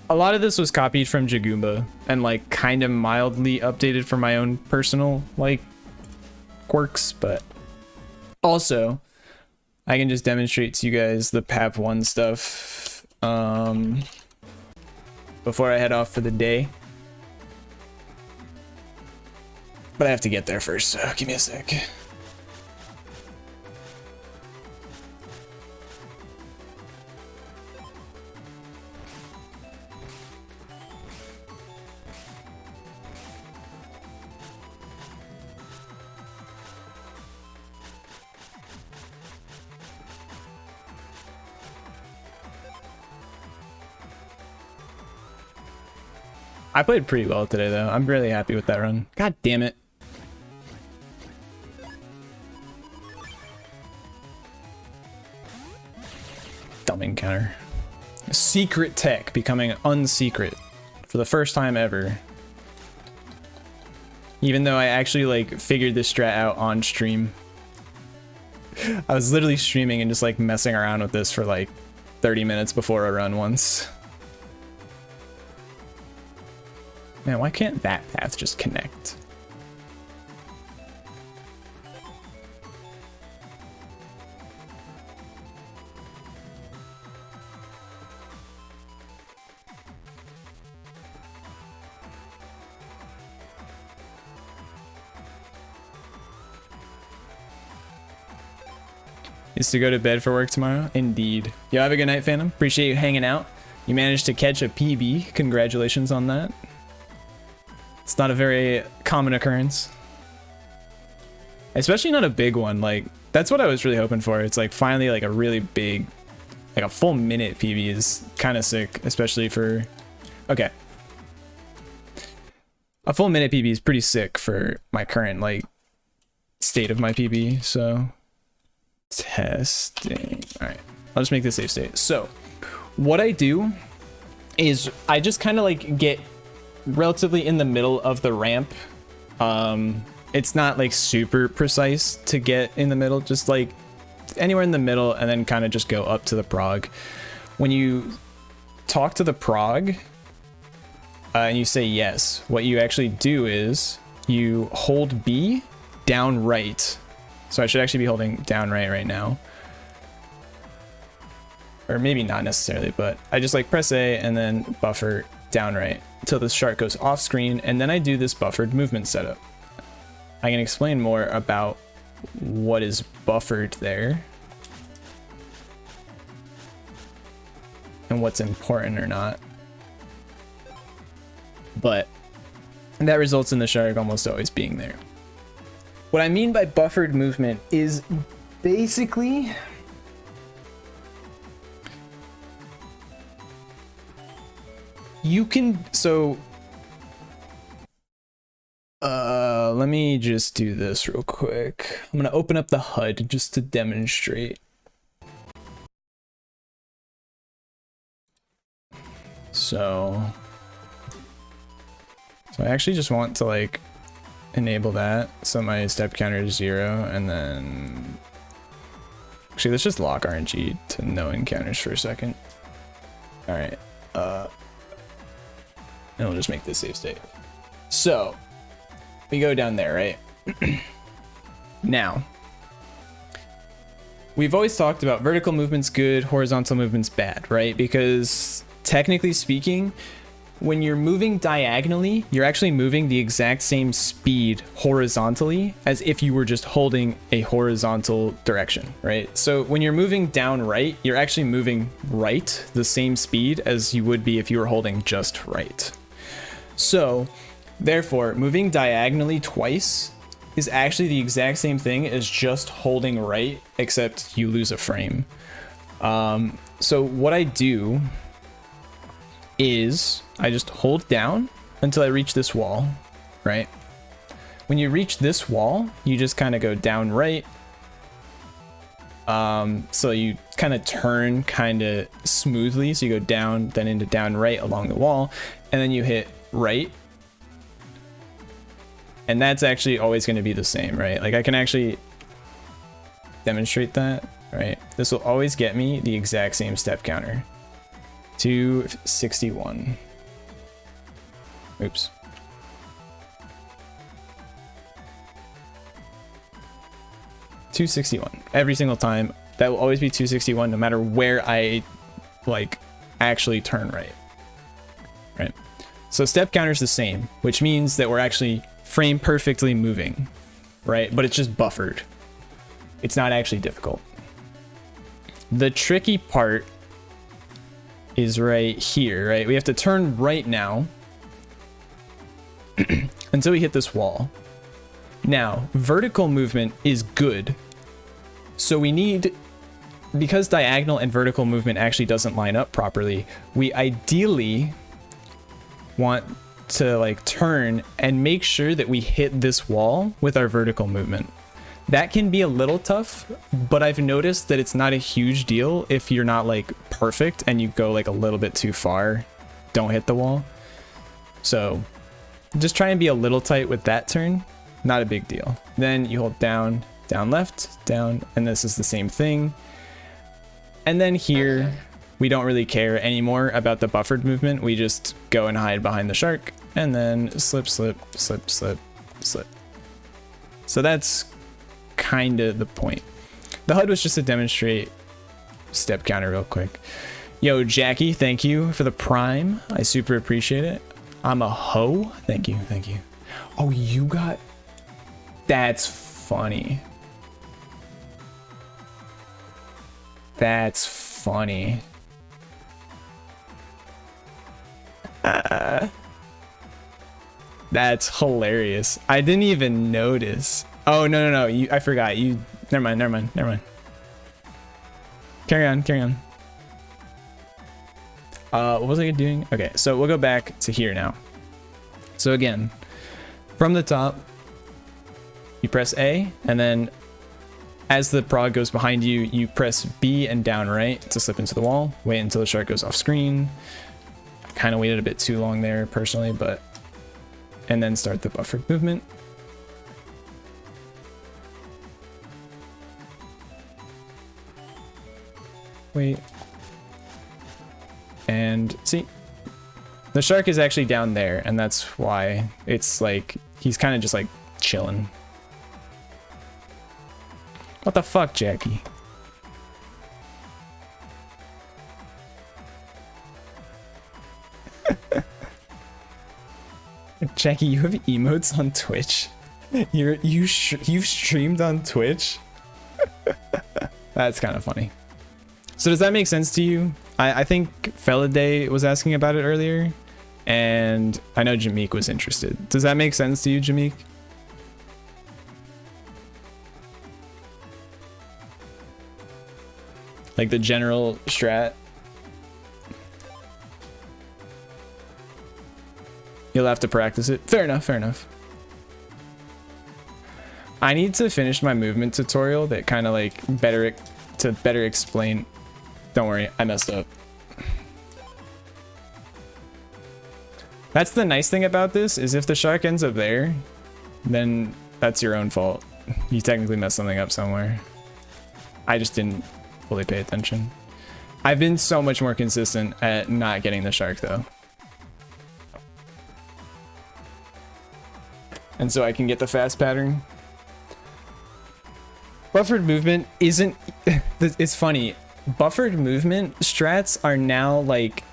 A lot of this was copied from Jagumba and like kind of mildly updated for my own personal like quirks, but also I can just demonstrate to you guys the PAP 1 stuff before I head off for the day. But I have to get there first, so give me a sec. I played pretty well today, though. I'm really happy with that run. God damn it. Dumb encounter. Secret tech becoming unsecret for the first time ever. Even though I actually like figured this strat out on stream. I was literally streaming and just like messing around with this for like 30 minutes before a run once. Man, why can't that path just connect? Is to go to bed for work tomorrow? Indeed. Yo, have a good night, Phantom. Appreciate you hanging out. You managed to catch a PB. Congratulations on that. It's not a very common occurrence. Especially not a big one. Like, that's what I was really hoping for. It's like finally like a really big, like a full minute PB is kind of sick, especially for, okay. A full minute PB is pretty sick for my current like state of my PB, so. Testing. All right, I'll just make this save state. So what I do is I just kind of like get relatively in the middle of the ramp. It's not like super precise to get in the middle, just like anywhere in the middle, and then kind of just go up to the prog. When you talk to the prog and you say yes, what you actually do is you hold B down right. So I should actually be holding down right now. Or maybe not necessarily, but I just like press A and then buffer down right until the shark goes off screen, and then I do this buffered movement setup. I can explain more about what is buffered there and what's important or not. But that results in the shark almost always being there. What I mean by buffered movement is basically you can, so let me just do this real quick. I'm gonna open up the HUD just to demonstrate. So I actually just want to like enable that so my step counter is 0, and then actually let's just lock RNG to no encounters for a second. All right, and we'll just make this save state. So we go down there, right? Now we've always talked about vertical movement's good, horizontal movement's bad, right? Because technically speaking, when you're moving diagonally, you're actually moving the exact same speed horizontally as if you were just holding a horizontal direction, right? So when you're moving down right, you're actually moving right the same speed as you would be if you were holding just right. So therefore, moving diagonally twice is actually the exact same thing as just holding right, except you lose a frame. So what I do is I just hold down until I reach this wall, right? When you reach this wall, you just kind of go down right. So you kind of turn kind of smoothly. So you go down, then into down right along the wall, and then you hit right. And that's actually always going to be the same, right? Like I can actually demonstrate that, right? This will always get me the exact same step counter. 261. Oops. $261 every single time. That will always be 261 no matter where I like actually turn right. Right. So step counter is the same, which means that we're actually frame perfectly moving, right? But it's just buffered. It's not actually difficult. The tricky part is right here, right? We have to turn right now until we hit this wall. Now, vertical movement is good. So we need, because diagonal and vertical movement actually doesn't line up properly, we ideally want to like turn and make sure that we hit this wall with our vertical movement. That can be a little tough, but I've noticed that it's not a huge deal if you're not like perfect and you go like a little bit too far. Don't hit the wall. So just try and be a little tight with that turn. Not a big deal. Then you hold down, down left, down, and this is the same thing. And then here, we don't really care anymore about the buffered movement. We just go and hide behind the shark and then slip, slip, slip, slip, slip. So that's kind of the point. The HUD was just to demonstrate step counter real quick. Yo, Jackie, thank you for the prime. I super appreciate it. I'm a hoe. Thank you, thank you. Oh, you got... That's funny. That's funny. That's hilarious. I didn't even notice. Oh, no. I forgot. Never mind. Carry on. What was I doing? Okay, so we'll go back to here now. So again, from the top, you press A, and then as the prog goes behind you, you press B and down right to slip into the wall. Wait until the shark goes off screen. I kind of waited a bit too long there personally, but... And then start the buffered movement. Wait. And see, the shark is actually down there, and that's why it's like, he's kind of just like chilling. What the fuck, Jackie? Jackie, you have emotes on Twitch? You've streamed on Twitch? That's kind of funny. So does that make sense to you? I think Feladay was asking about it earlier, and I know Jameek was interested. Does that make sense to you, Jameek? Like the general strat? You'll have to practice it. Fair enough. I need to finish my movement tutorial that kind of like better explain. Don't worry, I messed up. That's the nice thing about this, is if the shark ends up there, then that's your own fault. You technically messed something up somewhere. I just didn't fully pay attention. I've been so much more consistent at not getting the shark though. And so I can get the fast pattern. Buffered movement isn't... It's funny. Buffered movement strats are now like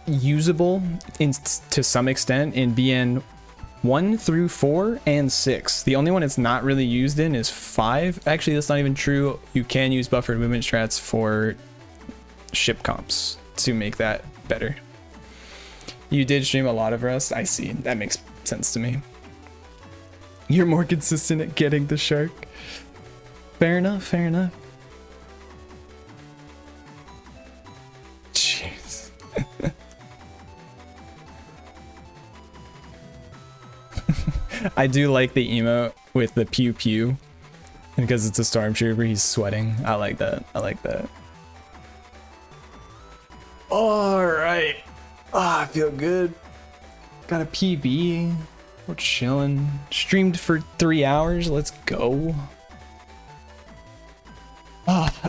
usable to some extent in BN 1 through 4 and 6. The only one it's not really used in is 5. Actually, that's not even true. You can use buffered movement strats for ship comps to make that better. You did stream a lot of Rust. I see. That makes sense to me. You're more consistent at getting the shark. Fair enough. Jeez. I do like the emote with the pew pew. And because it's a stormtrooper, he's sweating. I like that. Alright. I feel good. Got a PB. We're chilling. Streamed for 3 hours. Let's go.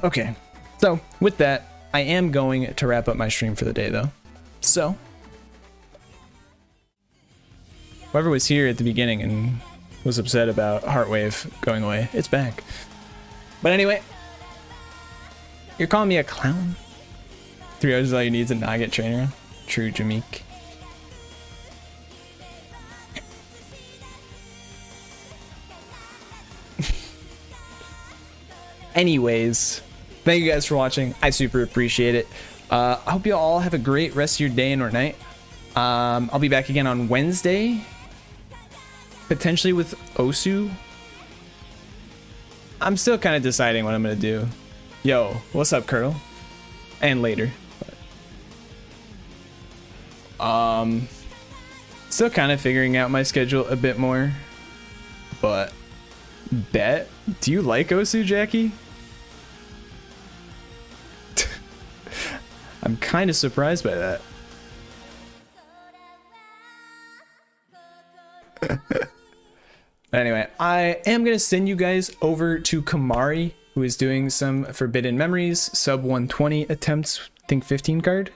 Okay. So, with that, I am going to wrap up my stream for the day, though. So, whoever was here at the beginning and was upset about Heartwave going away, it's back. But anyway, you're calling me a clown? 3 hours is all you need to not get trainer. True, Jameek. Anyways, thank you guys for watching. I super appreciate it. I hope you all have a great rest of your day and or night. I'll be back again on Wednesday, potentially with Osu. I'm still kind of deciding what I'm gonna do. Yo, what's up, Colonel? And later. Still kind of figuring out my schedule a bit more, but Bet. Do you like Osu, Jackie? I'm kind of surprised by that. Anyway, I am going to send you guys over to Kamari, who is doing some Forbidden Memories, sub 120 attempts, I think 15 card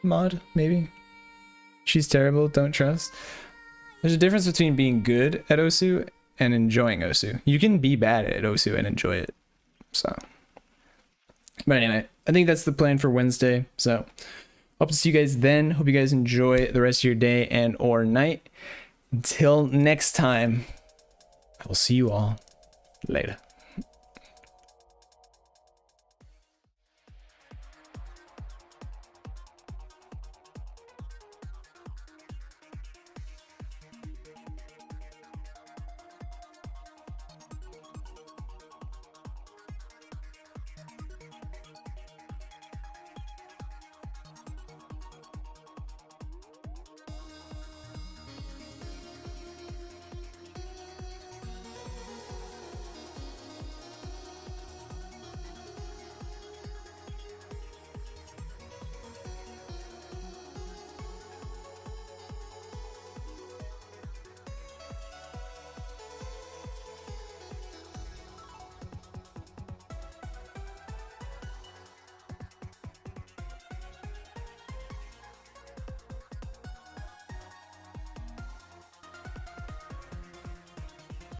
mod, maybe. She's terrible, don't trust. There's a difference between being good at Osu and enjoying Osu. You can be bad at Osu and enjoy it. So, but anyway, I think that's the plan for Wednesday. So, hope to see you guys then. Hope you guys enjoy the rest of your day and or night. Until next time, I will see you all later.